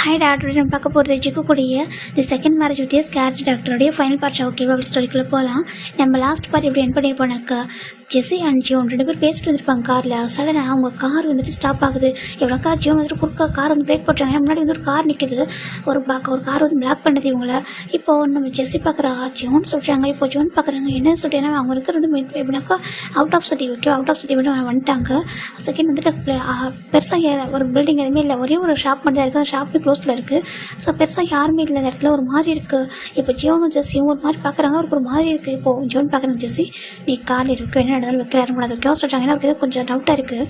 Hi doctor, நம்ம பார்க்க போகிற ஜிக்குடைய the second marriage with scare டாக்டருடைய ஃபைனல் பார்ட்ஸ். ஓகேவா? அப்படி ஸ்டோரிக்குள்ளே போகலாம். நம்ம லாஸ்ட் பார்ட் எப்படி என் பண்ணியிருப்போனாக்கா, ஜெஸி அண்ட் ஜியோன் 2 பேர் பேசிட்டு வந்துருப்பாங்க காரில். சடனாக அவங்க கார் வந்துட்டு ஸ்டாப் ஆகுது. எவ்வளோக்கா ஜியோன் வந்துட்டு குறுக்கா கார் வந்து பிரேக் போட்டாங்க. முன்னாடி வந்து ஒரு கார் நிற்குது. ஒரு கார் வந்து பிளாக் பண்ணது இவங்கள. இப்போது நம்ம ஜெஸி பார்க்குறா, ஜியோன் சொல்கிறாங்க. இப்போ ஜியோன் பார்க்குறாங்க, என்ன சொல்லிட்டு, ஏன்னா அவங்க இருக்கிறது எப்படின்னாக்கா out of city. Okay, out of city மட்டும் வந்துட்டாங்க. செகண்ட் வந்துட்டு பெருசாக ஒரு பில்டிங் எதுவுமே இல்லை, ஒரே ஒரு ஷாப் மட்டும் தான் இருக்குது. அந்த ஷாப்பே க்ளோஸில் இருக்குது. ஸோ பெருசாக யாருமே இல்லை அந்த இடத்துல. ஒரு மாதிரி இருக்குது. இப்போ ஜியோனும் ஜெஸியும் ஒரு மாதிரி பார்க்குறாங்க. அவருக்கு ஒரு மாதிரி இருக்குது. இப்போது ஜியோன் பார்க்குறாங்க, ஜெஸி நீ காரில் இருக்கும், என்ன நடந்தாலும் வைக்கிறாரு கூடாது. ஓகே சொல்கிறாங்க. ஏன்னா அவருக்கு ஏதோ கொஞ்சம் டவுட்டாக இருக்குது.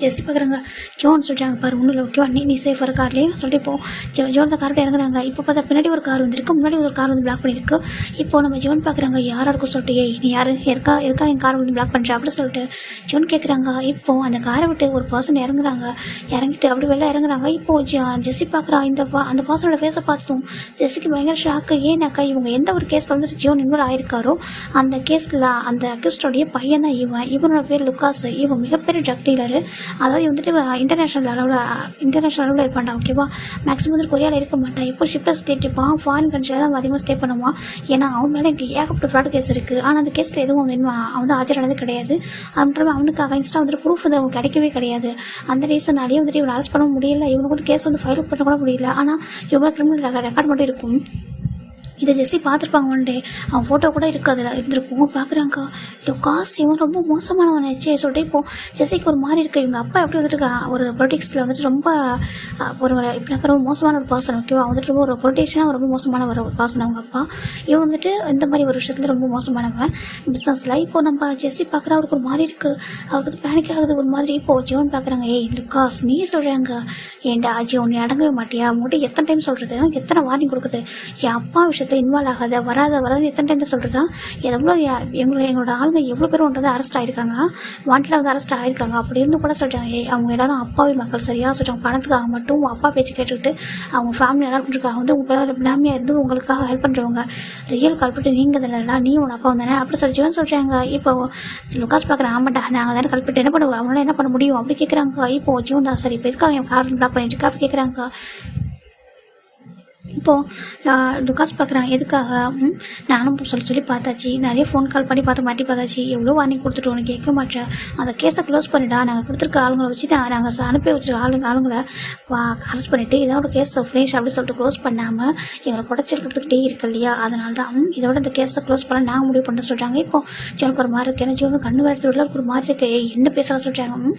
ஜெஸி பார்க்குறாங்க, ஜோன் சொல்கிறாங்க, பாரு ஒன்றும் இல்லை, ஓகேவா, நீ சேஃபாக கார்லேயே சொல்லிட்டு இப்போது ஜோன் தான் கார்ட்ட இறங்குறாங்க. இப்போ பார்த்தா பின்னாடி ஒரு கார் வந்துருக்கு, முன்னாடி ஒரு கார் வந்து பிளாக் பண்ணியிருக்கு. இப்போ நம்ம ஜோன் பார்க்குறாங்க, யாராக இருக்கும் சொல்லிட்டு, நீ யார் எதுக்கா என் காரை வந்து பிளாக் பண்ணுற அப்படின்னு சொல்லிட்டு ஜோன் கேட்குறாங்க. இப்போது அந்த காரை விட்டு ஒரு பர்சன் இறங்குறாங்க. இறங்கிட்டு அப்படி வெளில இறங்குறாங்க. இப்போது ஜெஸி பார்க்குறா, அந்த பர்சனோட ஃபேஸை பார்த்துட்டும் ஜெஸிக்கு பயங்கர ஷாக்கு. ஏன்னாக்கா இவங்க எந்த ஒரு கேஸில் வந்துட்டு ஜோன் இன்வால்வ் ஆயிருக்காரோ அந்த கேஸில் அந்த அக்யூஸ்டோடைய பையன் தான் இவனோட பேர் லுக்காஸ். இவன் மிகப்பெரிய ட்ரக் டீலரு. அதாவது வந்துட்டு இன்டர்நேஷ்னல் அளவில் இருப்பான்டா. ஓகேவா? மேக்ஸிமம் வந்துட்டு கொரியாவில் இருக்க மாட்டான். இப்போ ஷிப்டர் ஸ்டேட் இருப்பான். ஃபாரின் கண்ட்ரியில் தான் அதிகமாக ஸ்டே பண்ணுவான். ஏன்னா அவன் மேலே எனக்கு ஏகப்பட்ட ஃப்ராட் கேஸ் இருக்குது. ஆனால் அந்த கேஸில் எதுவும் அவன் வந்து ஆஜரானது கிடையாது. அப்படின்ற அவனுக்கு அகைன்ஸ்டாக வந்துட்டு ப்ரூஃப் வந்து அவனுக்கு கிடைக்கவே கிடையாது. அந்த ரீசனாலேயே வந்துட்டு இவனை அரெஸ்ட் பண்ண முடியல. இவனுக்கு வந்து கேஸ் வந்து ஃபைல் பண்ண கூட முடியல. ஆனால் இவங்க கிரிமினல் ரெக்கார்ட் மட்டும் இருக்கும். இதை ஜெஸி பார்த்துருப்பாங்க. ஒன் டே அவன் ஃபோட்டோ கூட இருக்குது, அதில் இருந்திருக்கும். பார்க்குறாங்க, லுக்காஸ் இவன் ரொம்ப மோசமானவனாச்சே சொல்லிட்டு இப்போது ஜெஸிக்கு ஒரு மாதிரி இருக்குது. இவங்க அப்பா எப்படி வந்துட்டு ஒரு பொலிட்டிக்ஸில் வந்துட்டு ரொம்ப இப்படினாக்கா ரொம்ப மோசமான ஒரு பர்சன். ஓகேவா? வந்துட்டு ரொம்ப ஒரு பொலிட்டிஷியனாக ரொம்ப மோசமான ஒரு பர்சன் அவங்க அப்பா. இவன் வந்துட்டு இந்த மாதிரி ஒரு விஷயத்தில் ரொம்ப மோசமானவன் பிஸ்னஸில். இப்போது நம்ம ஜெஸி பார்க்குற அவருக்கு ஒரு மாதிரி இருக்குது. அவருக்கு வந்து பேனிக் ஆகுது ஒரு மாதிரி. இப்போது ஜோன் பார்க்குறாங்க, ஏய் லுக்காஸ் நீ சொல்கிறாங்க, ஏன்டா ஜியோன் நீ அடங்கவே மாட்டியா? உங்கள்கிட்ட எத்தனை டைம் சொல்கிறது, எத்தனை வார்னிங் கொடுக்குறது, என் அப்பா விஷயத்தை இன்வால்வ் ஆகாத வராது எத்தனை டைம் சொல்கிறதா? எவ்வளோ எங்களோட ஆளுங்க எவ்வளோ பேரும் வந்து அரெஸ்ட் ஆகிருக்காங்க, வாண்டடாக வந்து அரெஸ்ட் ஆகிருக்காங்க. அப்படி இருந்து கூட சொல்கிறாங்க, அவங்க எல்லாரும் அப்பாவி மக்கள். சரியாக சொல்கிறாங்க, பணத்துக்காக மட்டும் அப்பா பேச்சு கேட்டுக்கிட்டு அவங்க ஃபேமிலி எல்லாருக்காக வந்து உங்களால் பிளாமியாக இருந்து உங்களுக்காக ஹெல்ப் பண்ணுறவங்க ரியல் கல்பிட்டு நீங்கள் தானே, நீ உன் அப்பா வந்தானே அப்படி சொல்லிச்சுன்னு சொல்கிறாங்க. இப்போ லுக்காஸ் பார்க்குறேன், ஆமாட்டா நாங்கள் தானே கல்பிட்டு என்ன பண்ணுவோம், அவங்களால என்ன பண்ண முடியும் அப்படி கேட்குறாங்க. இப்போ ஜீவன் தான் சரி, இப்போ எதுக்காக என் கார் பிளாக் பண்ணிட்டு இருக்கா அப்படி கேட்குறாங்க. இப்போது லுக்காஸ் பார்க்குறான், எதுக்காக? நானும் சொல்லி பார்த்தாச்சு, நிறைய ஃபோன் கால் பண்ணி மாட்டி பார்த்தாச்சு, எவ்வளோ வார்னிங் கொடுத்துட்டு உனக்கு கேட்க மாட்டேன். அந்த கேஸை க்ளோஸ் பண்ணிட்டா, நாங்கள் கொடுத்துருக்க ஆளுங்களை வச்சு நாங்கள் அனுப்பி வச்சுருக்க ஆளுங்களை அரெஸ்ட் பண்ணிவிட்டு இதோட கேஸை ஃபினிஷ் அப்படி சொல்லிட்டு க்ளோஸ் பண்ணாமல் எங்களை குடைச்சல் கொடுத்துக்கிட்டே இருக்கு இல்லையா? அதனால தான் இதோட இந்த கேஸை க்ளோஸ் பண்ண நாங்கள் முடிவு பண்ண சொல்கிறாங்க. இப்போது ஜோனுக்கு ஒரு மாதிரி இருக்குது. ஏன்னா ஜோனு கண்ணு வரத்துல ஒரு மாதிரி இருக்கு. என்ன பேசுகிற சொல்கிறாங்க.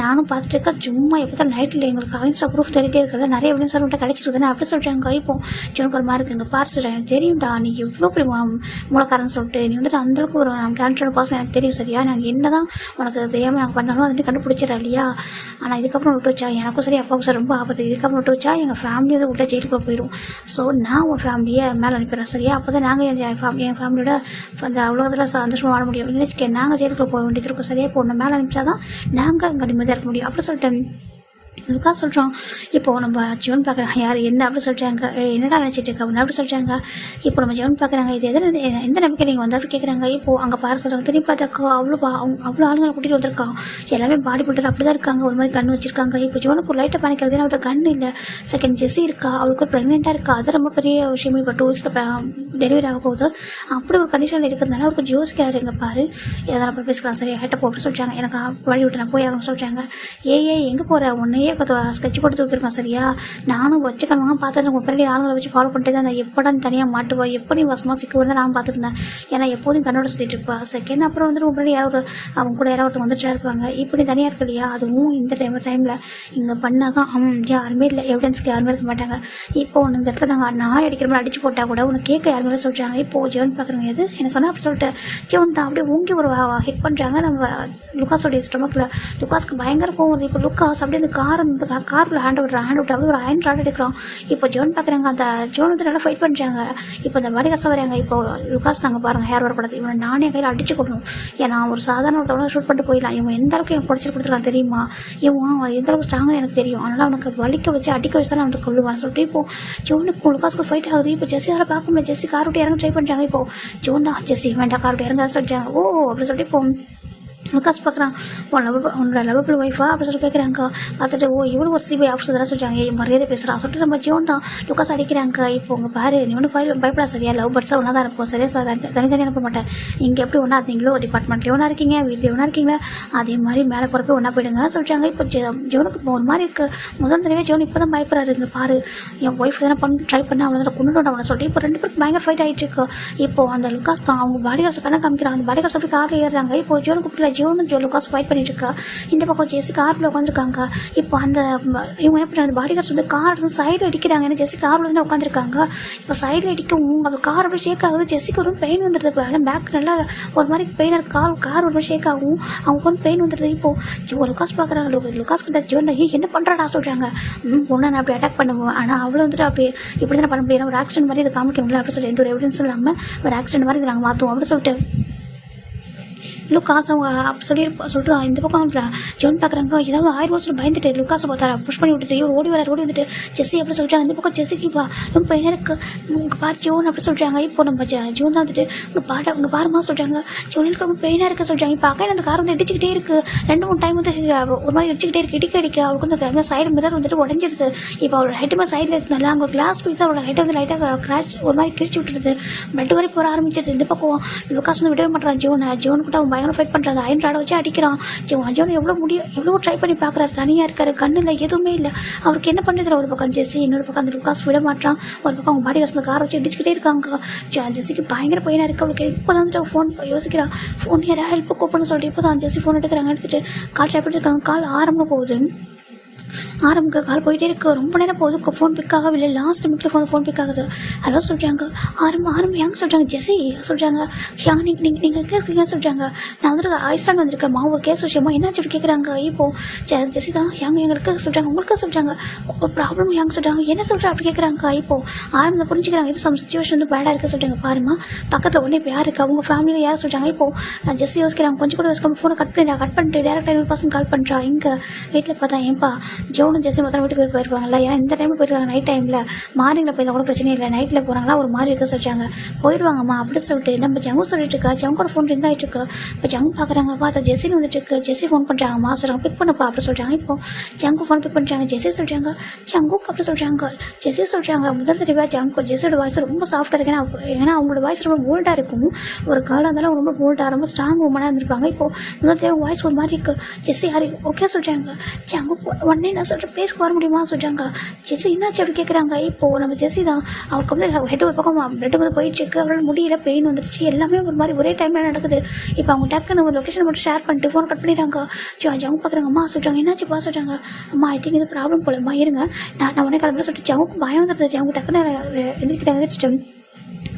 நானும் பார்த்துட்டு இருக்கேன், சும்மா எப்போ தான் நைட்டில் எங்களுக்கு அகைன்ஸ்டாக ப்ரூஃப் தெரிவிட்டே இருக்கிற நிறைய எவிடன்ஸ் மட்டும் கிடச்சிருக்குதுன்னு அப்படி சொல்கிறாங்க. இப்போ ஜோனுக்கு ஒரு மாதிரி இருக்குது. இங்கே பார்த்து சொல்கிறேன், எனக்கு தெரியும்டா நீ எவ்வளோ பெரிய மூலக்காரன்னு சொல்லிட்டு, நீ வந்துட்டு அந்தளவுக்கு ஒரு கேரக்டரோட பர்சன் எனக்கு தெரியும். சரியா? நாங்கள் என்ன தான் உனக்கு தெரியாமல் நாங்கள் பண்ணாலும் அதை வந்து கண்டுபிடிச்சிடறோம் இல்லையா? ஆனால் இதுக்கப்புறம் விட்டு வச்சா எனக்கும் சரி அப்பாவுக்கும் சார் ரொம்ப ஆபத்து. இதுக்கப்புறம் விட்டு வச்சா எங்கள் ஃபேமிலி வந்து விட்டா ஜெயிலுக்குள்ளே போயிடும். ஸோ நான் உன் ஃபேமிலியை மேலே அனுப்பிடுறேன். சரியா? அப்போ தான் நாங்கள் என் ஃபேமிலியோட அந்த அவ்வளோதில் சந்தோஷமாக வாழ முடியும். இல்லைன்னு நாங்கள் ஜெயிலுக்குள்ளே போக வேண்டியது இருக்கும். சரியா? இப்போ ஒன்று மேலே அனுப்பிச்சா தான் நாங்கள் இங்கே நிம்மதியாக இருக்க முடியும் அப்படி சொல்லிட்டேன். லுக்காஸ் சொல்கிறோம். இப்போது நம்ம ஜோன் பார்க்குறாங்க, யார் என்ன அப்படி சொல்கிறாங்க, என்னடா நினச்சிட்டு இருக்க அப்படின்னு அப்படி சொல்கிறாங்க. இப்போ நம்ம ஜோன் பார்க்குறாங்க, இது எந்த நம்பிக்கை நீங்கள் வந்து அப்படி கேட்குறாங்க. இப்போது அங்கே பாரு சொல்கிறாங்க, திரும்பி பார்த்தாக்கா அவ்வளோ ஆளுங்களை கூட்டிகிட்டு வந்திருக்கான். எல்லாமே பாடி பில்டர் அப்படி தான் இருக்காங்க, ஒரு மாதிரி கண் வச்சிருக்காங்க. இப்போ ஜோனுக்கு ஒரு லைட்டாக பேனிக் ஆகுது. அவர்கிட்ட கண் இல்லை. செகண்ட் ஜெஸி இருக்கா, அவளுக்கு ஒரு ப்ரெக்னெண்ட்டாக இருக்கா. அது ரொம்ப பெரிய விஷயமே. இப்போ 2 வீக்ஸில் டெலிவரி ஆக போகுது. அப்படி ஒரு கண்டிஷனில் இருக்கிறதுனால அவருக்கு யோசிக்கிறாரு. எங்கே பாரு எதனால் அப்படி பேசிக்கலாம். சரியா? ஹெட்டை போ அப்படி சொல்கிறாங்க. எனக்கு வழி விட்டு நான் போய் ஆகணும்னு சொல்கிறாங்க. எங்கே போகிற, ஒன்றையே ஸ்கெட்ச் போட்டு தூக்கிருக்கோம். சரியா? நானும் வச்சுக்கணுவாங்க பார்த்துட்டு உங்கள் பின்னாடி ஆளுங்களை வச்சு ஃபாலோ பண்ணிட்டு தான் நான் எப்படா நீ தனியாக மாட்டுவா, எப்படி வசமாக சிக்குவேன்னு நான் பார்த்துருந்தேன். ஏன்னா எப்போதும் கண்ணோட சுற்றிட்டு இருப்பா. செகண்ட் அப்புறம் வந்துட்டு உங்கள் பின்னாடி அவங்க கூட யாராவது வந்துட்டு இருப்பாங்க. இப்படி தனியாக இருக்கு இல்லையா? அதுவும் இந்த டைமில் இங்கே பண்ணால் தான் யாருமே இல்லை, எவிடன்ஸ்க்கு யாருமே இருக்க மாட்டாங்க. இப்போ ஒன்று இந்த இடத்துல நாங்கள் நாய் அடிக்கிற மாதிரி அடிச்சு போட்டால் கூட உனக்கு கேட்க யாருமே சொல்கிறாங்க. இப்போது ஜீவன் பார்க்குறவங்க எது என்ன சொன்னால் அப்படி சொல்லிட்டு ஜீவன் தான் அப்படியே ஊங்கி ஒரு ஹிட் பண்ணுறாங்க நம்ம லுக்காஸோடைய ஸ்டொமக்கில். லுக்காஸ்க்கு பயங்கர கோவம் வருது. இப்போ லுக்காஸ் அப்படியே இந்த காரில் ஹேண்ட் விட்டு அப்படி ஒரு அயன் ராட் எடுக்கிறோம். இப்போ ஜோன் பார்க்குறாங்க, அந்த ஜோன் வந்து நல்லா ஃபைட் பண்ணுறாங்க. இப்போ இந்த பாடி கஷ்டம் வராங்க. இப்போ லுக்காஸ் நாங்கள் பாருங்கள் ஹேர் வரக்கூடாது, இவனை நானே கையில் அடிச்சு கொடுக்கணும். ஏன்னா ஒரு சாதாரண ஒருத்தவங்க ஷூட் பண்ணிட்டு போயிடலாம். இவன் எந்த அளவுக்கு எனக்கு குறைச்சி கொடுத்துருக்கான் தெரியுமா? இவன் எந்த அளவுக்கு ஸ்ட்ராங்னு எனக்கு தெரியும். அதனால் அவனுக்கு வலிக்க வச்சு அடிக்க வச்சு தான் நான் வந்து கொள்ளுவான்னு சொல்லிட்டு இப்போ ஜோனுக்கு லுக்காஸ்க்கு ஃபைட் ஆகுது. இப்போ ஜெஸி யாரை பார்க்க முடியல. ஜெஸி கார் விட்டு இறங்க ட்ரை பண்ணுறாங்க. இப்போ ஜோன் தான் ஜெஸி வேண்டாம் கார் விட்டு இறங்க சொல்லிட்டாங்க. ஓ அப்படி சொல்லிட்டு இப்போ லுக்காஸ் பார்க்குறான், உன்னோட லவபிள் ஒய்ஃபா அப்படி சொல்லி கேட்குறாங்க. பார்த்துட்டு இவ்வளோ ஒரு சிபிஐ ஆஃபீஸர் தானே சொல்கிறாங்க, மரியாதை பேசுகிறான் சொல்லிட்டு நம்ம ஜியோன் தான் லுக்காஸ் அடிக்கிறாங்க. இப்போ உங்கள் பாரு, நீ ஒன்றும் பயப்படா சரியா, லவ் பர்ட்ஸாக ஒன்றா தான் இருப்போம் சரியா, தனித்தனி அனுப்ப மாட்டேன். இங்கே எப்படி ஒன்றா இருந்தீங்களோ டிபார்ட்மெண்ட்லேயும் ஒன்றா இருக்கீங்க, வீட்லேயும் ஒன்றா இருக்கீங்களா, அதே மாதிரி மேலே போகிறப்ப ஒன்றா போயிடுங்க சொல்லிட்டாங்க. இப்போ ஜோனுக்கு இப்போ ஒரு மாதிரி இருக்குது. முதல் தடவை ஜோன் இப்போ தான் பயப்படுறாருங்க. பாரு, என் ஒய்ஃப் தானே ட்ரை பண்ண அவ்வளோ கொண்டுட்டு அவனை சொல்லிட்டு இப்போ 2 பேருக்கு பயங்கர ஃபைட் ஆகிட்டு இருக்கு. இப்போ அந்த லுக்காஸ் தான் அவங்க பாடி கார்ட்ஸ் கண்ணா காமிக்கிறாங்க. அந்த பாடி கார்ட்ஸ் அப்படி காரில் ஏறுறாங்க. இப்போ ஜோனுக்கு பிடிக்கல, ஜோனு லுக்காஸ் ஃபைட் பண்ணிட்டு இருக்கா. இந்த பக்கம் ஜெஸி கார்ல உட்காந்துருக்காங்க. இப்போ அந்த இவங்க என்ன பண்ணுறாங்க, பாடி கார்ட்ஸ் வந்து கார் சைடில் அடிக்கிறாங்க. ஏன்னா ஜெஸி காரில் வந்து உட்காந்துருக்காங்க. இப்போ சைடில் அடிக்கவும் அந்த கார் அப்படி ஷேக் ஆகுது. ஜெஸிக்கு ஒரு பெயின் வந்துடுது. ஆனால் பேக் நல்லா ஒரு மாதிரி பெயினாக இருக்குது. கார் ஒரு மாதிரி ஷேக் ஆகும். அவங்க வந்து பெயின் வந்துடுது. இப்போ லுக்காஸ் பார்க்குறாங்க. லுக்காஸ் கிட்ட ஜோன் என்ன பண்ணுறாடா சொல்கிறாங்க. பொண்ணை நான் அப்படி அட்டாக் பண்ணுவோம், ஆனால் அவ்வளோ வந்துட்டு அப்படி இப்படி தானே பண்ண முடியும், ஒரு ஆக்சிடென்ட் மாதிரி இதை காமிக்க முடியல அப்படி சொல்லி எந்த ஒரு எவிடன்ஸ் இல்லாமல் ஒரு ஆக்சிடென்ட் மாதிரி இதை நாங்கள் மாற்றுவோம் அப்படின்னு சொல்லிட்டு லுக்காஸ் அவங்க அப்படி சொல்கிறான். இந்த பக்கம் ஜோன் பார்க்குறாங்க. ஏதாவது ஆயிரம் சொல்லி பயந்துட்டு லுக்காஸை பார்த்தாரா புஷ் பண்ணி விட்டுட்டு இவர் ஓடி வந்துட்டு ஜெஸி அப்படி சொல்லிட்டாங்க. இந்த பக்கம் ஜெஸிக்கு ரொம்ப பையனாக இருக்குது. உங்கள் பாரு ஜோன் அப்படி சொல்கிறாங்க. இப்போ நம்ம ஜோன் தான் வந்துட்டு உங்கள் பாருமா சொல்கிறாங்க. ஜோனுக்கு ரொம்ப பெயினாக இருக்க சொல்கிறாங்க. இப்போ அக்கா அந்த கார் வந்து இடிச்சிக்கிட்டே இருக்குது. 2-3 டைம் வந்து ஒரு மாதிரி இடிச்சிக்கிட்டே இருக்குது. இடிக்க அவருக்கு வந்து சைடு மிரர் வந்துட்டு உடஞ்சிருது. இப்போ அவரோட ஹெட்டுமே சைடில் இருந்தால அங்கே கிளாஸ் போய் அவரோட ஹெட் வந்து லைட்டாக கிராச் ஒரு மாதிரி கிழிச்சு விட்டுருது. பிளட் வரை போக ஆரம்பிச்சிருது. இந்த பக்கம் லுக்காஸ் வந்து விடவே மாட்டான். ஜோன் கூட அவன் பயங்கர ஃபைட் பண்ணுறான். அயன் ராடை வச்சு அடிக்கிறான். ஜோன் எவ்வளோ ட்ரை பண்ணி பார்க்குறாரு. தனியாக இருக்காரு, கண்ணு இல்லை, எதுவுமே இல்லை. அவருக்கு என்ன பண்ணுறது, ஒரு பக்கம் ஜெஸி, இன்னொரு பக்கம் அந்த லுக்காஸ் விட மாட்டான். ஒரு பக்கம் அவங்க பாடி கார்ட்ஸ் அந்த காரை வச்சு இடிச்சுக்கிட்டே இருக்காங்க. ஜெஸிக்கு பயங்கர பையனாக இருக்குது. அவளுக்கு இப்போ தான் வந்துட்டு ஃபோன் யோசிக்கிறான். ஃபோன் யாராவது ஹெல்ப் கூப்பிடணும்னு சொல்லிட்டு இப்போ தான் ஜெஸி ஃபோன் எடுக்கிறாங்க. எடுத்துகிட்டு கால் ட்ரை பண்ணிட்டு இருக்காங்க. கால் ஆரம்பம் போகுது. ஆரம்பிக்க கால் போயிட்டே இருக்கு. ரொம்ப நேரம் போகுது, ஃபோன் பிக் ஆகவில்லை. லாஸ்ட் மினிட்ல ஃபோன் பிக் ஆகுது. ஹலோ சொல்கிறாங்க. ஆரம்பம் யாங்க சொல்கிறாங்க. ஜெஸி சொல்கிறாங்க. யாங்க நீங்கள் எங்கே இருக்கீங்க சொல்கிறாங்க. நான் வந்துட்டு ஐஸ்லாண்ட் வந்திருக்கேன் ஒரு கேஸ் விஷயமா என்னாச்சு கேட்குறாங்க. இப்போ ஜெஸி தான் யாங்க எங்களுக்கு சொல்கிறாங்க. உங்களுக்கு சொல்கிறாங்க ஒரு ப்ராப்ளம் யாங்க சொல்கிறாங்க. என்ன சொல்கிறா அப்படி கேட்குறாங்க. இப்போ ஆரம்பத்தை புரிஞ்சுக்கிறாங்க. இது சம் சுச்சுவேஷன் வந்து பேடாக இருக்குது சொல்கிறாங்க. பாருமா பக்கத்தில் உடனே இப்போ யார் இருக்கா, அவங்க ஃபேமிலியில் யார் சொல்கிறாங்க. இப்போ ஜெஸி யோசிக்கிறாங்க. கொஞ்சம் கூட யோசிக்காம ஃபோனை கட் பண்ணிட்டு டேரக்டாக 100% கால் பண்ணுறா. இங்கே வீட்டில் பார்த்தா ஏன்பா ஜோனும் ஜெஸி மொத்தம் வீட்டுக்கு போயிருப்பாங்கல்ல. ஏன்னா இந்த டைமில் போயிருக்காங்க நைட் டைமில். மார்னிங்கில் போயிருந்தா கூட பிரச்சனை இல்லை. நைட்டில் போகிறாங்களா ஒரு மாதிரி இருக்க சொல்லிட்டாங்க. போயிடுவாங்கம்மா அப்படி சொல்லிட்டு நம்ம ஜங்கு சொல்லிட்டு இருக்கா. ஜங்கோட ஃபோன் ரிங் ஆகிட்டு இருக்கு. இப்போ ஜங்கு பார்க்குறாங்க. பார்த்தா ஜெஸின்னு வந்துட்டு இருக்கு. ஜெஸி ஃபோன் பண்ணுறாங்கம்மா சொல்கிறாங்க. பிக் பண்ணப்பா அப்படி சொல்கிறாங்க. இப்போ ஜங்கு ஃபோன் பிக் பண்ணுறாங்க. ஜெஸி சொல்கிறாங்க. ஜங்குக்கு அப்படி சொல்கிறாங்க. ஜெஸி சொல்கிறாங்க. முதல் தடவை ஜெஸியோட வாய்ஸ் ரொம்ப சாஃப்டாக இருக்கு. ஏன்னா அவங்களோட வாய்ஸ் ரொம்ப போல்டாக இருக்கும். ஒரு காலாக இருந்தாலும் ரொம்ப போல்டாக ரொம்ப ஸ்ட்ராங் உமனாக இருந்திருப்பாங்க. இப்போ முதல் தடவை வாய்ஸ் ஒரு மாதிரி இருக்குது. ஜெஸி யாரு ஓகே சொல்கிறாங்க. ஜங்கு உடனே நான் சொல்கிறேன் ப்ளேஸ்க்கு வர முடியுமா சொல்கிறாங்க. ஜெஸி என்னாச்சு அப்படி கேட்குறாங்க. இப்போது நம்ம ஜெஸி தான் அவருக்கு வந்து ஹெட் ஒரு பக்கம் பிளட் வந்து போயிட்டுருக்கு. அவரால் முடியல, பெயின் வந்துருச்சு. எல்லாமே ஒரு மாதிரி ஒரே டைமில் நடக்குது. இப்போ அவங்க டக்குன்னு ஒரு லொக்கேஷன் மட்டும் ஷேர் பண்ணிட்டு ஃபோன் கட் பண்ணிடுறாங்க. ஜங்கு பார்க்குறாங்க. அம்மா சொல்கிறாங்க. என்னாச்சுப்பா சொல்கிறாங்க. அம்மா ஐ திங்க் இது ப்ராப்ளம் போலம்மா இருங்க நான் உடனே கிளம்புற சொல்லிட்டு ஜங்குக்கு பயம் வந்துடுது. ஜங்கு டக்குன்னு எந்திரிச்சிட்டு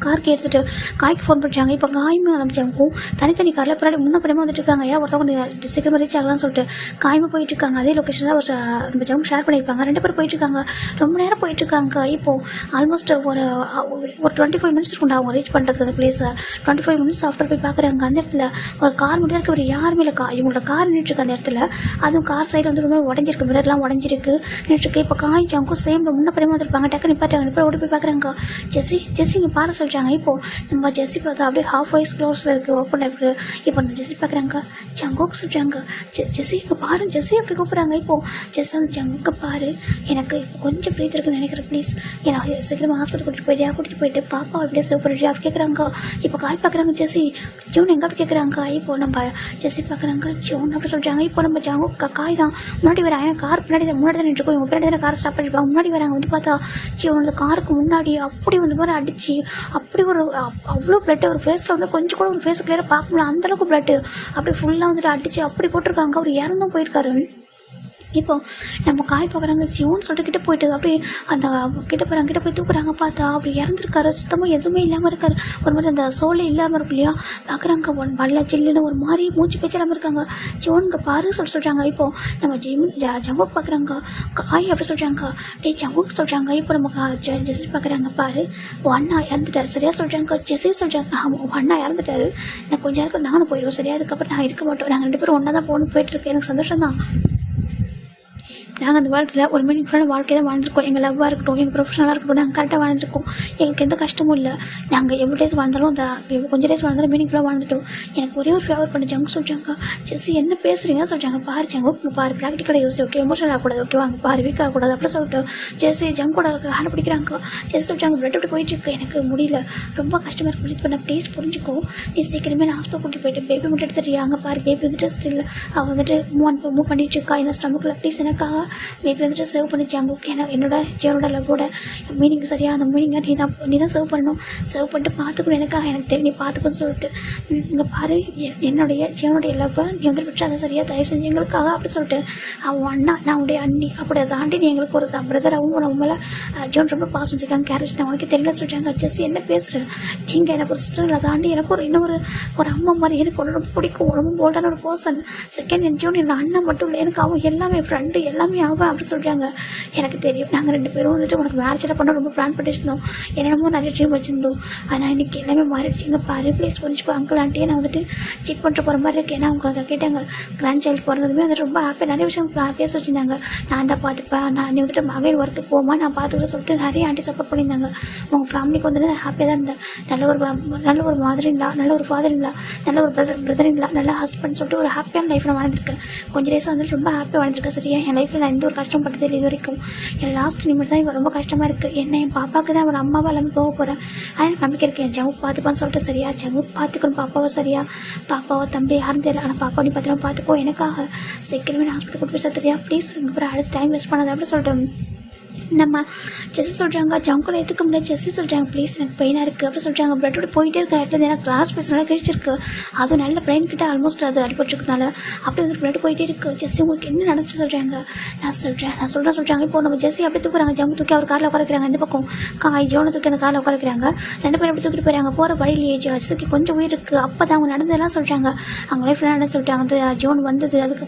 கார்க்கு எடுத்துகிட்டு காய்க்கு ஃபோன் பண்ணுறாங்க. இப்போ காயுமே ஆரம்பிச்சாங்கும் தனித்தனி காரில் பின்னாடி பின்னமாக வந்துட்டு இருக்காங்க. ஏன்னா ஒருத்தவங்க சீக்கிரமாக ரீச் ஆகலாம்னு சொல்லிட்டு காயமாக போயிட்டு இருக்காங்க. அதே லொக்கேஷனில் ஒரு நம்ம ஜங்கு ஷேர் பண்ணியிருப்பாங்க. 2 பேர் போயிட்டுருக்காங்க. ரொம்ப நேரம் போயிட்டுருக்காங்க. இப்போது ஆல்மோஸ்ட் ஒரு 25 மினிட்ஸ் இருக்கும்டா அவங்க ரீச் பண்ணுறதுக்கு அந்த பிளேஸை. 25 மினிட்ஸ் ஆஃப்டர் போய் பார்க்குறாங்க. அந்த இடத்துல ஒரு கார் மட்டும் இருக்க, ஒரு யாருமே இல்லை. இவங்களோட கார் நின்றுருக்கு அந்த இடத்துல. அதுவும் கார் சைடில் வந்து ரொம்ப உடஞ்சிருக்கு, மிரர்லாம் உடஞ்சிருக்கு நின்றுருக்கு. இப்போ காய் ஜங்கும் சேம் முன்ன பிறமா வந்துருப்பாங்க. டக்கு நிப்பாட்டாங்க. இப்போ ஓடி போய் பார்க்குறாங்க. ஜெஸி இங்கே பாரு சொல்கிறாங்க. இப்போ நம்ம ஜெஸி பார்த்தா அப்படியே ஹாஃப் வாய்ஸ் க்ளோஸில் இருக்குது, ஓப்பனில் இருக்குது. இப்போ நம்ம ஜெஸி பார்க்குறாங்க. ஜங்குக்கு சொல்கிறாங்க. ஜெஸி இங்கே பாரு ஜெஸி அப்படி கூப்பிட்றாங்க. இப்போது ஜெஸி வந்து ஜங்குக்கு பாரு எனக்கு இப்போ கொஞ்சம் பிரீத் இருக்குன்னு நினைக்கிறேன் ப்ளீஸ். ஏன்னா சீக்கிரமாக ஹாஸ்பிட்டல் கூட்டிகிட்டு போயிட்டு பாப்பா எப்படியே சேவ் பண்ணிட்டு அப்படி கேட்குறாங்க. இப்போ காய் பார்க்குறாங்க. ஜெஸி ஜோன் எங்கே அப்படி கேட்குறாங்க. இப்போது நம்ம ஜெஸி பார்க்குறாங்க. ஜோன் அப்படி சொல்கிறாங்க. இப்போ நம்ம ஜங்கு காய் தான் முன்னாடி வராங்க. ஏன்னா கார் முன்னாடி தான் நின்றுக்கும். இவங்க பின்னாடி தான் கார் ஸ்டாப் பண்ணிருப்பாங்க. முன்னாடி வராங்க. வந்து பார்த்தா ஜோன் அந்த காருக்கு முன்னாடி அப்படி வந்து மாதிரி அடிச்சு அப்படி ஒரு அவ்வளோ பிளட்டு ஒரு ஃபேஸில் வந்து கொஞ்சம் கூட ஒரு ஃபேஸ் கிளியராக பார்க்க முடியல. அந்தளவுக்கு பிளட்டு அப்படி ஃபுல்லாக வந்துட்டு அடித்து அப்படி போட்டிருக்காங்க. அவர் இறந்தும் போயிருக்காரு. இப்போ நம்ம காய் பார்க்குறாங்க. ஜியோன்னு சொல்லிட்டு கிட்ட போயிட்டு அப்படி அந்த கிட்ட போய் தூக்குறாங்க. பார்த்தா அப்படி இறந்துருக்காரு. சுத்தமாக எதுவுமே இல்லாமல் இருக்காரு. ஒரு மாதிரி அந்த சோலே இல்லாமல் இருக்கும் இல்லையா. பார்க்குறாங்க. வல்ல ஜில்லுன்னு ஒரு மாதிரி மூச்சு பேச்சு இல்லாமல் இருக்காங்க. ஜியோனுக்கு பாரு சொல்கிறாங்க. இப்போது நம்ம ஜங்குக்கு பார்க்குறாங்க. காய் அப்படி சொல்கிறாங்க. ஜங்குக்கு சொல்கிறாங்க. இப்போ நம்ம ஜெஸி பார்க்குறாங்க. பாரு அண்ணா இறந்துட்டாரு சரியா சொல்கிறாங்க. ஜெஸி சொல்கிறாங்க. அண்ணா இறந்துட்டாரு. நான் கொஞ்ச நேரத்தில் நானும் போயிடுவோம் சரியா. அதுக்கப்புறம் நான் இருக்க மாட்டோம். நாங்கள் 2 பேரும் ஒன்றா தான் போயிட்டுருக்கேன். எனக்கு சந்தோஷம் தான். நாங்கள் அந்த வாழ்க்கையில் ஒரு மீனிங்ஃபுல்லான வாழ்க்கை தான் வாழ்ந்துருக்கோம். எங்கள் லவ்வாக இருக்கட்டும், எங்கள் ப்ரொஃபஷனலாக இருக்கட்டும், நாங்கள் கரெக்டாக வாழ்ந்துருக்கோம். எங்களுக்கு எந்த கஷ்டமும் இல்லை. நாங்கள் எவ்வளோ டேஸ் வாழ்ந்தாலும் கொஞ்சம் டேஸ் வாழ்ந்தாலும் மீனிங்ஃபுல்லாக வாழ்ந்துட்டோம். எனக்கு ஒரே ஒரு ஃபேவர் பண்ண ஜங்கு சொல்லிட்டாங்க, ஜெஸ்ஸி என்ன பேசுகிறீங்கன்னு சொல்லிட்டாங்க. பாரு ஜங்கு, இங்கே பாரு ப்ராக்டிக்கலாக யோசி, ஓகே எமோஷனல் ஆகக்கூடாது, ஓகேவா, அங்கே பாரு வீக் ஆகக்கூடாது அப்படி சொல்லிட்டு ஜெஸ்ஸி ஜங்கோட ஹேண்ட் பிடிக்கிறாங்க. ஜெஸ்ஸி சொல்லிட்டாங்க பிளட் விட்டு போயிட்டுருக்கு, எனக்கு முடியல, ரொம்ப கஷ்டமாக இருக்கு, ப்ளீஸ் பண்ண ப்ளீஸ் புரிஞ்சுக்கோ, நீ சீக்கிரமே நான் ஹாஸ்பிட்டல் கூட்டிட்டு போயிட்டு பேபி மட்டும் எடுத்துறியா, அங்கே பாரு பேபி வந்துட்டு ஸ்டில் அவள் வந்துட்டு மூவ் பண்ணிட்டு இருக்கா என்ன ஸ்டமக்கில், ப்ளீஸ் எனக்காக பேபி வந்துட்டு சேவ் பண்ணிச்சாங்க. ஓகே என்னோட ஜீவனோட லவ்வோட மீனிங் சரியா, அந்த மீனிங்கை நீ தான் சேவ் பண்ணணும், சேவ் பண்ணிட்டு பார்த்துக்கணும், எனக்காக எனக்கு தெரியும் நீ பார்த்துக்கணும்னு சொல்லிட்டு இங்கே பாரு என்னுடைய ஜீவனுடைய லவ்வை நீ வந்துட்டு விட்டு அதை சரியாக தயவு செஞ்சு எங்களுக்காக அப்படி சொல்லிட்டு அவன் அண்ணா நான் உடைய அண்ணி அப்படி அதை தாண்டி நீ எங்களுக்கு ஒரு பிரதராகவும் நம்ம மேலே ஜீவன் ரொம்ப பாசம் வச்சுருக்காங்க, கேர் வச்சு நான் உனக்கு தெரியல சொல்லிட்டாங்க. ஜெஸ்ஸி என்ன பேசுகிறேன், நீங்கள் எனக்கு ஒரு சிஸ்டரில் தாண்டி எனக்கு ஒரு அம்மா மாதிரி எனக்கு ரொம்ப பிடிக்கும், ரொம்ப போல்டான ஒரு பர்சன். செகண்ட் என் ஜீவன் என்னோட அண்ணன் மட்டும் இல்லை, எனக்கு அவன் எல்லாமே ஃப்ரெண்டு எல்லாமே அவன் அப்படி சொல்கிறாங்க. எனக்கு தெரியும் நாங்கள் 2 பேரும் வந்துட்டு உனக்கு மேரேஜ் எல்லாம் பண்ண ரொம்ப பிளான் பண்ணியிருந்தோம், என்னென்னமோ நிறைய ட்ரீம் வச்சுருந்தோம். ஆனால் இன்றைக்கி எல்லாமே மாறிடுச்சு. இங்கே பாரு ப்ளீஸ் புரிஞ்சுக்கோ, அங்கிள் ஆண்டியே நான் வந்துட்டு செக் பண்ணிட்டு போகிற மாதிரி இருக்கு. ஏன்னா அவங்க கேட்டாங்க கிராண்ட் சைல்டு பிறந்ததுமே வந்துட்டு ரொம்ப ஹாப்பியாக நிறைய விஷயம் பேச வச்சுருந்தாங்க. நான் தான் பார்த்துப்பேன், நான் நீ வந்துட்டு மகன் ஒர்க்குக்கு போமா நான் பார்த்துக்கிறேன் சொல்லிட்டு நிறைய ஆண்டி சப்போர்ட் பண்ணியிருந்தாங்க. உங்கள் ஃபேமிலிக்கு வந்துட்டு நான் ஹாப்பியாக தான் இருந்தேன். நல்ல ஒரு மாதிரி இல்லை, நல்ல ஒரு ஃபாதர் இல்லை, நல்ல ஒரு பிரதர் இல்லை, நல்ல ஹஸ்பண்ட் சொல்லிட்டு ஒரு ஹாப்பியான லைஃப் நான் வாழ்ந்துருக்கேன். கொஞ்சம் டேஸாக வந்துட்டு ரொம்ப ஹாப்பியாக வாழ்ந்துருக்கேன். சரியா என் லைஃப்பில் நான் எந்த ஒரு கஷ்டப்பட்டது இல்லை இது வரைக்கும். என் லாஸ்ட் நிமிடம் தான் இப்போ ரொம்ப கஷ்டமாக இருக்குது. என்ன என் பாப்பாவுக்கு தான் ஒரு அம்மாவாக எல்லாமே போக போகிறேன். ஆனால் எனக்கு நம்பிக்கை இருக்குது என் ஜவு பார்த்துப்பான்னு சொல்லிட்டு. சரியா ஜவு பார்த்துக்கணும் பாப்பாவை, சரியா பாப்பாவை தம்பி யாரும் தெரியல, ஆனால் பாப்பா நீ பார்த்துக்கலாம் பார்த்துக்கோ, எனக்காக சீக்கிரமே நான் ஹாஸ்பிட்டல் கூட்டு போய் சரியா ப்ளீஸ் இங்கே அப்புறம் அடுத்த டைம் வேஸ்ட் பண்ணாத அப்படி சொல்லிட்டு நம்ம ஜெஸ்ஸி சொல்கிறாங்க. ஜங்குல ஏற்றுக்க முடியாது. ஜெஸ்ஸி சொல்கிறாங்க ப்ளீஸ் எனக்கு பெயினாக இருக்குது அப்படி சொல்கிறாங்க. பிளட்டோட போயிட்டே இருக்க இடத்துல எனக்கு கிளாஸ் பீஸ் நல்லா கிழிச்சிருக்கு, அதுவும் நல்ல பிரெயின் கிட்ட ஆல்மோஸ்ட் அது அடிபட்டுருக்கனால அப்படி வந்து பிளட் போயிட்டே இருக்குது. ஜெஸ்ஸி உங்களுக்கு என்ன நடந்துச்சு சொல்கிறாங்க. நான் சொல்கிறாங்க. இப்போ நம்ம ஜெஸ்ஸி அப்படி தூக்குறாங்க, ஜங்கு தூக்கி அவர் காரில் உட்காருக்கிறாங்க. இந்த பக்கம் ஜோனை தூக்கி அந்த காரில் உட்காருக்கிறாங்க. 2 பேரும் அப்படி தூக்கிட்டு போகிறாங்க. போகிற வழியிலேயே ஜெஸ்ஸிக்கு கொஞ்சம் உயிர் இருக்குது. அப்போ தான் அவங்க நடந்ததெல்லாம் சொல்கிறாங்க. அவங்க லைஃப்பில் நடந்து சொல்லிட்டாங்க. அந்த ஜோன் வந்தது, அதுக்கு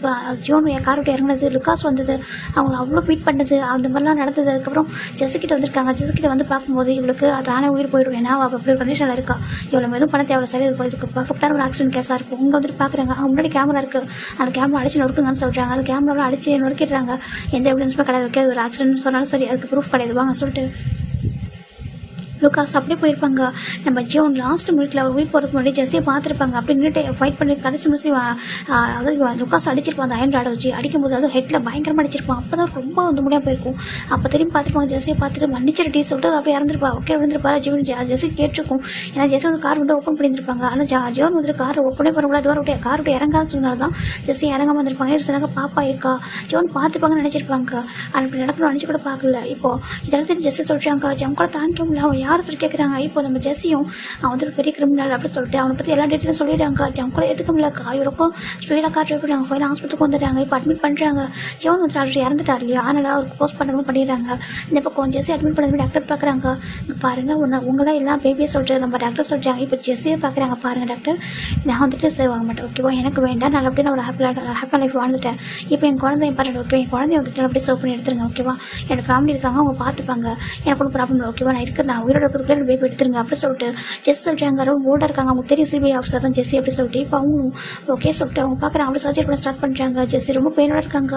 ஜோன் கார் விட்டு இறங்குனது, லுக்காஸ் வந்தது, அவங்கள அவ்வளோ பீட் பண்ணது, அந்த மாதிரிலாம் நடந்தது. அதுக்கப்புறம் ஜெஸ்ஸிக்கிட்ட வந்திருக்காங்க. ஜெஸ்ஸிக்கிட்ட வந்து பார்க்கும்போது இவளுக்கு தானே உயிர் போயிடும், ஏன்னா அவள் அப்படி ஒரு கண்டிஷனில் இருக்கா, இவ்வளோ எதுவும் பண்ண தேவை, சரி இருக்கும், இதுக்கு பர்ஃபெக்டான ஒரு ஆக்சிடென்ட் கேஸாக இருக்கும். இங்கே வந்துட்டு பார்க்குறாங்க, அவங்க முன்னாடி கேமரா இருக்குது, அந்த கேமரா அடிச்சு நொறுக்குங்கன்னு சொல்கிறாங்க. அந்த கேமராவில் அடிச்சு நொறுக்கிடுறாங்க. எந்த எவிடன்ஸுமே கிடையாது, வைக்காது ஒரு ஆக்சிடென்ட் சொன்னாலும் சரி அதுக்கு ப்ரூஃப் கிடையாது வாங்க சொல்லிட்டு லுக்காஸ் அப்படியே போயிருப்பாங்க. நம்ம ஜோன் லாஸ்ட் மினிட்ல அவர் உயிர் போகிறதுக்கு முன்னாடி ஜெஸ்ஸியை பார்த்துருப்பாங்க. அப்படி நின்றுட்டு ஃபைட் பண்ணி கடைசி முடிச்சு அதாவது லுக்காஸ் அடிச்சிருப்பான் அந்த அயன் ராடை வச்சு அடிக்கும்போது, அதுவும் ஹெட்டில் பயங்கரமாக அடிச்சிருப்பான். அப்போ தான் ரொம்ப வந்து முடியாமல் போயிருக்கும். அப்போ திரும்பி பார்த்துருப்பாங்க. ஜெஸ்ஸியை பார்த்துட்டு மன்னிச்சிருட்டி சொல்லிட்டு அப்படியே இறந்துருப்பா. ஓகே விழுந்திருப்பா. ஜீவன் ஜெஸ்ஸி கேட்டிருக்கும், ஏன்னா ஜெஸ்ஸி வந்து கார் விட்டு ஓப்பன் பண்ணியிருப்பாங்க. ஆனால் ஜோன் வந்துட்டு கார் ஓப்பனே பண்ண முடியாது, டோர் விட்டு கார் விட்டு இறங்காத சொன்னால தான் ஜெஸ்ஸி இறங்காம வந்திருப்பாங்க. சொன்னாங்க பாப்பா இருக்கா, ஜோன் பார்த்துப்பாங்கன்னு நினச்சிருப்பாங்க. அப்படி நடக்கணும்னு நினச்சி கூட பார்க்கல. இப்போ இதெல்லாம் ஜெஸ்ஸி சொல்கிறாங்க, ஜம் கூட தாங்கிக்க முடியல, அவன் யாரை சொல்லி கேட்குறாங்க. இப்போ நம்ம ஜெஸ்ஸியும் அவன் வந்து ஒரு பெரிய கிரிமினல் அப்படி சொல்லிட்டு அவனை பற்றி எல்லா டீட்டெயிலும் சொல்லிடுறாங்க. ஜம் கூட எதுக்க முடியல, இவருக்கும் ஸ்பீடாக கார் ட்ரைவ் பண்ணுறாங்க. ஃபைனல் ஹாஸ்பிட்டலுக்கு வந்துடுறாங்க. இப்போ அட்மிட் பண்ணுறாங்க. ஜோன் வந்து ஆல்ரெடி இறந்துட்டார் இல்லையா, அதனால் அவருக்கு போஸ்ட் பண்ணவும் பண்ணிடுறாங்க. இந்த பக்கம் ஜெஸ்ஸி அட்மிட் பண்ணது டாக்டர் பார்க்குறாங்க. இங்கே பாருங்கள் உங்களாம் எல்லாம் பேபியை சொல்லிட்டு நம்ம டாக்டர் சொல்கிறாங்க. இப்போ ஜெஸ்ஸியை பார்க்குறாங்க. பாருங்கள் டாக்டர், நான் வந்துட்டு சேவ் ஆக மாட்டேன், ஓகேவா, எனக்கு வேண்டாம், நான் அப்படியே நான் ஒரு ஹாப்பியாக லைஃப் வாழ்ந்துட்டேன். இப்போ என் குழந்தை இம்பார்ட்டன்ட், ஓகே, என் குழந்தைய வந்துட்டு அப்படியே சேவ் பண்ணி எடுத்துருங்க, ஓகேவா, என்னோட ஃபேமிலி இருக்காங்க, அவங்க பார்த்துப்பாங்க, எனக்கு ஒன்றும் ப்ராப்ளம் இல்லை, ஓகேவா, நான் உயிரோட இருக்கிறதுக்குள்ளே பேபி எடுத்துருங்க அப்படி சொல்லிட்டு ஜெஸ்ஸி சொல்கிறாங்க. ரொம்ப போல்டாக இருக்காங்க, அவங்க தெரியும் சிபிஐ ஆஃபீஸர் தான் ஜெஸ்ஸி அப்படி சொல்லிட்டு. இப்போ அவங்க ஓகே சொல்லிட்டு அவங்க பார்க்குறாங்க. அப்படி சர்ஜரி பண்ண ஸ்டார்ட் பண்ணுறாங்க. ஜெஸ்ஸி ரொம்ப பெயினோட இருக்காங்க.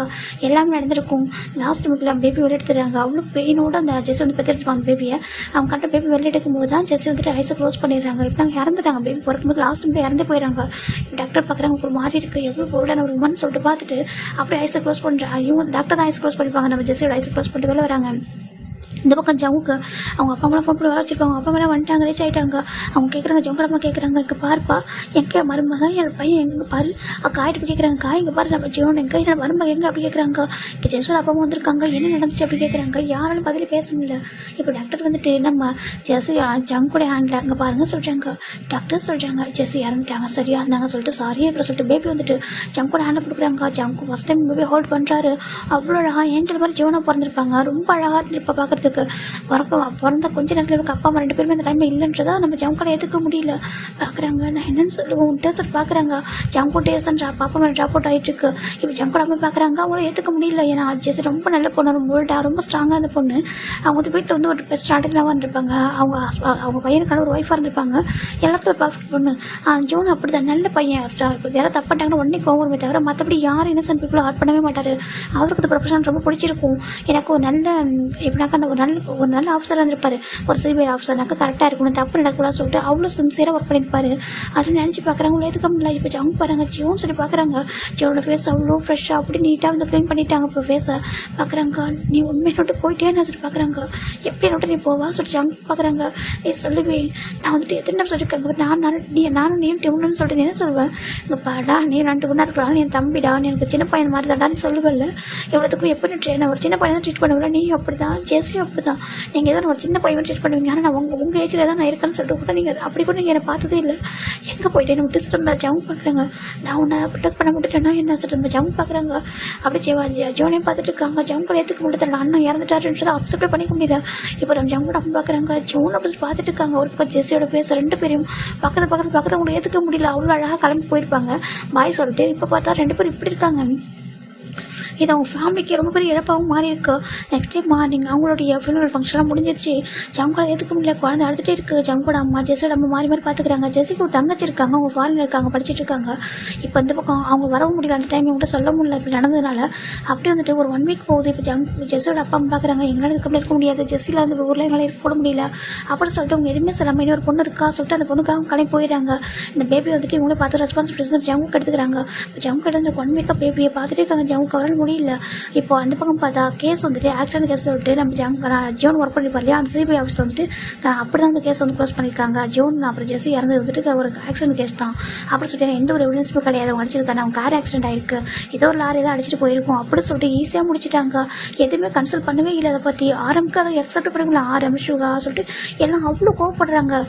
எல்லாமே நடந்திருக்கும். லாஸ்ட் மினிட்ல பேபி வெளியே எடுத்துறாங்க. அவ்வளோ பெயினோட அந்த ஜெஸ்ஸி வந்து பெற்றெடுத்துப்பாங்க அந்த பேபியை. அவங்க கரெக்டாக பேபி வெளியே எடுக்கும்போது தான் ஜெஸ்ஸி வந்துட்டு ஐஸை க்ளோஸ் பண்ணிடுறாங்க. இப்போ நாங்கள் இறந்துட்டாங்க, பேபி பிறக்கும்போது லாஸ்ட் மினிட்ல இறந்து போயிடறாங்க. டாக்டர் பார்க்குறாங்க, ஒரு மாதிரி இருக்குது, எவ்வளோ போல்டான ஒரு உமன் சொல்லிட்டு பார்த்துட்டு அப்படியே ஐஸை க்ளோஸ் பண்ணுறாங்க. இவங்க டாக்டர் தான் ஐஸ் க்ளோஸ் பண்ணிப்பாங்க. நம்ம ஜெஸ்ஸியோட ஐஸை க்ளோஸ் பண்ணிட்டு வெளில வராங்க. இந்த பக்கம் ஜவுக்கு அவங்க அப்பா அம்மா ஃபோன் பண்ணி வர வச்சிருப்பாங்க. அவங்க அப்பா அம்மா வந்துட்டாங்க, ரீச் ஆகிட்டாங்க. அவங்க கேட்குறாங்க, ஜவுங்கடம்மா கேட்குறாங்க, இங்கே பாருப்பா எங்கே மருமக, என்னோட பையன் எங்கே பாரு அக்கா ஆகிட்டு போய் கேட்குறாங்க. காய் இங்கே பாரு நம்ம ஜீவன் எங்கே, என்னோட மருமக எங்கே அப்படி கேட்குறாங்க. இப்போ ஜெஸ்ஸோட அப்பா அம்மா வந்திருக்காங்க, என்ன நடந்துச்சு அப்படி கேட்குறாங்க. யாராலும் பதிலே பேச முடியல. இப்போ டாக்டர் வந்துட்டு நம்ம ஜெஸ்ஸி ஜங்குடைய ஹேண்டில் அங்கே பாருங்க சொல்கிறாங்க. டாக்டர் சொல்கிறாங்க ஜெஸ்ஸி இறந்துட்டாங்க, சரியா இருந்தாங்க சொல்லிட்டு சாரி அப்புறம் சொல்லிட்டு பேபி வந்துட்டு ஜங்கோட ஹேண்டில் கொடுக்குறாங்க. ஜங்கு ஃபஸ்ட் டைம் பேபி ஹோல்ட் பண்ணுறாரு. அவ்வளோ அழகாக ஏஞ்சல் மாதிரி ஜீவனாக பிறந்திருப்பாங்க. ரொம்ப அழகாக இருந்திருப்பா பார்க்குறதுக்கு. இருக்கு. பிறந்த கொஞ்ச நேரத்தில் இருக்க அப்பா அம்மா 2 பேருமே அந்த டைமில் இல்லைன்றதா நம்ம ஜவுக்கால ஏற்றுக்க முடியல. பார்க்குறாங்க நான் என்னன்னு சொல்லுவோம் டேஸ்ட் பார்க்குறாங்க. ஜங்கு டேஸ்ட் தான் பாப்பா மேலே ட்ராப் அவுட் ஆகிட்டு இருக்கு. இப்போ ஜங்கோட அம்மா பார்க்குறாங்க, அவங்கள ஏற்றுக்க முடியல. ஏன்னா ஜெசி ரொம்ப நல்ல பொண்ணு, ரொம்ப போல்டா, ரொம்ப ஸ்ட்ராங்காக அந்த பொண்ணு. அவங்க வீட்டில் வந்து ஒரு பெஸ்ட் ஸ்டார்டிங்லாம் இருந்திருப்பாங்க. அவங்க பையனுக்கான ஒரு ஒய்ஃபாக இருந்திருப்பாங்க. எல்லாத்துக்கும் ஒரு பர்ஃபெக்ட் பொண்ணு. ஜோன் அப்படி தான் நல்ல பையன். யாராவது தப்பாட்டாங்கன்னா உடனே கோவமே தவிர மற்றபடி யாரும் இன்னசென்ட் பீப்புளை ஹார்ட் பண்ணவே மாட்டார். அவருக்கு அந்த ப்ரொஃபஷன் ரொம்ப பிடிச்சிருக்கும். எனக்கு ஒரு நல்ல எப்படினாக்கா ஒரு நல்ல ஆஃபீஸராக இருந்திருப்பாரு. ஒரு சிபிஐ ஆஃபீஸர்னாக்கா கரெக்டாக இருக்கணும், தப்பு நடக்கூடாது சொல்லிட்டு அவ்வளோ சின்சியராக ஒர்க் பண்ணியிருப்பாரு. அதில் நினச்சி பார்க்குறாங்க எதுக்க முடியல. இப்போ ஜங்க் பாருங்க ஜோன் சொல்லி பார்க்குறாங்க. ஜோனோட ஃபேஸ் அவ்வளோ ஃப்ரெஷ்ஷாக அப்படி நீட்டாக வந்து க்ளீன் பண்ணிட்டாங்க. இப்போ ஃபேஸை பார்க்குறாங்க. நீ உண்மையை விட்டு போயிட்டே என்ன சொல்லி பார்க்குறாங்க. எப்படி விட்டு நீ போவா சொல்லி ஜங்க் பார்க்குறாங்க. நீ சொல்லுவே நான் வந்துட்டு எத்தனை டைம் சொல்லியிருக்காங்க. நானும் நீ ஒன்றுன்னு சொல்லிட்டு என்ன சொல்லுவேன். இங்கே பாடா நீ 2 ஒன்றா இருக்கலாம், நீ என் தம்பிடா, நீ எனக்கு சின்ன பையன் மாதிரி தாண்டா நீ சொல்லுவல்ல. எவ்வளோத்துக்கும் எப்படி நான் ஒரு சின்ன பையன் தான் ட்ரீட் பண்ணுவேன். நீயும் அப்படி தான், ஜெஸ்லியும் அப்படி தான். நீங்கள் ஏதோ ஒரு சின்ன பையன் ட்ரீட் பண்ணுவீங்க. ஆனால் நான் உங்கள் ஏஜில் தான் நான் இருக்கேன்னு சொல்லிட்டு கூட நீங்கள் அப்படி கூட நீங்கள் என்னை பார்த்ததே இல்லை. எங்கே போயிட்டு என்ன விட்டு சொல்லிட்டு ஜங்க் பார்க்குறாங்க. நான் உன்னை ப்ரொடெக்ட் பண்ண விட்டுட்டேன்னா என்ன சொல்லிட்டு ஜங்க் பார்க்குறாங்க. அப்படி ஜோனையும் பார்த்துட்டு இருக்காங்க. ஜங்கோட ஏற்றுக்க முடியல. அண்ணன் இறந்துட்டாருன்றதை அக்செப்ட் பண்ணிக்க முடியல. இப்போ நம்ம ஜங்கோட அப்படி பார்க்குறாங்க. ஜோன் அப்படி பார்த்துட்டு இருக்காங்க. ஒரு பக்கம் ஜெஸ்ஸியோட ஃபேஸ் 2 பேரையும் பக்கத்தில் அவங்களை ஏற்றுக்க முடியல. அவ்வளோ அழகாக கிளம்பி போயிருப்பாங்க பாய் சொல்லிட்டு. இப்போ பார்த்தா 2 பேரும் இப்படி இருக்காங்க. இது அவங்க ஃபேமிலிக்கு ரொம்ப பெரிய இழப்பாகவும் மாறி இருக்கு. நெக்ஸ்ட் டே மார்னிங் அவங்களுடைய ஃபியூனரல் ஃபங்க்ஷன்லாம் முடிஞ்சிருச்சு. ஜங்கோட ஏற்றுக்க முடியல. குழந்தை அழுதுகிட்டே இருக்குது. ஜங்கோட அம்மா ஜெஸோட அம்மா மாறி பார்த்துக்கிறாங்க. ஜெஸிக்கு ஒரு தங்கச்சி இருக்காங்க. அவங்க ஃபாரின் இருக்காங்க, படிச்சுட்டு இருக்காங்க. இப்போ இந்த பக்கம் அவங்க வரவும் முடியல. அந்த டைம் இவங்கள்ட்ட சொல்ல முடியல இப்படி நடந்ததுனால. அப்படி வந்துட்டு ஒரு 1 வீக் போகுது. இப்போ ஜெஸோட அப்பா அம்மா பார்க்குறாங்க. எங்களால் இதுக்கு இருக்க முடியாது. ஜெஸியில் அந்த ஊரில் எங்களால் இருக்க கூட முடியல அப்படின்னு சொல்லிட்டு அவங்க எதுவுமே சொல்லாமல் இன்னொரு பொண்ணு இருக்கா சொல்லிட்டு அந்த பொண்ணுக்காக கிளம்பி போயிடுறாங்க. இந்த பேபி வந்துட்டு இவங்களே பார்த்து ரெஸ்பான்சிபிலிட்டி ஜங்குக்கு எடுத்துக்கிறாங்க. ஜங்கு எடுத்து 1 வீக்காக பேபியை பார்த்துட்டு இருக்காங்க. ஜங்குக்கு அவரால் முடியல. இப்போ அந்த பக்கம் பார்த்தா கேஸ் வந்துட்டு ஆக்சிடென்ட் கேஸ் சொல்லிட்டு நம்ம ஜோன் ஒர்க் பண்ணிருப்பாரு இல்லையா, அந்த சிபிஐ ஆஃபீஸ் வந்துட்டு அப்படி தான் அந்த கேஸ் வந்து க்ளோஸ் பண்ணியிருக்காங்க. ஜோன் அப்புறம் ஜெஸி இறந்து வந்துட்டு ஒரு ஆக்சிடென்ட் கேஸ் தான் அப்படின்னு சொல்லிட்டு எந்த ஒரு எவிடன்ஸுமே கிடையாது. அவங்க அடிச்சது தானே, அவங்க கார் ஆக்சிடென்ட் ஆயிருக்கு, ஏதோ ஒரு லாரி தான் அடிச்சுட்டு போயிருக்கும் அப்படின்னு சொல்லிட்டு ஈஸியாக முடிச்சுட்டாங்க. எதுவுமே கன்சல்ட் பண்ணவே இல்லை. அதை பற்றி ஆரம்பிக்க அதை அக்செப்ட் பண்ண முடியல. சுகா சொல்லிட்டு எல்லாம் அவ்வளோ கோவப்படுறாங்க.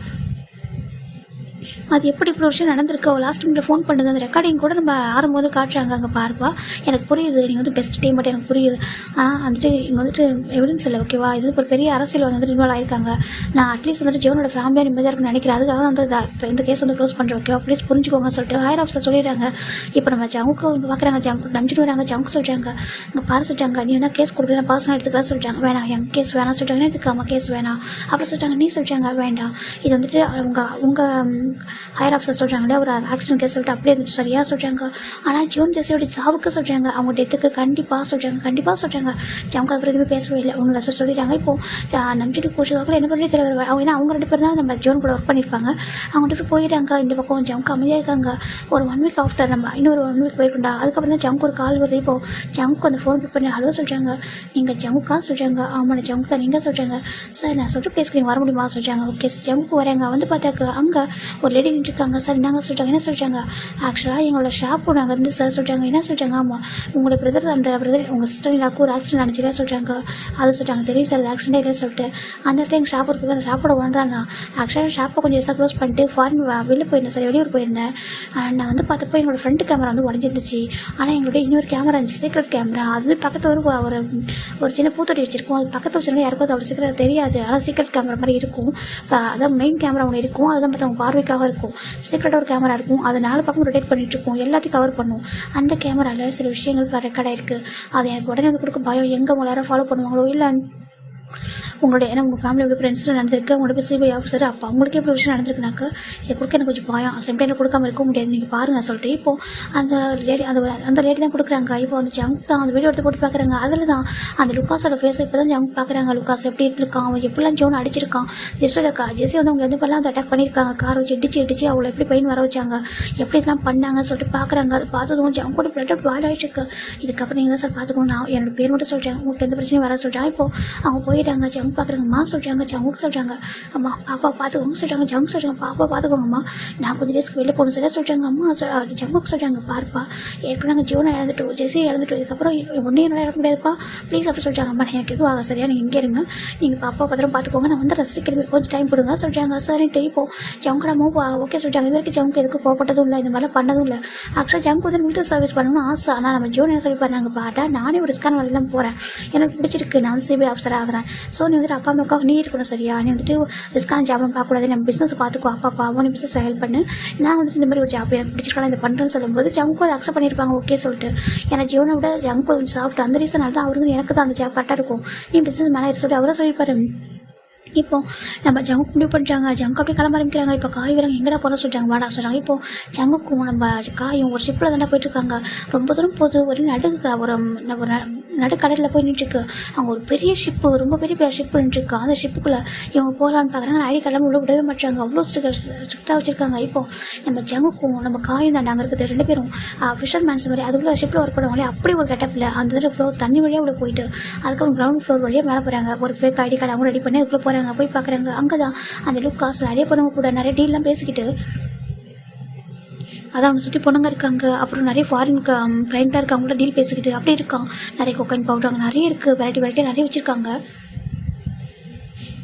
அது எப்படி இப்படி ஒரு விஷயம் நடந்திருக்கு. லாஸ்ட் மினிட்ல ஃபோன் பண்ணுறது அந்த ரெக்கார்டிங் கூட நம்ம ஆறும்போது காட்டுறாங்க. அங்கே பார்ப்பா எனக்கு புரியுது, நீங்கள் வந்து பெஸ்ட் டீம் பட் எனக்கு புரியுது. ஆனால் வந்துட்டு இங்கே வந்துட்டு எவிடன்ஸ் இல்லை ஓகேவா. இது ஒரு பெரிய அரசியல் வந்துட்டு இன்வால்வ் ஆயிருக்காங்க. நான் அட்லீஸ்ட் வந்துட்டு ஜோனோட ஃபேமிலியாக நிம்மதியாக இருக்குன்னு நினைக்கிறேன். அதுக்காக வந்து இந்த கேஸ் வந்து க்ளோஸ் பண்ணுறோம் ஓகேவா, ப்ளீஸ் புரிஞ்சுக்கோங்க சொல்லிட்டு ஹையர் ஆஃபீஸர் சொல்லிடுறாங்க. இப்போ நம்ம ஜங்குக்கு பார்க்குறாங்க. ஜங்கு நம்பிச்சுட்டு வராங்க. ஜங்கு சொல்கிறாங்க இங்கே பாரு சொல்லிட்டாங்க, நீ என்ன கேஸ் கொடுக்குறேன் பர்சனல் எடுத்துக்கலாம் சொல்லிட்டாங்க. வேணாம் என் கேஸ் வேணாம் சொல்லிட்டாங்க. எடுத்துக்காம கேஸ் வேணாம் அப்படி சொல்லிட்டாங்க. நீ சொல்லிட்டாங்க வேண்டாம். இது வந்துட்டு உங்கள் ஹையர் ஆஃபீஸர் சொல்கிறாங்களே ஒரு ஆக்சிடென்ட் கேஸ் சொல்லிட்டு அப்படியே இருந்துச்சு சரியா சொல்கிறாங்க. ஆனால் ஜோன் ஜெஸியோட சாவுக்கு சொல்கிறாங்க, அவங்க டெத்துக்கு கண்டிப்பாக சொல்கிறாங்க. ஜங்கு அப்புறம் எதுவுமே பேசவே இல்லை. ஒன்று லட்சம் சொல்லிடுறாங்க. இப்போது நம்பிட்டு கோச்சுக்காக என்ன பண்ணி தெரியல. அவங்க 2 பேர் தான் நம்ம ஜோன் கூட ஒர்க் பண்ணியிருப்பாங்க. அவங்க போயிடுறாங்க. இந்த பக்கம் ஜங்கு அமைதியாக இருக்காங்க. ஒரு 1 வீக் ஆஃப்டர் நம்ம இன்னொரு 1 வீக் போயிருக்கோண்டா. அதுக்கப்புறம் தான் ஜங்கு ஒரு கால் வருது. இப்போது ஜங்கு அந்த ஃபோன் பிக் பண்ணி ஹலோ சொல்கிறாங்க. நீங்கள் ஜங்குக்கா சொல்கிறாங்க. ஆமாம் ஜங்கு தான். நீங்கள் சொல்கிறாங்க சார் நான் சொல்கிற பிளேஸ்க்கு நீங்கள் வர முடியுமா சொல்கிறாங்க. ஓகே சார் ஜங்குக்கு வராங்க. வந்து பார்த்தாக்க அங்கே ஒரு லேடி இருக்காங்க. சார் நாங்கள் சொல்கிறாங்க. என்ன சொல்கிறாங்க, ஆக்சுவலாக எங்களோட ஷாப்பு நாங்கள் இருந்து சார் சொல்கிறாங்க. என்ன சொல்கிறாங்க, ஆமாம் உங்களோட பிரதர் உங்கள் சிஸ்டர் இல்லாக்கு ஒரு ஆக்சிடென்ட் நடந்துச்சுல சொல்கிறாங்க. அது சொல்கிறாங்க தெரியும் சார் அது ஆக்சிடென்ட் இல்லை சொல்லிட்டு அந்த இடத்துல எங்கள் ஷாப் இருக்குது. அந்த ஷாப்போட ஒன்றான் நான் ஆக்சுவலாக ஷாப்பை கொஞ்சம் எஸ்ஸாக க்ளோஸ் பண்ணிட்டு ஃபாரின் வெளில போயிருந்தேன் சார், வெளியூர் போயிருந்தேன். நான் வந்து பார்த்தப்போ எங்களோட ஃப்ரண்ட் கேமரா வந்து உடஞ்சிருந்துச்சு. ஆனால் எங்களோட இன்னொரு கேமரா இருந்துச்சு, சீக்ரெட் கேமரா. அது பக்கத்து ஒரு சின்ன பூத்தொட்டி வச்சிருக்கோம். அது பக்கத்து வச்சுருந்தா யாருக்கும் அது அவ்வளோ சீக்கிரம் தெரியாது. ஆனால் சீக்ரெட் கேமரா மாதிரி இருக்கும். அதான் மெயின் கேமரா ஒன்று இருக்கும். அதுதான் மற்றவங்க பார்வைக்காக இருக்கும். சீக்ரெட்டாக ஒரு கேமரா இருக்கும். அதை 4 பக்கம் ரொட்டேட் பண்ணிட்டு இருக்கும். எல்லாத்தையும் கவர் பண்ணும். அந்த கேமராவில் சில விஷயங்கள் ரெக்கார்ட் ஆயிருக்கு. அது எனக்கு உடனே வந்து கொடுக்க பயம். எங்கே உங்களை யாரும் ஃபாலோ பண்ணுவாங்களோ இல்லை உங்களுடைய ஏன்னா உங்கள் ஃபேமிலி எப்படி ஃப்ரெண்ட்ஸில் நடந்திருக்கு. உங்களோட பேர் சிபிஐ ஆஃபீஸர். அப்போ அவங்களுக்கே எப்படி விஷயம் நடந்திருக்குனாக்கா இதை கொடுக்க எனக்கு கொஞ்சம் பயம். சம்டைம் கொடுக்காம இருக்க முடியாது, நீங்கள் பாருங்கள் சொல்லிட்டு இப்போது அந்த லேடி தான் கொடுக்குறாங்க. இப்போ வந்து ஜங்க் தான் அந்த வீடியோ எடுத்து போட்டு பார்க்குறாங்க. அதில் தான் அந்த லுக்காஸோட ஃபேஸை இப்போ தான் ஜங்க் பார்க்குறாங்க. லுக்காஸ் எப்படி இருந்திருக்கான், அவன் எப்படிலாம் ஜோன் அடிச்சிருக்கான். ஜெஸி வந்து அவங்க எந்த பண்ணலாம் அந்த அட்டாக் பண்ணியிருக்காங்க. காரை வச்சு இடிச்சு அவளை எப்படி பெயின் வர வச்சாங்க, எப்படி இதெல்லாம் பண்ணாங்க சொல்லிட்டு பார்க்குறாங்க. அது பார்த்ததும் ஜங்க் கூட பிளட் பால் ஆகிடுச்சிருக்கு. இதுக்கப்புறம் நீங்கள் தான் சார் பார்த்துக்கணும். நான் என்னோட பேர் மட்டும் சொல்கிறேன், உங்களுக்கு எந்த பிரச்சனையும் வர சொல்கிறேன். இப்போது அவங்க போயிடுறாங்க. ஜங்க் பார்க்குறாங்கம்மா சொல்கிறாங்க. ஜங்குக்கு சொல்கிறாங்க அம்மா பாப்பா பார்த்துக்கோங்க சொல்கிறாங்க. ஜங்கு சொல்கிறாங்க பாப்பா பார்த்துக்கோங்கம்மா, நான் கொஞ்சம் டேஸ்க்கு வெளில போகணும் சரியா சொல்கிறாங்க. அம்மா ஜங்குக்கு சொல்கிறாங்க பாருப்பா ஏற்கனவே நாங்கள் ஜோனை இழந்துட்டோம், ஜெஸி இழந்துட்டோம், இதுக்கப்புறம் ஒன்றே என்னால் இழக்க முடியாதுப்பா ப்ளீஸ் அப்படி சொல்கிறாங்க. அம்மா எனக்கு எதுவும் ஆக சரியா, நீங்கள் இங்கே இருங்க, நீங்கள் பாப்பா பத்திரம் பார்த்துக்கோங்க, நான் வந்து ரசிக்கிறேன் கொஞ்சம் டைம் கொடுங்க சொல்கிறாங்க. சரின்ட்டு இப்போது ஜங்குடாமும் ஓகே சொல்கிறாங்க. இது வரைக்கும் ஜங்கு எதுக்கு கோவப்பட்டதும் இல்லை, இந்த மாதிரிலாம் பண்ணதும் இல்லை. ஆக்சுவலாக ஜங்கு வந்து மிலிட்டரி சர்வீஸ் பண்ணணும்னு ஆசை. ஆனால் நம்ம ஜோன் என்ன சொல்லி பாருங்க பாட்டா நானே ஒரு ரிஸ்கான வழியெல்லாம் போகிறேன், எனக்கு பிடிச்சிருக்கு, நான் சிபிஐ ஆஃபீஸர் ஆகிறேன். ஸோ நீ வந்துட்டு அப்பா அம்மாவுக்காக நீ இருக்கணும் சரியா, நீ வந்துட்டு ரிஸ்க்கான ஜாப்லாம் பார்க்கக்கூடாது, நம்ம பிஸ்னஸ் பார்த்துக்கோ, அப்பா நீ பிஸ்னஸ் ஹெல்ப் பண்ணு, நான் வந்துட்டு இந்த மாதிரி ஒரு ஜாப் எனக்கு பிடிச்சிருக்கான இதை பண்ணுறேன்னு சொல்லும்போது ஜங்கு அதை அக்செப்ட் பண்ணியிருப்பாங்க ஓகே சொல்லிட்டு. ஏன்னா ஜீவனை விட ஜங்கு கொஞ்சம் சாஃப்ட், அந்த ரீசனால தான் அவரு எனக்கு தான் அந்த ஜாப் கரெக்டாக இருக்கும், நீ பிஸ்னஸ் மேனேஜர் சொல்லிட்டு அவரை சொல்லியிருப்பாரு. இப்போ நம்ம ஜங்குக்கு முடிவு பண்ணுறாங்க, ஜங்கு அப்படியே கிளம்ப ஆரம்பிக்கிறாங்க. இப்போ காய் வராங்க, எங்கடா போகிறோம் சொல்லிட்டாங்க, வாடா சொல்கிறாங்க. இப்போ ஜங்குக்கும் நம்ம காயும் ஒரு ஷிப்பில் தானே போயிட்டுருக்காங்க. ரொம்ப தூரம் போது ஒரு நடுக்கடலில் போய் நின்றுருக்கு. அங்கே ஒரு பெரிய ஷிப்பு, ரொம்ப பெரிய ஷிப்பு நின்றுருக்கு. அந்த ஷிப்புக்குள்ளே இவங்க போகலான்னு பார்க்குறாங்க. ஐடி கார்டெலாம் விடவே மாட்டாங்க, அவ்வளோ ஸ்ட்ரிக்டாக வச்சுருக்காங்க. இப்போ நம்ம ஜங்குக்கும் நம்ம காயும் தான் நாங்கள் இருக்குது 2 பேரும் ஃபிஷர்மேன்ஸ் மாதிரி அதுக்குள்ளே ஷிப்பில் ஒர்க் பண்ணுவாங்களே அப்படி ஒரு கெட்டப்பில் அந்த ஃப்ளோர் தண்ணி வழியாக உள்ள போயிட்டு அதுக்கப்புறம் கிரவுண்ட் ஃப்ளோர் வழியாக மேலே போகிறாங்க. ஒரு ஃபேக் ஐடி கார்டு அவங்க ரெடி பண்ணி அதுக்குள்ளே போகிறாங்க. போய் பார்க்குறாங்க, அங்கே தான் அந்த லுக்காஸ் நிறைய பொண்ணுங்க கூட நிறைய டீல்லாம் பேசிக்கிட்டு, அதான் அவங்க சுற்றி பொண்ணுங்க இருக்காங்க. அப்புறம் நிறைய ஃபாரின் கிளைண்ட்டாக இருக்காங்க கூட டீல் பேசிக்கிட்டு அப்படி இருக்கான். நிறைய கொக்கைன் பவுடர் அங்கே நிறைய இருக்குது, வெரைட்டியாக நிறைய வச்சுருக்காங்க.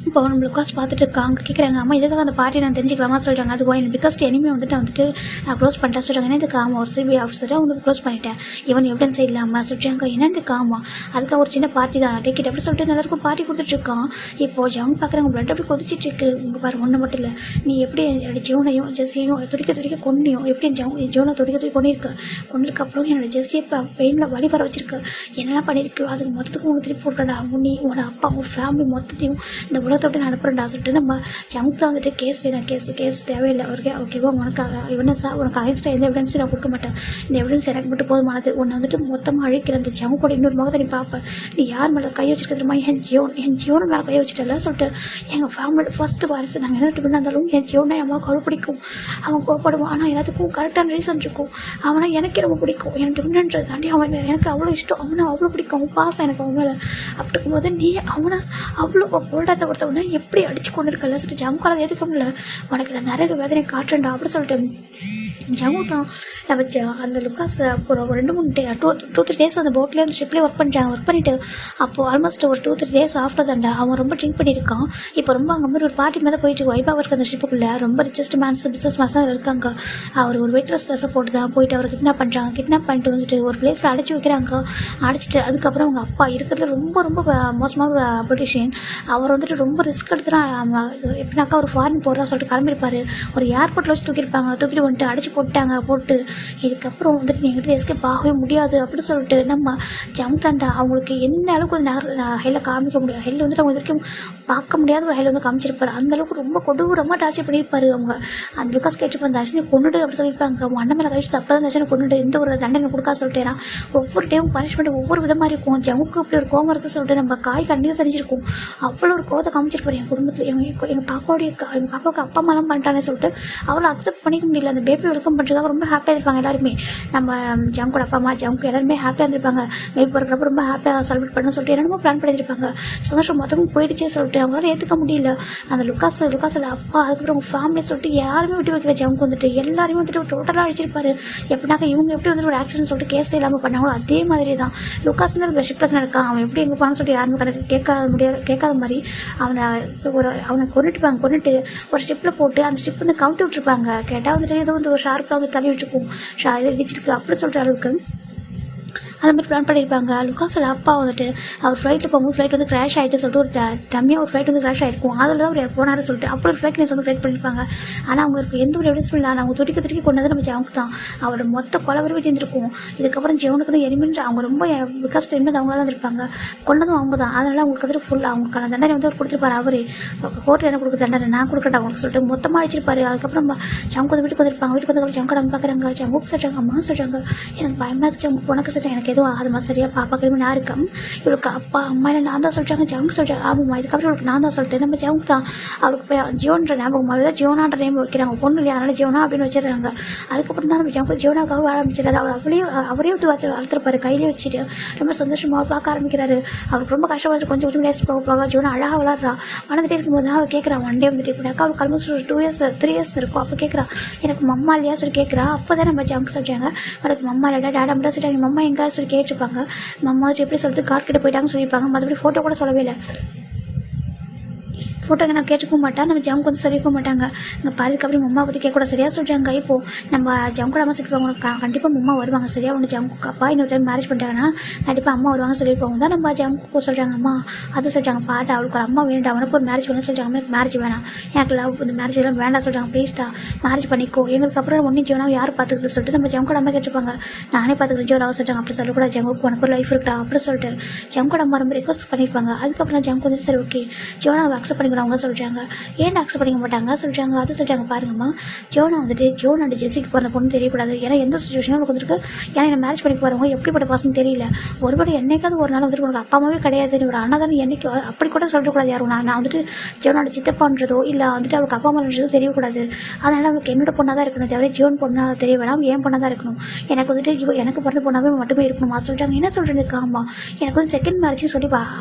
இப்போ நம்ம லுக்காஸ் பார்த்துட்டு இருக்காங்க. கேட்குறாங்க, அம்மா இதுக்காக அந்த பார்ட்டி நான் தெரிஞ்சுக்கலாமா சொல்கிறாங்க. அது போய் பிகாஸ்ட் எனிமே வந்துட்டு நான் க்ளோஸ் பண்ணிட்டேன் சொல்கிறாங்க. என்னதுக்கு ஆமாம் ஒரு சிபிஐ ஆஃபீஸரை வந்து க்ளோஸ் பண்ணிட்டேன், இவன் எவிடன்ஸ் இல்லாமல் சொல்கிறாங்க. என்னதுக்கு ஆமாம் அதுக்காக ஒரு சின்ன பார்ட்டி தான் டிக்கெட் அப்படி சொல்லிட்டு எல்லாருக்கும் பார்ட்டி கொடுத்துட்ருக்கான். இப்போ ஜங் பார்க்குறாங்க, பிளட் அப்படி கொதிச்சிட்டு இருக்கு. இங்கே பாரு ஒன்று மட்டும் இல்லை, நீ எப்படி என்னோட ஜீவனையும் ஜெஸ்ஸையும் துடிக்க கொன்னியும், எப்படி ஜீவனை துடிக்க கொண்டிருக்க அப்புறம் என்னோட ஜெஸ்ஸியை பெயினில் வழி வர வச்சிருக்கு, என்னெல்லாம் பண்ணியிருக்கு அதுக்கு மொத்தத்துக்கும் உனக்கு திருப்பி போட்டுறடா, நீ உன்னோட அப்பா உன் ஃபேமிலி மொத்தத்தையும் இந்த உலகத்தோட நான் அனுப்புறேன்டா சொல்லிட்டு நம்ம ஜங்க்ல வந்துட்டு கேஸ் தேவையில்லை அவருக்கு, ஓகேவா உனக்காக உனக்கு அகைன்ஸ்டாக எந்த எவிடன்ஸும் நான் கொடுக்க மாட்டேன், இந்த எவிடன்ஸ் எனக்கு மட்டும் போதுமானது, உன்னை வந்துட்டு மொத்தமாக அழிக்கிற அந்த ஜங்கோட இன்னொரு முகத்தை நீ பார்ப்பேன், நீ யார் மேலே கை வச்சுருக்கிறதுமா என் ஜீவன் மேலே கை வச்சுட்டல சொல்லிட்டு எங்கள் ஃபேமிலியோட ஃபஸ்ட்டு வாரிசு நாங்கள் என்ன பண்ணா இருந்தாலும் என் ஜீவனை அம்மாவுக்கு அவ்வளோ பிடிக்கும், அவன் கோவப்படுவான் ஆனால் எல்லாத்துக்கும் கரெக்டான ரீசன் இருக்கும், அவனை எனக்கு ரொம்ப பிடிக்கும், எனக்கு டிஃப்ரெண்ட்றது தாண்டி அவன் எனக்கு அவ்வளோ இஷ்டம், அவனை அவ்வளோ பிடிக்கும், அவன் பாசம் எனக்கு அவன் மேலே, அப்படி இருக்கும்போது நீ அவனை அவ்வளோ போல்டாத ஒருத்தவனை எப்படி அடிச்சு கொண்டு இருக்கல சொல்லிட்டு ஜமுக்கால எதுக்க முடியல, உனக்கு நான் நிறைய வேதனை காட்டுறேன்டா அப்படி சொல்லிட்டு ஜமுட்டான். நம்ம அந்த லுக்காஸ் ஒரு 2-3 டேஸ் அந்த போட்லேயே அந்த ஷிப்லேயே ஒர்க் பண்ணிட்டு அப்போது ஆல்மோஸ்ட் ஒரு 2-3 டேஸ் ஆஃப்டர் தாண்டா அவன் ரொம்ப ட்ரிங்க் பண்ணியிருக்கான். இப்போ ரொம்ப அங்கே மாதிரி ஒரு பார்ட்டி மேலே போயிட்டு வைபாக இருக்குது அந்த ஷிப்புக்குள்ளே, ரொம்ப ரிச்சஸ்ட் பிஸ்னஸ் தான் இருக்காங்க. அவர் ஒரு வெயிட்லெஸ் ட்ரெஸ்ஸை போட்டு தான் போயிட்டு அவர் கிட்னாப் பண்ணிட்டு வந்துட்டு ஒரு பிளேஸில் அடைச்சி வைக்கிறாங்க. அடைச்சிட்டு அதுக்கப்புறம் அவங்க அப்பா இருக்கிறதுல ரொம்ப ரொம்ப மோசமான ஒரு பொலிட்டிஷியன், அவர் வந்துட்டு ரொம்ப ரிஸ்க் எடுத்துகிறான். எப்படின்னாக்கா ஒரு ஃபாரின் போகிறதா சொல்லிட்டு கிளம்பியிருப்பார், ஒரு ஏர்போர்ட்டில் வச்சு தூக்கிட்டு வந்துட்டு அடைச்சி போட்டு இதுக்கப்புறம் வந்துட்டு நீங்கள் எஸ்கேப் ஆகவே முடியாது அப்படி சொல்லிட்டு நம்ம ஜம்தாண்டா அவங்களுக்கு எந்த அளவுக்கு வந்து ஹெல்லை காமிக்க முடியாது, ஹெல் வந்துட்டு அவங்க வரைக்கும் பார்க்க முடியாத ஒரு ஹெல் வந்து காமிச்சிருப்பாரு, அந்த அளவுக்கு ரொம்ப கொடூரமாக டார்ச்சர் பண்ணியிருப்பாரு. அவங்க அந்த லுக்காஸ் கேட்டு அந்த அர்ச்சனை கொண்டுட்டு அப்படி சொல்லியிருப்பாங்க, அவங்க அண்ணன் மேலே கழிச்சு தப்பா தான் அர்ச்சனை கொண்டுட்டு எந்த ஒரு தண்டனை கொடுக்கா சொல்லிட்டேன்னா ஒவ்வொரு டைம் பனிஷ்மெண்ட் ஒவ்வொரு விதமாக இருக்கும். ஜமுக்கு அப்படி ஒரு கோவம் இருக்குன்னு சொல்லிட்டு நம்ம காய் கண்டிப்பாக தெரிஞ்சிருக்கும், அவ்வளோ ஒரு கோவத்தை காமிச்சிருப்பாரு. என் குடும்பத்தில் எங்கள் பாப்பாவுக்கு அப்பா அம்மாலாம் பண்ணிட்டானே சொல்லிட்டு அவளை அக்செப்ட் பண்ணிக்க முடியல. அந்த பேபி வெல்கம் பண்ணுறதுக்காக ரொம்ப ஹாப்பியாக இருப்பாங்க எல்லாருமே, நம்ம ஜங்கோட அப்பா அம்மா ஜங்கு எல்லாருமே ஹாப்பியாக இருந்திருப்பாங்க, பேபி பிறக்கிறப்ப ரொம்ப ஹாப்பியாக செலிப்ரேட் பண்ண சொல்லிட்டு என்னமோ பிளான் பண்ணியிருப்பாங்க. சந்தோஷம் மொத்தமும் போயிடுச்சே சொல்லிட்டு அவங்களால ஏற்றுக்க முடியல. அந்த லுக்காஸோட அப்பா அதுக்கப்புறம் அவங்க ஃபேமிலி சொல்லிட்டு யாருமே விட்டு வைக்கல. ஜங்கு வந்துட்டு எல்லாருமே வந்துட்டு டோட்டலாக அடிச்சிருப்பாரு. எப்படின்னாக்கா இவங்க எப்படி வந்துட்டு ஒரு ஆக்சிடென்ட் சொல்லிட்டு கேஸ் இல்லாமல் பண்ணாங்களோ அதே மாதிரி தான் லுக்காஸ் வந்து ஷிப்லஸ் இருக்கான், அவன் எப்படி எங்கே போனான்னு சொல்லிட்டு யாருமே கேட்காத மாதிரி அவனை கொண்டுட்டு ஒரு ஷிப்பில் போட்டு அந்த ஷிப் வந்து கவுத்து விட்டுருப்பாங்க. கேட்டால் வந்துட்டு ஏதோ வந்து ஒரு ஷார்ப்பில் வந்து தள்ளி விட்டுருக்கும், இதை இடிச்சிருக்கு அப்படி சொல்கிற அளவுக்கு அது மாதிரி பிளான் பண்ணியிருப்பாங்க. லுக்காஸோட அப்பா வந்துட்டு அவர் ஃப்ளைட்டில் போகும்போது ஃப்ளைட் வந்து கிராஷ் ஆகிட்டு சொல்லிட்டு ஒரு தம்மியாக ஒரு ஃப்ளைட் வந்து கிராஷ் ஆகிருக்கும், அதில் தான் அவர் போனார் சொல்லிட்டு அப்படி ஒரு ஃப்ளைட் நியூஸ் வந்து ஃப்ளைட் பண்ணியிருப்பாங்க. ஆனால் அவங்களுக்கு எந்த ஒரு எவிடன்ஸும் இல்லை, அவங்க துடிக்க கொண்டது நம்ம ஜவுக்கு தான், அவரோட மொத்த கொலவரவே தெரிஞ்சிருக்கும். இதுக்கப்புறம் ஜெவனுக்கு எரிமின்னு அவங்க ரொம்ப பிகாஸ் டைம் அவங்கள தான் இருப்பாங்க, கொண்டதும் அவங்க தான். அதனால் அவங்களுக்கு வந்துட்டு ஃபுல்லாக அவங்களுக்கான தண்டனை வந்து அவர் கொடுத்துருப்பாரு. அவர் கோர்ட்டில் என்ன கொடுக்க தண்டனை நான் கொடுக்கட்டா அவங்களுக்கு சொல்லிட்டு மொத்தமாக அடிச்சிருப்பாரு. அதுக்கப்புறம் ஜங்கு வந்து வீட்டுக்கு வந்துருப்பாங்க. வீட்டுக்கு வந்து ஜங்கடம் பார்க்குறாங்க. ஜங்குக்கு சொல்கிறாங்க, அம்மா சொல்கிறாங்க எனக்கு பயமாக இருந்துச்சு, அவங்க உனக்கு சொல்கிறாங்க எனக்கு எதுவும் ஆகுதுமா சரியா, பாப்பா கிளம்பி நான் இருக்கேன், இவளுக்கு அப்பா அம்மா இல்லை நான் தான் சொல்கிறாங்க. ஜங்கு சொல்கிறாங்க ஆமாம்மா இதுக்கப்புறம் இவளுக்கு நான் தான் சொல்லிட்டு நம்ம ஜங்கு தான் அவருக்கு போய் ஜியோன்ற ஞாபகமாக தான் ஜியோனான்ற நேம் வைக்கிறாங்க, பொண்ணு இல்லையா அதனால ஜியோனா அப்படின்னு வச்சிடறாங்க. அதுக்கப்புறம் தான் நம்ம ஜங்கு ஜியோனாக்காக ஆரம்பிச்சிடாரு. அவர் அவரே வந்து வளர்த்துருப்பாரு கையிலே வச்சுட்டு ரொம்ப சந்தோஷமாக பார்க்க ஆரம்பிக்கிறாரு. அவருக்கு ரொம்ப கஷ்டப்பட்டு கொஞ்சம் டேஸ் போக ஜியோனா அழகாக வளர்றா. வளர்ந்துட்டே இருக்கும்போது தான் அவர் கேட்குறா ஒன் டே வந்துட்டு இப்படினாக்கா அவருக்கு ஆல்மோஸ்ட் ஒரு 2 இயர்ஸ் இருக்கும். அப்போ கேட்குறா எனக்கு மம்மா இல்லையா சொல்லி கேட்குறா. அப்போ தான் நம்ம ஜங்கு சொல்கிறாங்க எனக்கு மம்மா இல்லைடா டேடா மட்டும் சொல்லிட்டாங்க, மம்மா எங்கே சொல்லி கேட்டிருப்பாங்க. மம்மா எப்படி சொல்லிட்டு கார்ட் கிட்ட போயிட்டாங்கன்னு சொல்லியிருப்பாங்க, மற்றபடி ஃபோட்டோ கூட சொல்லவே இல்லை. ஃபோட்டோ நான் கேட்டுக்க மாட்டா, நம்ம ஜவுக்கு வந்து சொல்லிக்க மாட்டாங்க. இங்கே பாருக்கு அப்புறம் அம்மா பற்றி கேட்கக்கூட சரியாக சொல்கிறாங்க. இப்போது நம்ம ஜவுக்கோட அம்மா சொல்லியிருப்பாங்க கண்டிப்பாக அம்மா வருவாங்க சரியா. ஒன்று ஜவுக்கு அப்பா இன்னொரு டைம் மேரேஜ் பண்ணிட்டாங்கன்னா கண்டிப்பாக அம்மா வருவாங்க சொல்லியிருப்பாங்க தான் நம்ம ஜவுக்கு சொல்கிறாங்க. அம்மா அது சொல்கிறாங்க பாட்டா அவளுக்கு ஒரு அம்மா வேண்டாம், அவனுக்கு ஒரு மேரேஜ் வேணும்னு சொல்கிறாங்க. எனக்கு மேரேஜ் வேணாம், எனக்கு லவ் இந்த மேரேஜ் எல்லாம் வேண்டாம் சொல்கிறாங்க. ப்ளீஸ்டா மேரேஜ் பண்ணிக்கோ, எங்களுக்கு அப்புறம் ஒன்றும் ஜோனாவை யார் பார்த்துக்கிறது சொல்லிட்டு நம்ம ஜவுக்கோட அம்மா கேட்டிருப்பாங்க. நானே பார்த்துக்கிறேன் ஜோனாவை சொல்கிறாங்க. அப்படி சொல்லக்கூடாது ஜவுக்கு, உனக்கு ஒரு லைஃப் இருக்கா அப்படி சொல்லிட்டு ஜவுக்கோட அம்மா ரொம்ப ரெக்வஸ்ட் பண்ணியிருப்பாங்க. அதுக்கப்புறம் ஜவுக்கு வந்து சரி ஓகே ஜோனாவை அக்செப்ட் பண்ணிக்கிறவங்க சொல்கிறாங்க. ஏன் அக்செப்ட் பண்ணிக்க மாட்டாங்க சொல்கிறாங்க. அது சொல்கிறாங்க பாருங்கம்மா, ஜோனா வந்துட்டு ஜோன் அண்ட் ஜெஸிக்கு பிறந்த பொண்ணு தெரியக்கூடாது. ஏன்னா எந்த ஒரு சுச்சுவேஷனும் உனக்கு வந்துருக்கு. ஏன்னா என்ன மேரேஜ் பண்ணி போகிறவங்க எப்படிப்பட்ட பர்சன் தெரியல. ஒருபடி என்னைக்காவது ஒரு நாள் வந்துட்டு உனக்கு அப்பா அம்மாவே கிடையாது, ஒரு அண்ணா தானே என்னைக்கு அப்படி கூட சொல்லக்கூடாது யாரும். நான் வந்துட்டு ஜோனோட சித்தப்பான்றதோ இல்லை வந்துட்டு அவளுக்கு அப்பா அம்மான்றதோ தெரியக்கூடாது. அதனால் அவளுக்கு என்னோட பொண்ணாக தான் இருக்கணும், தவிர ஜோன் பொண்ணாக தெரிய வேணாம், ஏன் பொண்ணாக தான் இருக்கணும். எனக்கு வந்துட்டு எனக்கு பிறந்த பொண்ணாவே மட்டுமே இருக்கணுமா சொல்லிட்டாங்க. என்ன சொல்கிறேன்னு இருக்கா ஆமாம், எனக்கு வந்து செகண்ட் மேரேஜ் சொல்லி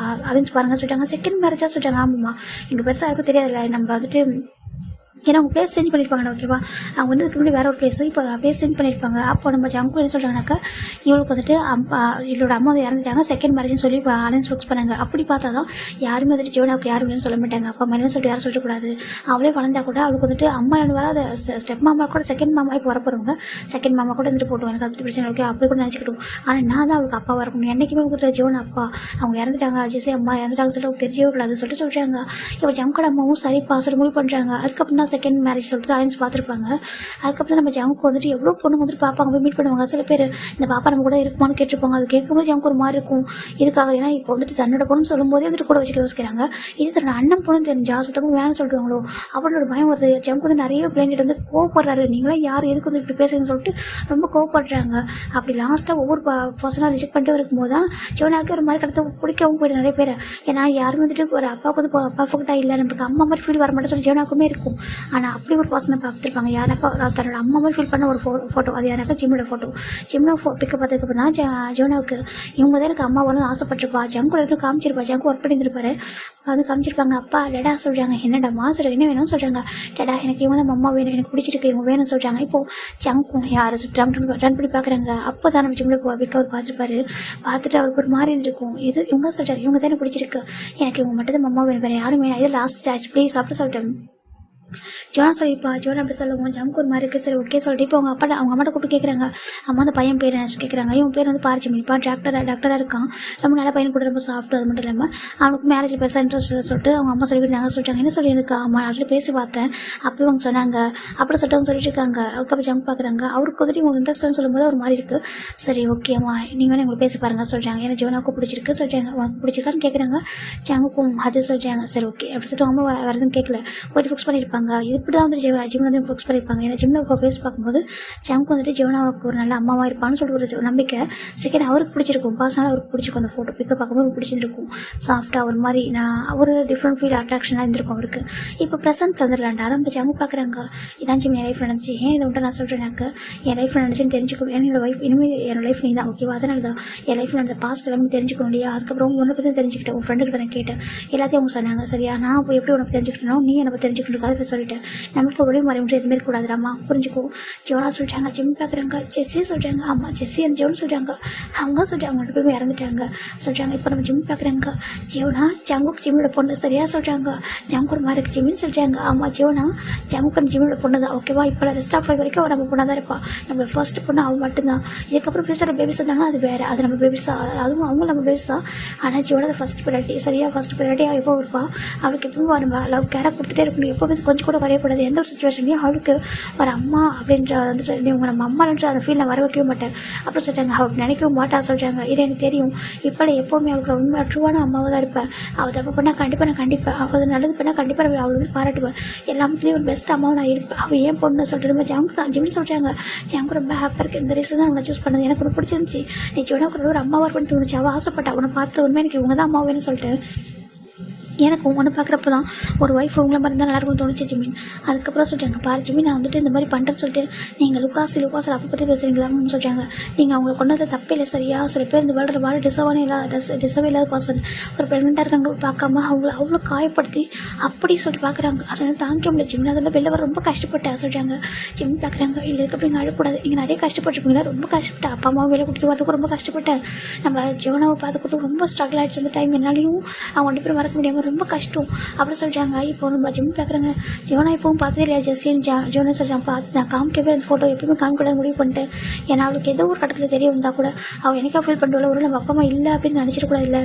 அரேஞ்ச் பாருங்க சொல்லிட்டாங்க. செகண்ட் மேரேஜாக சொல்லிட்டாங்க. ஆமாம்மா இங்கே பெருசாக யாருக்கும் தெரியாதுல்ல, நம்ம வந்துட்டு ஏன்னா அவங்க பிளேஸ் சேஞ்ச் பண்ணியிருப்பாங்க. ஓகேவா, அவங்க வந்து இதுக்கு முன்னாடி வேறு ஒரு பிளேஸ் இப்போ பிளேஸ் சேஞ்ச் பண்ணியிருப்பாங்க. அப்போ நம்ம ஜங்கு என்ன சொல்கிறாங்கனாக்கா இவளுக்கு வந்துட்டு இவளோட அம்மா வந்து இறந்துட்டாங்க, செகண்ட் மேரேஜ்னு சொல்லி இப்போ அலைன்ஸ் ஃபிக்ஸ் பண்ணாங்க. அப்படி பார்த்தா தான் யாருமே வந்துட்டு ஜோனாவுக்கு யாரும் இல்லைன்னு சொல்ல மாட்டாங்க. அப்பா அம்மா என்ன சொல்லிட்டு யாரும் சொல்லக்கூடாது. அவளே வளர்ந்தா கூட அவளுக்கு வந்துட்டு அம்மா ரெண்டு வராது, ஸ்டெப் மாமா கூட செகண்ட் மாமா இப்போ வரப்போகிறவங்க செகண்ட் மாமா கூட வந்துட்டு போட்டுவோம், எனக்கு அது பிரச்சனை ஓகே அப்படி கூட நினச்சிக்கிட்டோம். ஆனால் நான் தான் அவளுக்கு அப்பா வரணும், என்றைக்குமே வந்துட்டு ஜோன் அப்பா அவங்க இறந்துட்டாங்க, ஜெஸி அம்மா இறந்துட்டாங்க சொல்லிட்டு அவங்களுக்கு தெரியவே கூடாது சொல்லிட்டு சொல்கிறாங்க. இப்போ ஜங்கோட அம்மாவும் சரிப்பா சொல்லி முடிவு பண்ணுறாங்க. அதுக்கப்புறம் செகண்ட் மேரேஜ் சொல்லிட்டு அலைன்ஸ் பார்த்துருப்பாங்க. அதுக்கப்புறம் நம்ம ஜங்குக்கு வந்துட்டு எவ்வளோ பொண்ணுங்க வந்துட்டு பார்ப்பாங்க, போய் மீட் பண்ணுவாங்க. சில பேர் இந்த பாப்பா நம்ம கூட இருக்குமான்னு கேட்டிருப்பாங்க. அது கேட்கும்போது ஜங்கு ஒரு மாதிரி இருக்கும். இதுக்காக ஏன்னா இப்போ வந்துட்டு தன்னோட பொண்ணு சொல்லும் போதே வந்துட்டு கூட வச்சுக்க யோசிக்கிறாங்க. இது தன்னோட அண்ணன் பொண்ணு தெரிஞ்சா சுத்தமாக வேணும்னு சொல்லிடுவாங்களோ அப்படின்னு ஒரு பயம் வருது. ஜங்கு வந்து நிறைய பிள்ளைங்கிட்ட வந்து கோவப்படுறாரு. நீங்களாம் யார் எதுக்கு வந்து இப்படி பேசுங்கன்னு சொல்லிட்டு ரொம்ப கோவப்படுறாங்க. அப்படி லாஸ்ட்டாக ஒவ்வொரு பர்சனாக ரிஜெக்ட் பண்ணிட்டு இருக்கும்போது தான் ஜோனாக்கு ஒரு மாதிரி கடத்த பிடிக்கவும் போயிட்டு நிறைய பேர். ஏன்னா யாரும் வந்துட்டு ஒரு அப்பாவுக்கு வந்து பர்ஃபெக்டாக இல்லை, நம்மளுக்கு அம்மா மாதிரி ஃபீல் வர மாட்டேன்னு சொல்லி ஜோனாக்குமே இருக்கும். ஆனால் அப்படி ஒரு பர்சனை பார்த்துருப்பாங்க. யாராக்கா தன்னோட அம்மா மாதிரி ஃபீல் பண்ண ஒரு ஃபோட்டோ, அது யாராக்கா ஜிம்மோட ஃபோட்டோ. ஜிம்மோட பிக்கை பார்த்ததுக்கப்புறம் தான் ஜோனாவுக்கு இவங்க தான் எனக்கு அம்மா வரணும்னு ஆசைப்பட்டிருப்பா. ஜங்கு எடுத்து காமிச்சிருப்பா, ஜங்கு ஒர்க் பண்ணியிருப்பாரு. அது காமிச்சிருப்பாங்க. அப்பா டேடா சொல்கிறாங்க, என்னடாம்மா சொல்கிறாங்க, என்ன வேணும்னு சொல்கிறாங்க. டேடா எனக்கு இவங்க தான் அம்மா வேணும், எனக்கு பிடிச்சிருக்கு, இவங்க வேணும்னு சொல்கிறாங்க. இப்போது ஜங்கும் யார் ரன் பண்ணி பார்க்குறாங்க. அப்போ தான் நம்ம ஜிம்மோட பிக்கை அவர் பார்த்துருப்பாரு. பார்த்துட்டு அவருக்கு ஒரு மாதிரி இருந்திருக்கும். இது இவங்க சொல்கிறாங்க, இவங்க தான் எனக்கு பிடிச்சிருக்கு, எனக்கு இவங்க மட்டும் தான் அம்மா வேணும், வேறு யாரும் வேணும், இது லாஸ்ட் சாய்ஸ் ப்ளீஸ் அப்படின்னு சொல்லிட்டு ஜோனா சொல்லிப்பா. ஜோனா அப்படி சொல்லுவோம். ஜங்கு ஒரு மாதிரி இருக்குது. சரி ஓகே சொல்லிட்டு இப்போ அவங்க அம்மாட்ட கூப்பிட்டு கேட்குறாங்க. அம்மா அந்த பையன் பேர் என்ன கேட்குறாங்க. இவன் பேர் வந்து பார்ச்சிமிப்பா, டாக்டராக இருக்கான், ரொம்ப நல்ல பையன் கூட ரொம்ப சாஃப்ட். அது மட்டும் இல்லாமல் அவனுக்கு மேரேஜ் பெருசாக இன்ட்ரெஸ்ட் சொல்லிட்டு அவங்க அம்மா சொல்லிவிட்டாங்க. சொல்லிட்டாங்க என்ன சொல்லியிருக்கா அம்மா ஆல்ரெடி பேசி பார்த்தேன் அப்போ அவங்க சொன்னாங்க அப்படி சொல்லிட்டு அவங்க சொல்லிட்டு இருக்காங்க. அதுக்கப்புறம் ஜங்கு பார்க்குறாங்க. அவருக்கு வந்துட்டு உங்களுக்கு இன்ட்ரெஸ்ட்னு சொல்லும்போது ஒரு மாதிரி இருக்குது. சரி ஓகே அம்மா நீங்கள் வேணும் உங்களுக்கு பேசி பாருங்க சொல்கிறாங்க. ஏன்னா ஜோனாவுக்கு பிடிச்சிருக்கு சொல்கிறாங்க. உனக்கு பிடிச்சிருக்கான்னு கேட்குறாங்க. ஜங்குக்கும் அது சொல்கிறாங்க. சரி ஓகே அப்படி சொல்லிட்டு அம்மா வேறு எதுவும் கேட்கல, போய்ட்டு ஃபிக்ஸ் பண்ணியிருப்பாங்க. இப்படி தான் வந்து ஜிம்மில் வந்து ஃபிக்ஸ் பண்ணியிருப்பாங்க. ஏன்னா ஜிம்மில் பேசி பார்க்கும்போது ஜங்கு வந்துட்டு ஜோனாவுக்கு ஒரு நல்ல அம்மாவாக இருப்பான்னு சொல்லிட்டு ஒரு நம்பிக்கை. செகண்ட் அவருக்கு பிடிச்சிருக்கும், பர்சனலாக அவருக்கு பிடிச்சிருக்கும். அந்த ஃபோட்டோ பிக்கை பார்க்கும்போது அவருக்கு பிடிச்சிருக்கும். சாஃப்டாக ஒரு மாதிரி ஒரு டிஃப்ரெண்ட் ஃபீல் அட்ராக்ஷனாக இருந்திருக்கும் அவருக்கு. இப்போ ப்ரெசன்ட் தந்துடலாண்டா நம்ம ஜங்கு பார்க்குறாங்க. இதான் ஜிம் என் லைஃப் நினச்சி ஏன் இதை விட்டு நான் சொல்கிறேன். எனக்கு என் லைஃப் நினச்சின்னு தெரிஞ்சுக்கணும். என்னோட லைஃப் இனிமேல் என்னோட லைஃப் நீ தான் ஓகேவா. அதனால தான் என் லைஃப் நடந்த பாஸ்ட் எல்லாமே தெரிஞ்சுக்கணும் இல்லையா. அதுக்கப்புறம் உன்னை பற்றி தெரிஞ்சுக்கிட்டேன், உன் ஃப்ரெண்டுக்கிட்ட நான் கேட்டேன், எல்லாத்தையும் அவங்க சொன்னாங்க. சரியா நான் இப்போ எப்படி உனக்கு தெரிஞ்சுக்கிட்டனோ நீ என்னை தெரிஞ்சுக்கிட்டு அதில் சொல்லிட்டேன். நம்மளுக்கு ஒரே மாதிரி மட்டும் எதுவுமே கூடாதுராம்மா புரிஞ்சுக்கோ. ஜோனா சொல்லிட்டாங்க. ஜிம் பார்க்குறாங்க. ஜெஸ்ஸி சொல்கிறாங்க. அம்மா ஜெஸ்ஸி அண்ட் ஜோன் சொல்கிறாங்க. அவங்க சொல்லிட்டாங்க அவங்க ரெண்டு பேருமே இறந்துட்டாங்க சொல்கிறாங்க. இப்போ நம்ம ஜிம் பார்க்குறாங்க. ஜோனா ஜங்குக்கு ஜிம்மோட பொண்ணு சரியா சொல்கிறாங்க. ஜங்கு ஒரு மாதிரி ஜிம்மின்னு சொல்கிறாங்க. ஆமாம் ஜோனா ஜங்குக்கு ஜிம்மோட பொண்ணு தான் ஓகேவா. இப்போ ரெஸ்ட் ஆஃப் வரைக்கும் நம்ம பொண்ணாக தான் இருப்பா. நம்ம ஃபர்ஸ்ட் பொண்ணு அவள் மட்டும்தான். இதுக்கப்புறம் ஃபியூச்சரில் பேபிஸ் இருந்தாங்கன்னா அது வேறு, அது நம்ம பேபிஸ் தான், அதுவும் அவங்க நம்ம பேபிஸ் தான். ஆனால் ஜோனா ஃபர்ஸ்ட் ப்ரையாரிட்டி சரியா. ஃபர்ஸ்ட் ப்ரையாரிட்டியாக எப்போ இருப்பா. அவளுக்கு எப்பவும் நம்ம லவ் கேராக கொடுத்துட்டே இருக்கணும், எப்போவுமே கொஞ்சம் கூட குறையக்கூடாது. எந்த ஒரு சுச்சுவேஷன்லையும் அவளுக்கு ஒரு அம்மா அப்படின்ற வந்துட்டு இவங்க நம்ம அம்மான்ற அந்த ஃபீல் நான் வர வைக்கவே மாட்டேன் அப்படின்னு சொல்லிட்டாங்க. அவள் நினைக்கவும் மாட்டா சொல்கிறாங்க. இது எனக்கு தெரியும், இப்போ எப்போவுமே அவளுக்கு உண்மை ட்ரூவான அம்மாவை தான் இருப்பேன். அவள் தப்பு பண்ணால் கண்டிப்பாக நான் கண்டிப்பேன், அவள் நல்லது பண்ணால் கண்டிப்பாக நான் அவள் வந்து பாராட்டுவேன், எல்லாத்துலேயும் ஒரு பெஸ்ட் அம்மாவை நான் இருப்பேன். அவள் ஏன் பொண்ணு சொல்லிட்டு நம்ம ஜங்கு தான் ஜிம்னு சொல்கிறாங்க. ஜங்கு ரொம்ப ஹாப்பியாக இருக்குது. இந்த ரீசன் தான் நான் சூஸ் பண்ணது, எனக்கு ஒன்று பிடிச்சிருந்துச்சி. நீ ஜோனாவுக்கு ஒரு அம்மாவாக இருப்பேன்னு தோணுச்சு. அவள் ஆசைப்பட்டா அவனை பார்த்து உண்மை எனக்கு இவங்க தான் அம்மாவேன்னு சொல்லிட்டு எனக்கு ஒன்று பார்க்குறப்ப தான் ஒரு ஒய்ஃப் உங்களை மாதிரி இருந்தால் நல்லாயிருக்கும்னு தோணுச்சு ஜிமின். அதுக்கப்புறம் சொல்லிட்டாங்க பாரு ஜிமின் நான் வந்துட்டு இந்த மாதிரி பண்ணுறேன்னு சொல்லிட்டு நீங்கள் லுக்காஸில் அப்போ பற்றி பேசுகிறீங்களான்னு சொல்லிட்டாங்க. நீங்கள் அவங்களை கொண்டது தப்பே இல்லை சரியா. சில பேர் இந்த வேர்ல்டு வாழ டிசர்வானே டிசர்வ் இல்லாத பர்சன் ஒரு ப்ரெக்னெண்ட்டாக இருக்காங்க பார்க்காம அவ்வளோ காயப்படுத்தி அப்படி சொல்லிட்டு பார்க்குறாங்க. அதனால் தாங்க முடியல ஜிமின். அதெல்லாம் வெளில வர ரொம்ப கஷ்டப்பட்டேன் சொல்கிறாங்க. ஜிமின் பார்க்குறாங்க. இல்லை இருக்க நீங்கள் அழக்கூடாது, நீங்கள் நிறைய கஷ்டப்பட்டுருப்பீங்களா. ரொம்ப கஷ்டப்பட்டேன், அப்பா அம்மாவை வேலை கூட்டிட்டு வரதுக்கு ரொம்ப கஷ்டப்பட்டேன். நம்ம ஜோனாவை பார்த்துக்கிட்டு ரொம்ப ஸ்ட்ரகிள் ஆகிடுச்சு அந்த டைம். என்னாலையும் அவங்க 2 பேரும் மறக்க முடியாமல் ரொம்ப கஷ்டம் அப்படி சொல்கிறாங்க. இப்போ நம்ம ஜிம் பார்க்குறாங்க. ஜோனா இப்போவும் பார்த்ததே இல்லையா ஜெஸ்ஸின்னு ஜோனா சொல்கிறான். பார்த்து நான் காமிக்கவே அந்த ஃபோட்டோ எப்பவுமே காமிக்கூடாது முடிவு பண்ணிட்டேன். ஏன்னா அவளுக்கு ஏதோ ஒரு கட்டத்தில் தெரிய வந்தால் கூட அவள் எனக்கா ஃபீல் பண்ணுறோம். ஒரு நம்ம அப்பா அம்மா இல்லை அப்படின்னு நினச்சிடக்கூடாது இல்லை.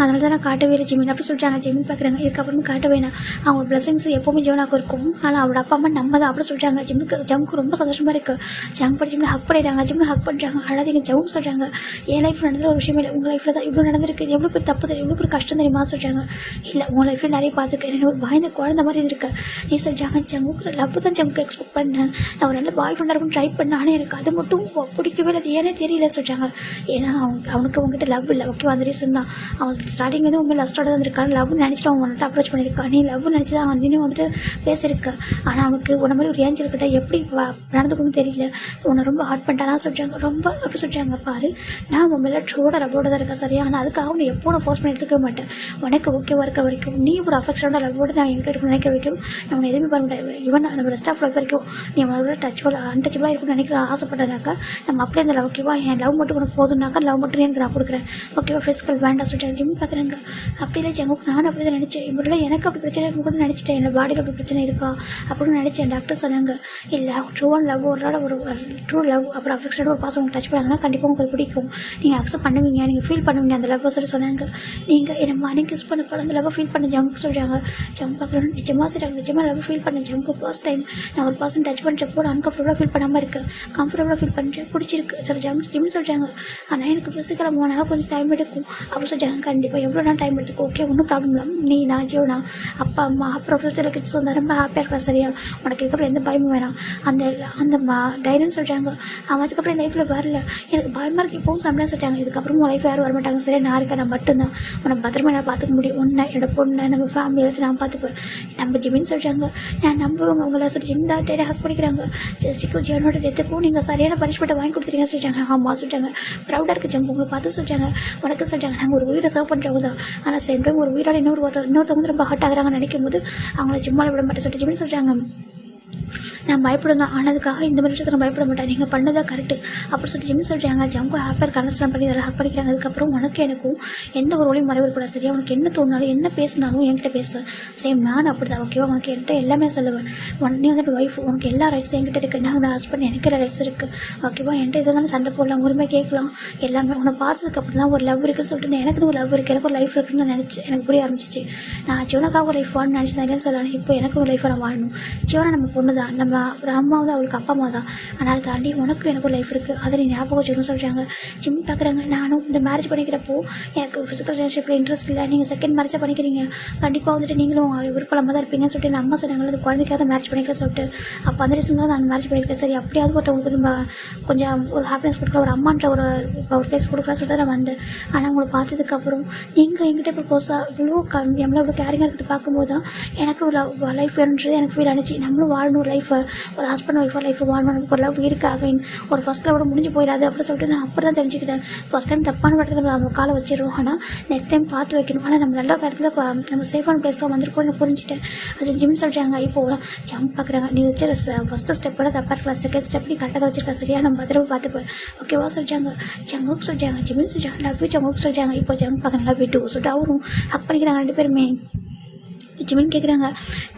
அதனால தான் நான் காட்டவே இல்லை ஜிமின் அப்படி சொல்கிறாங்க. ஜிமின் பார்க்குறாங்க. இதுக்கப்புறமா காட்ட வேணாம். அவங்க பிளஸிங்ஸ் எப்போவுமே ஜோனாக்கு இருக்கும். ஆனால் அவளோட அப்பா அம்மா நம்ம தான் அப்படி சொல்கிறாங்க. ஜம்முக்கு ரொம்ப சந்தோஷமாக இருக்குது. ஜம் படி ஜிம்மில் ஹக் பண்ணிடுறாங்க. ஜிம்மில் ஹக் பண்ணுறாங்க. அழகாக ஜவும் சொல்கிறாங்க. என் லைஃப்பில் நடந்த ஒரு விஷயம் இல்லை, உங்கள் லைஃப்பில் தான் இவ்வளோ நடந்திருக்கு. இது எவ்வளோ பேர் தப்பு, எவ்வளோ பேர் கஷ்டம் தெரியுமா சொல்கிறாங்க. இல்லை உங்கள் லைஃப்பில் நிறைய பார்த்துருக்கேன். எனக்கு ஒரு பயந்த குழந்த மாதிரி இருக்கு நீ சொல்கிறாங்க. ஜங்குக்கு லவ் தான் ஜங்குக்கு எக்ஸ்பெக்ட் பண்ணேன். நான் ஒரு நல்ல பாய் ஃப்ரெண்டாக இருக்குன்னு ட்ரை பண்ணேன். ஆனால் எனக்கு அது மட்டும் பிடிக்கவே இல்லை. அது ஏனே தெரியல சொல்கிறாங்க. ஏன்னா அவனுக்கு உங்ககிட்ட லவ் இல்லை. ஓகே அந்த ரீசன் தான். அவன் ஸ்டார்டிங் வந்து உண்மையில் லஸ்டோட தான் இருக்கான். லவ் நினச்சிட்டு அவன் வந்துட்டு அப்ரோச் பண்ணியிருக்கான். நீ லவ் நினச்சி தான் அவன் இன்னும் வந்துட்டு பேசியிருக்க. ஆனால் அவனுக்கு உன்ன மாதிரி ஒரு ஏஞ்சல் கிட்ட எப்படி நடந்துக்கணும்னு தெரியல. உன்னை ரொம்ப ஹார்ட் பண்ணிட்டானா சொல்கிறாங்க. ரொம்ப அப்படி சொல்கிறாங்க. பாரு நான் உண்மையில ட்ரூட லவ்வோட தான் இருக்கேன் சரியா. ஆனால் அதுக்காக அவனை எப்போ நான் ஃபோர்ஸ் பண்ணி எடுத்துக்க மாட்டேன். உனக்கு ஓகேவா இருக்கிற வரைக்கும் நீ ஒரு அஃபெக்ஷனோட லவ்வோட நான் என்கிட்ட இருக்கணும்னு நினைக்கிற வரைக்கும் நம்ம எதுவுமே பண்ண முடியாது. ஈவன் நம்ம ரெஸ்ட் ஆஃப் லவ் வரைக்கும் நீ அவனோட அன்டச்சபிளாக இருக்கும்னு நினைக்கிற ஆசைப்பட்டனாக்கா நம்ம அப்படியே அந்த லவ் ஓகேவா என் லவ் மட்டும் உனக்கு போதும்னாக்கா லவ் மட்டும் எனக்கு நான் கொடுக்குறேன் ஓகேவா. ஃபிசிக்கல் வேண்டாம் சொல்லிட்டு ஜிம் பார்க்குறாங்க. அப்படி இல்லை ஜங்கு நானும் அப்படி தான் நினச்சேன். இப்படில எனக்கு அப்படி பிரச்சனை இருக்குன்னு கூட நினச்சிட்டேன். என்னோட பாடியில் அப்படி பிரச்சனை இருக்கா அப்படின்னு நினச்சேன். டாக்டர் சொன்னாங்க இல்லை ட்ரூ அண்ட் லவ் ஒரு நாள் ஒரு ட்ரூ லவ் அப்புறம் அஃபெக்ஷனோட ஒரு பாசம் உங்களுக்கு டச் பண்ணாங்கன்னா கண்டிப்பாக உங்களுக்கு பிடிக்கும். நீங்கள் அக்செப்ட் பண்ணுவீங்க, நீங்கள் ஃபீல் பண்ணுவீங்க அந்த லவ் சொல்லி சொன்னாங்க. நீங்கள் என்ன மாதிரி கிஸ் பண்ண போகிற அந்த லவ் ஃபீல் பண்ண ஜங்கு சொல்கிறாங்க. ஜங்கு பார்க்குறோன்னு நிஜமாக சொல்கிறாங்க. நிஜமாக லவ் ஃபீல் பண்ண ஜங்கு ஃபர்ஸ்ட் டைம் நான் ஒரு பர்சன் டச் பண்ணுறப்போ அன்கம்ஃபர்டபுளாக ஃபீல் பண்ணாமல் இருக்கேன். கம்ஃபர்டபுளாக ஃபீல் பண்ணுறேன் பிடிச்சிருக்கு சார் ஜங்கு ஜிம்னு சொல்கிறாங்க. ஆனால் எனக்கு ஃபிசிக்கலாக போனால் கொஞ்சம் டைம் எடுக்கும் அப்படின்னு சொல்கிறாங்க. கண்டிப்பாக எவ்வளோ நாள் டைம் எடுத்துக்கும் ஓகே ஒன்றும் ப்ராப்ளம் இல்லை. நீ நான் ஜீவனா அப்பா அம்மா அப்புறம் ஃபியூச்சரில் கிட்ஸ் வந்து ரொம்ப ஹாப்பியாக இருக்கலாம் சரியா. உனக்கு இதுக்கப்புறம் எந்த பயமும் வேணாம். அந்த அந்த டைரன்னு சொல்கிறாங்க. அவன் அதுக்கப்புறம் என் லைஃப்பில் வரல. எனக்கு பயமாக இருக்கு இப்போவும் சம்டைம்ஸ் சொல்லிட்டாங்க. இதுக்கப்புறம் உன் லைஃப் யாரும் வரமாட்டாங்க சரியா. நான் இருக்கேன், நான் மட்டும்தான் உனக்கு பத்திரமா நான் பார்த்துக்க முடியும். ஒன்று என்னோட பொண்ணை நம்ம ஃபேமிலி எடுத்து நான் பார்த்துப்பேன். நம்ம ஜிமின்னு சொல்கிறாங்க. நான் நம்புவாங்க அவங்கள சொல்லி ஜிம் தான் தேட ஹக் பண்ணிக்கிறாங்க. ஜெஸ்ஸிக்கும் ஜியோனோட டெத்துக்கும் நீங்கள் சரியான பனிஷ்மெண்ட்டை வாங்கி கொடுத்துருக்கீங்கன்னு சொல்லிட்டாங்க. ஆமாம் சொல்லிட்டாங்க. ப்ரௌடாக இருக்குது ஜங்கு உங்களை பார்த்து சொல்லிட்டாங்க. உனக்கு சொல்லிட்டாங்க நாங்கள் ஒரு உயிரை சர்வ் பண்ணுறவங்க தான். ஆனால் சேம் டைம் ஒரு உயிரோட இன்னொருத்தவங்க வந்து ரொம்ப ஹர்ட் ஆகுறாங்கன்னு நினைக்கும் போது அவங்கள ஜிம்மால் விட மாட்டேன் சொல்லிட்டு ஜிம்னு சொல்கிறாங்க. நான் பயப்படும் தான் ஆனதுக்காக இந்த மாதிரி விஷயத்தை நான் பயப்பட மாட்டேன். நீங்கள் பண்ணதான் கரெக்டு அப்படி சொல்லிட்டு ஜிம் சொல்கிறாங்க. ஜம்கு ஹாப்பியாக கன்வர்சேஷன் பண்ணி அதை ஹக் பண்ணிக்கிறாங்க. அதுக்கப்புறம் உனக்கு எனக்கும் எந்த ஒரு ஒளியும் மறைவு கூட சரியா. உனக்கு என்ன தோணாலும் என்ன பேசினாலும் என்கிட்ட பேசுவேன். சேம் நான் அப்படி தான் ஓகேவா. உனக்கு என்கிட்ட எல்லாமே சொல்லுவேன். நீ வந்து ஒய்ஃப் உனக்கு எல்லா ரைட்ஸும் என்கிட்ட இருக்குது. நான் உன்னோட ஹஸ்பண்ட் எனக்கு எல்லா ரைட்ஸ் இருக்குது ஓகேவா. என்கிட்ட இதெல்லாம் சண்டை போடலாம் உரிமை கேட்கலாம் எல்லாமே. உன்னை பார்த்ததுக்கப்புறம் தான் ஒரு லவ் இருக்குன்னு சொல்லிட்டு எனக்கு ஒரு லவ் இருக்குது எனக்கு ஒரு லைஃப் இருக்குன்னு நான் நினச்சி எனக்கு புரிய ஆரம்பிச்சிச்சு. நான் ஜீவனுக்காக ஒரு லைஃப் வாழணும்னு நினச்சி தான் சொல்லலாம். இப்போ எனக்கு ஒரு லைஃப்பை நான் வாழணும். ஜீவனை நம்ம பொண்ணு தான், நம்ம ஒரு அம்மா வந்து அவளுக்கு அப்பா அம்மா தான். ஆனால் அதை தாண்டி உனக்கு எனக்கு ஒரு லைஃப் இருக்குது அதை நீ ஞாபகம் வச்சுக்கணும்னு சொல்கிறாங்க. ஜிம் பார்க்குறாங்க. நானும் இந்த மேரேஜ் பண்ணிக்கிறப்போ எனக்கு ஃபிசிக்கல் ரிலேஷன்ஷிப்பில் இன்ட்ரெஸ்ட் இல்லை. நீங்கள் செகண்ட் மேரேஜாக பண்ணிக்கிறீங்க கண்டிப்பாக வந்துட்டு நீங்களும் விருப்பமாக தான் இருப்பீங்கன்னு சொல்லிட்டு நம்ம சொன்னாங்களே அந்த குழந்தைக்காக மேரேஜ் பண்ணிக்கிறேன் சொல்லிட்டு அப்போ அந்த ரீசனுக்காக நான் மேரேஜ் பண்ணியிருக்கேன். சரி அப்படியாவது ஒருத்தவங்களுக்கு நம்ம கொஞ்சம் ஒரு ஹாப்பினஸ் கொடுக்கலாம் ஒரு அம்மான்ற ஒரு ப்ளேஸ் கொடுக்கலாம் சொல்லிட்டு நான் வந்தேன். ஆனால் உங்களை பார்த்ததுக்கப்புறம் நீங்கள் எங்கிட்ட இப்போ போஸாக இவ்வளோ நம்மள இவ்வளோ கேரிங்காக இருக்கிறது பார்க்கும்போது தான் எனக்கு ஒரு லைஃப் வேணுன்றது எனக்கு ஃபீல் ஆனிச்சு. நம்மளும் வாழணும் ஒரு லைஃப்பை ஒரு ஹஸ்பண்ட் ஒய்ஃபாக லைஃப் வாழணும். நமக்கு ஒரு லவ் இருக்காக ஒரு ஃபஸ்ட் லவோட முடிஞ்சு போயிடாது அப்படின்னு சொல்லிட்டு நான் அப்போ தான் தெரிஞ்சுக்கிட்டேன். ஃபஸ்ட் டைம் தப்பான இடத்துல நம்ம காலை வச்சிடறோம். ஆனால் நெக்ஸ்ட் டைம் பார்த்து வைக்கணும். ஆனால் நம்ம நல்ல இடத்துல நம்ம சேஃபான பிளேஸ்லாம் வந்திருக்கோம்னு புரிஞ்சுட்டேன். அது ஜிம் சொல்கிறாங்க. இப்போது ஜம்ப் பார்க்குறாங்க. நீ வச்சு ஃபஸ்ட்டு ஸ்டெப்போட தப்பாக இருக்கலாம் செகண்ட் ஸ்டெப் நீ கரெக்டாக தான் வச்சிருக்கா சரியா. நம்ம பத்திரமா பார்த்துப்பேன் ஓகேவா சொல்கிறாங்க. ஜங்குக்கு சொல்கிறாங்க. ஜிம்னு சொல்கிறாங்க. லவ் யூ ஜங்குக்கு சொல்கிறாங்க. இப்போ ஜங்க் பார்க்குறேன் லவ் யூ டூ சொல்லிட்டு அவரும் ஹக் பண்ணிக்கிறாங்க ரெண்டு பேருமே. ஜிமின்னு கேட்குறாங்க.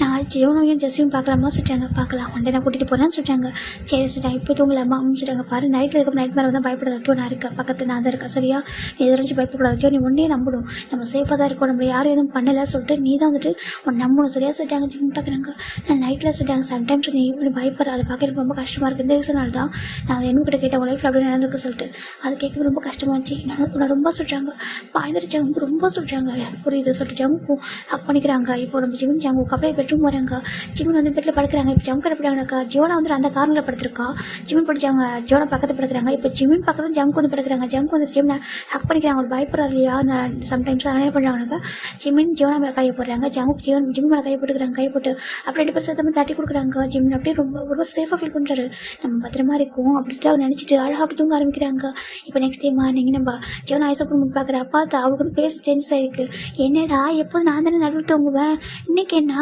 நான் ஜியோனையும் ஜெஸ்ஸையும் பார்க்கலாமா சொல்லிட்டாங்க. பார்க்கலாம் ஒன் டே நான் கூட்டிகிட்டு போகிறேன்னு சொல்லிட்டாங்க. சரி சொல்லிட்டாங்க. இப்போ தூங்கலாமா சொல்லிட்டாங்க. பாரு நைட்டில் இருக்க நைட் மேலே தான் பயப்பட வைக்கும். நான் இருக்கேன் பக்கத்தில் நான் தான் இருக்கேன் சரியா. எதிர்த்து பயப்பட வைக்கும். நீ ஒன்றே நம்பணும் நம்ம சேஃபாக தான் இருக்கோம். நம்ம யாரும் எதுவும் பண்ணலை சொல்லிட்டு நீ தான் வந்துட்டு ஒன்று நம்பணும் சரியா சொல்லிட்டாங்க. ஜிம் பார்க்குறாங்க. நான் நைட்டில் சொல்லிட்டாங்க. சம்டைம்ஸ் நீ பயப்படுற அதை பார்க்க எனக்கு ரொம்ப கஷ்டமாக இருக்குது. இந்த ரீசனால் தான் நான் என்ன கிட்ட கேட்டேன் உன் லைஃப்பில் அப்படி நடந்திருக்கு சொல்லிட்டு. அது கேட்க ரொம்ப கஷ்டமாச்சு. நான் ரொம்ப சொல்கிறாங்க. பாய்ந்துட்டு ஜங்கு ரொம்ப சொல்கிறாங்க. எனக்கு புரியுது சொல்லிட்டு ஜங்கும் ஹக் பண்ணிக்கிறாங்க. இப்போ நம்ம ஜிமின் ஜங்கு அப்படியே பெட்ரூம் போகிறாங்க. ஜிமின் வந்து பெட்டில் படுக்கிறாங்க. இப்போ ஜங்கு படுக்கிறாங்கக்கா. ஜோனா வந்து அந்த கார்னரில் படுத்திருக்கா. ஜிமின் படிச்சாங்க. ஜோனா பக்கத்தில் படுக்கிறாங்க. இப்போ ஜிமின் பக்கத்தில் ஜங்கு வந்து படுக்கிறாங்க. ஜங்கு வந்து ஜிம்னை ஹக் பண்ணிக்கிறாங்க. ஒரு பயப்படுறாரு இல்லையா நான் சம்டைம்ஸ் அதனால் என்ன பண்ணுறாங்கனாக்கா ஜிமின் ஜோனா மேலே கையை போடுறாங்க. ஜங்கு ஜிமின் மேலே கையை போட்டுக்கிறாங்க. கையை போட்டு அப்படி ரெண்டு பேர் சேர்த்து தட்டி கொடுக்குறாங்க. ஜிமின் அப்படியே ரொம்ப ஒரு சேஃபாக ஃபீல் பண்ணுறாரு. நம்ம பத்திரமா இருக்கும் அப்படின்ட்டு அவர் நினச்சிட்டு அழகாக அப்படி தூங்க ஆரம்பிக்கிறாங்க. இப்போ நெக்ஸ்ட் டே மார்னிங் நம்ம ஜோனா ஐஸ் ஓப்பன் பண்ணி பார்க்குற பார்த்தா அவளுக்கு வந்து ஃபேஸ் சேஞ்சஸ் ஆகிருக்கு. என்னடா எப்போது நான் தானே நடுவில் தூங்குவேன் இன்னைக்கு என்ன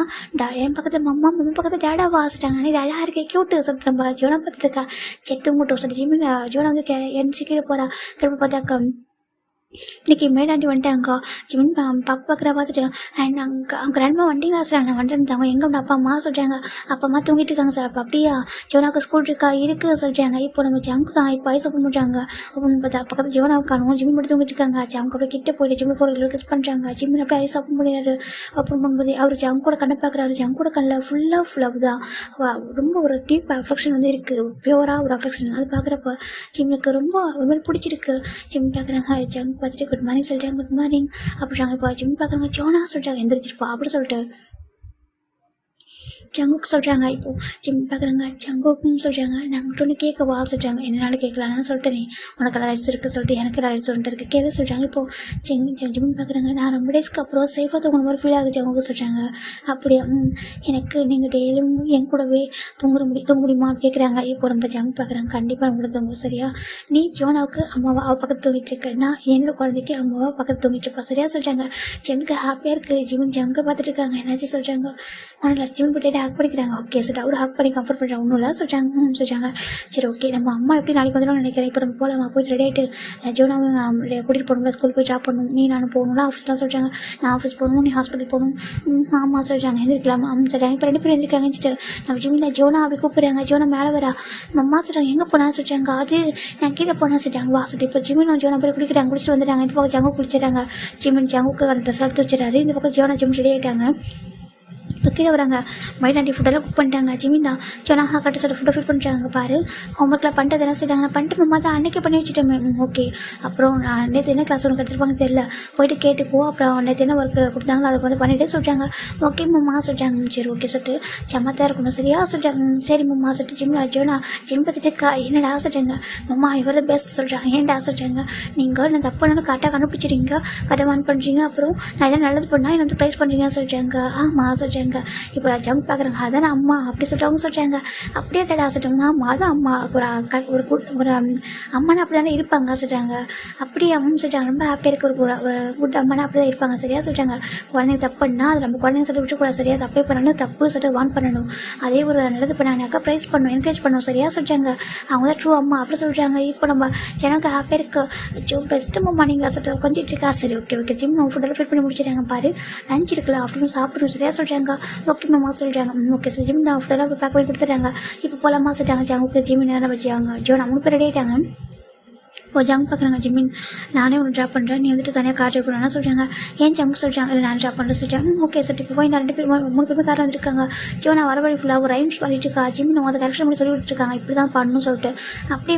என் பக்கத்தில் மம்மா பக்கத்தில் டேடா வாசிட்டாங்க. ஆனால் இது அழகாக இருக்கே கியூட்டு சொல்லிட்டு நம்ம ஜோனா பார்த்துட்டு இருக்கா. செட்டு மூட்டை சொல்லி ஜிமின் ஜோனா வந்து என் கீழே போகிறா. கிளம்பி பார்த்தாக்கா இன்னைக்கு மேடாண்டி வந்துட்டாங்க. ஜிமின் பாப்பா பார்க்குற பார்த்துட்டு அண்ட் அவங்க கிராண்ட்மா வண்டிங்களா சார் நான் வந்துருந்தாங்க. எங்கே உண்டு அப்பா அம்மா சொல்கிறாங்க. அப்பா அம்மா தூங்கிட்டு இருக்காங்க சார். அப்போ அப்படியா ஜோனாவுக்கு ஸ்கூல் இருக்கா இருக்குது சொல்கிறாங்க. இப்போ நம்ம ஜங்கு தான் இப்போ ஐஸ் ஓப்பன் பண்ணுறாங்க. அப்படின்னு பார்த்தா பக்கத்தில் ஜோனாவுக்கு காணும். ஜிமின் மட்டும் தூங்கிட்டு இருக்காங்க. ஜங்கு அப்படியே கிட்டே போயிட்டு ஜிமின் 4 கிஸ் பண்ணுறாங்க. ஜிமின் அப்படியே ஐஸ் ஓப்பன் பண்ணிடுறாரு. ஓப்பன் பண்ணும்போது அவர் ஜங்கோட கண்ணை பார்க்குறாரு. ஜங்கோட கண்ணில் ஃபுல்லாக தான் ரொம்ப ஒரு டீப் அஃபெக்ஷன் வந்து இருக்குது. பியூராக ஒரு அஃபெக்ஷன். அது பார்க்குறப்ப ஜிம்னுக்கு ரொம்ப ஒரு மாதிரி பிடிச்சிருக்கு. ஜிம் பார்க்குறாங்க. ஜங்க் பார்த்துட்டு குட் மார்னிங் சொல்லிட்டாங்க. குட் மார்னிங் அப்படின்றாங்க. இப்போ ஜிம் பார்க்குறாங்க. ஜோனா சொல்லிட்டாங்க எந்திரிச்சிருப்பா அப்படி சொல்லிட்டு ஜங்குக்கு சொல்கிறாங்க. இப்போது ஜிம் பார்க்குறாங்க. ஜங்குக்கும் சொல்கிறாங்க. நாங்கள்கிட்ட ஒன்று கேட்கவா சொல்கிறாங்க. என்னனாலும் கேட்கலான்னு சொல்லிட்டு நீ உனக்கு ரைட்ஸ் இருக்குது சொல்லிட்டு எனக்கு ரைட்ஸ் சொல்லிட்டு இருக்குது கேட்க சொல்கிறாங்க. இப்போது ஜிம் பார்க்குறாங்க. நான் ரொம்ப டேஸ்க்கு அப்புறம் சேஃபாக தூங்குற மாதிரி ஃபீல் ஆகுது ஜங்குக்கு சொல்கிறாங்க. அப்படியா எனக்கு நீங்கள் டெய்லியும் என் கூடவே தூங்க முடியுமான்னு கேட்குறாங்க. இப்போ ரொம்ப ஜங்க் பார்க்குறாங்க. கண்டிப்பாக நம்ம கூட தூங்குவோம் சரியா. நீ ஜோனாவுக்கு அம்மாவா அவள் பக்கத்து தூங்கிட்டு இருக்க. நான் என்னோட குழந்தைக்கு அம்மாவா பக்கத்து தூங்கிட்டு இருப்பா சரியா சொல்கிறாங்க. ஜிம்க்கு ஹாப்பியாக இருக்குது. ஜிம் ஜங்கை பார்த்துட்டு இருக்காங்க. என்னாச்சு சொல்கிறாங்க. உனக்கு ஜிம் போட்டு ஹாக் பண்ணிக்கிறாங்க. ஓகே சார் அவர் ஹாக் பண்ணி கம்ஃபர்ட் பண்ணுறாங்க. ஒன்றும் இல்லை சொல்கிறாங்க. சொல்கிறாங்க சரி ஓகே நம்ம அம்மா எப்படி நாளைக்கு வந்துடும் நினைக்கிறேன். இப்போ நம்ம போகலாமா போயிட்டு ரெடி ஆகிட்டு ஜோனாவும் கூட்டிகிட்டு போகணும்ல ஸ்கூல் போய் ட்ராப் பண்ணணும். நீ நானும் போகணும்ல ஆஃபீஸ்லாம் சொல்கிறாங்க. நான் ஆஃபீஸ் போகணும் நீ ஹாஸ்பிட்டல் போகணும். ஆமாம் சொல்கிறாங்க. எழுந்திருக்கலாமா சொல்கிறாங்க. இப்போ 2 பேரும் எழுந்திருக்காங்கன்னு நம்ம ஜிம்மில் ஜோனா அப்படி கூப்பிட்றாங்க. ஜோனா மேலே வரா. அம்மா சொல்கிறாங்க எங்கே போனா சொல்கிறாங்க. அது நான் கீழே போனால் சொல்லிட்டாங்க. வா சொல்லிட்டு இப்போ ஜிம்மின் ஜோனா போய் குளிக்கிறாங்க. குளிச்சுட்டு வந்துட்டாங்க. இந்த பக்கம் ஜங்கு குளிச்சிடறாங்க. ஜிம்மின் ஜங்குக்கு ட்ரெஸ் எடுத்து வச்சிடறாரு. இந்த பக்கம் ஜோனா ஜிம் ரெடி ஆகிட்டாங்க. இப்போ கீழே வராங்க. மைடாண்டி ஃபுட்டெல்லாம் குக் பண்ணிட்டாங்க. ஜிமின் தான் ஜோனாக கட்ட சொல்ல ஃபுட்டை ஃபில் பண்ணுறாங்க. பாரு ஹோம்ஒர்க்லாம் பண்ணிட்டு எல்லாம் சொல்லிட்டாங்க. நான் பண்ணிட்டு மாமா தான் அன்றைக்கே பண்ணி வச்சுட்டோமே. ஓகே அப்புறம் நான் நேற்று என்ன கிளாஸ் ஒன்று எடுத்துருப்பாங்க தெரியல போயிட்டு கேட்டுக்கோ. அப்புறம் நேற்று என்ன ஒர்க்கு கொடுத்தாங்களோ அதை வந்து பண்ணிகிட்டே சொல்கிறாங்க. ஓகே மாமா சொல்கிறாங்க. சரி ஓகே சொல்லிட்டு சமத்தாக இருக்கணும் சரியா சொல்கிறாங்க. சரி மாமா சொல்லிட்டு ஜிம்மில் ஜோனா ஜிம் பற்றிட்டுக்கா என்னடா சொல்கிறாங்க. மாமா இவரை பெஸ்ட் சொல்கிறாங்க. ஏன்டா சொல்கிறாங்க. நீங்கள் நான் தப்பு பண்ணாலும் கரெக்டாக கண்டுபிடிச்சிடுங்க கரெக்டாக வான் பண்ணுறீங்க. அப்புறம் நான் எதாவது நல்லது பண்ணால் என்ன வந்து ப்ரைஸ் பண்ணுறீங்க சொல்கிறாங்க. ஆமாம் சொல்கிறாங்க. இப்போ ஜங்க் பார்க்குறாங்க. அதான் அம்மா அப்படி சொல்லிட்டு அவங்க சொல்கிறாங்க. அப்படியே டடா சொல்கிறாங்க. ஆமாம் அதான் அம்மா ஒரு அம்மானா அப்படி தானே இருப்பாங்க சொல்கிறாங்க. அப்படியே அம்மா சொல்கிறாங்க. ரொம்ப ஹாப்பியாக இருக்க ஒரு குட் அம்மானா அப்படி தான் இருப்பாங்க சரியா சொல்கிறாங்க. குழந்தைங்க தப்பு பண்ணால் அது நம்ம குழந்தைங்க சொல்லிட்டு விட்டுக்கூடாது சரியா. தப்பே பண்ணாலும் தப்பு சொல்லிட்டு வான் பண்ணணும். அதே ஒரு நல்லது பண்ணாங்கனாக்கா ப்ரைஸ் பண்ணணும் என்கரேஜ் பண்ணணும் சரியா சொல்கிறாங்க. அவங்க தான் ட்ரூ அம்மா அப்படி சொல்கிறாங்க. இப்போ நம்ம ஜனக்கு ஹாப்பியாக இருக்க பெஸ்ட்டு அம்மா நீங்கள் சொல்லிட்டு கொஞ்சம் இருக்கா. சரி ஓகே ஓகே ஜிம் ஃபுட்டெல்லாம் ஃபிட் பண்ணி முடிச்சிடுறாங்க. பாரு லஞ்ச் இருக்குல்ல ஆஃப்டர்நூன் சாப்பிடணும் சரியா சொல்கிறாங்க. ஓகே மாமா சொல்கிறாங்க. ஓகே சார் ஜிம் தான் ஃபுட்டெல்லாம் பேக் பண்ணி கொடுத்துட்றாங்க. இப்போ போகலாமா சொல்லிட்டாங்க. ஜங்குக்கு ஜிம் நேரம் வச்சாங்க. ஜோனா 3 பேர் ரெடி ஆகிட்டாங்க. இப்போ ஜங்க் பார்க்குறாங்க. ஜிமின் நானே ஒன்று ட்ராப் பண்ணுறேன் நீ வந்துட்டு தனியாக கார் ட்ரைவ் பண்ணா சொல்கிறாங்க. ஏன் ஜங்க் சொல்கிறாங்க. இல்லை நான் ட்ராப் பண்ணுறேன் சொல்லிட்டேன். ஓகே சார் இப்போ போய் 2 பேர் 3 பேருமே கார் வந்துருக்காங்க. ஜோனா வர வழி ஃபுல்லாக ஒரு ரைம்ஸ் பண்ணிட்டு இருக்கா. ஜிமின் அதை கரெக்ஷன் பண்ணி சொல்லி விட்டுருக்காங்க. இப்படி தான் பண்ணணும் சொல்லிட்டு அப்படியே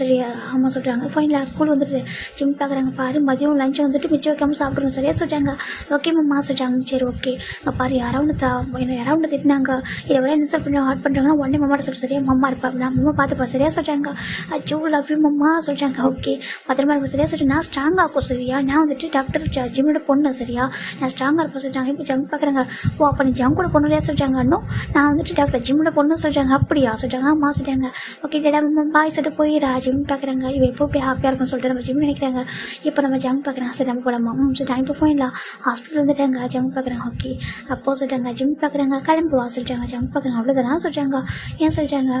சரி ஆமாம் சொல்கிறாங்க. ஃபைனலாக ஸ்கூல் வந்துடுது. ஜிம் பார்க்குறாங்க. பாரு மதியம் லஞ்சை வந்துட்டு மிச்சம் வைக்காமல் சாப்பிடணும் சரியா சொல்கிறாங்க. ஓகே மாமா சொல்கிறாங்க. சரி ஓகே பாரு யாராவது திட்டினாங்க இதை வர இன்ஸ்டால் பண்ணி ஹார்ட் பண்ணுறாங்கன்னா உடனே மாமாட்ட சொல்ல சரியா. மம்மா இருப்பா நான் மம்மா பார்த்துப்பா சரியா சொல்கிறாங்க. அச்சோ லவ் யூ மம்மா சொல்கிறாங்க. ஓகே பத்திரமா இருக்கும் சரியா சொல்லிட்டு நான் ஸ்ட்ராங்காக இருக்கும் சரியா. நான் வந்துட்டு டாக்டர் ஜிம்மோட பொண்ணு சரியா. நான் ஸ்ட்ராங்காக இருப்பேன் சொல்லிட்டாங்க. இப்போ ஜங்க் பார்க்குறாங்க. ஓ அப்போ நீ ஜங்கோட பொண்ணு இல்லையா சொல்கிறாங்க. இன்னும் நான் வந்துட்டு டாக்டர் ஜிம்மோட பொண்ணு சொல்கிறாங்க. அப்படியா சொல்கிறாங்க. அம்மா சொல்கிறாங்க. ஓகே டேடா பாய் சொல்லிட்டு போயிடா. ஜிம் பார்க்குறாங்க. இவ எப்போ இப்படி ஹாப்பியாக இருக்கும்னு சொல்லிட்டு நம்ம ஜிம் நினைக்கிறாங்க. இப்போ நம்ம ஜங்க் பார்க்குறாங்க. சரி நம்ம போகலாமா சொல்லிட்டாங்க. இப்போ போயிடலாம் ஹாஸ்பிட்டல் வந்துட்டாங்க. ஜங்க் பார்க்குறாங்க. ஓகே அப்போ சொல்லிட்டாங்க. ஜிம் பார்க்குறாங்க. கிளம்பி வா சொல்லிட்டாங்க. ஜங்க் பார்க்குறாங்க. அவ்வளோதானா சொல்கிறாங்க. ஏன் சொல்கிறாங்க.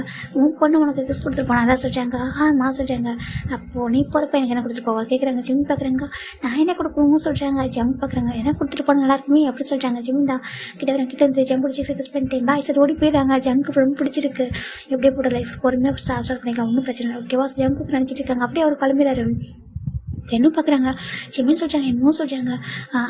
உன் பொண்ணு உனக்கு கிஸ் கொடுத்துட்டு போனாடா சொல்கிறாங்க. ஆமா சொல்கிறாங்க. அப்போது நீ போகிறப்ப எனக்கு என்ன கொடுத்துட்டு போவா கேட்குறாங்க. ஜிம் பார்க்குறாங்க. நான் என்ன கொடுக்கணும்னு சொல்கிறாங்க. ஜங்க் பார்க்குறாங்க. என்ன கொடுத்துட்டு போனால் நல்லா இருக்குமே அப்படி சொல்கிறாங்க. ஜிம் தான் கிட்ட வந்து ஜங்க் பிடிச்சி ஃபிக்ஸ் பண்ணிட்டேன் பாய் சார் ஓடி போயிடுறாங்க. ஜங்க்கு ரொம்ப பிடிச்சிருக்கு. எப்படியே போட்ட லைஃப் பொறுமையாக ஸ்டார்ட் பண்ணிக்கலாம் ஒன்றும் பிரச்சனை இல்லை ஓகேவா. ஜங்க்கு நினச்சிட்டு இருக்காங்க. அப்படியே அவர் கிளம்பிடாரு. என்னும் பார்க்குறாங்க. ஜிமின்னு சொல்கிறாங்க. என்னமோ சொல்கிறாங்க.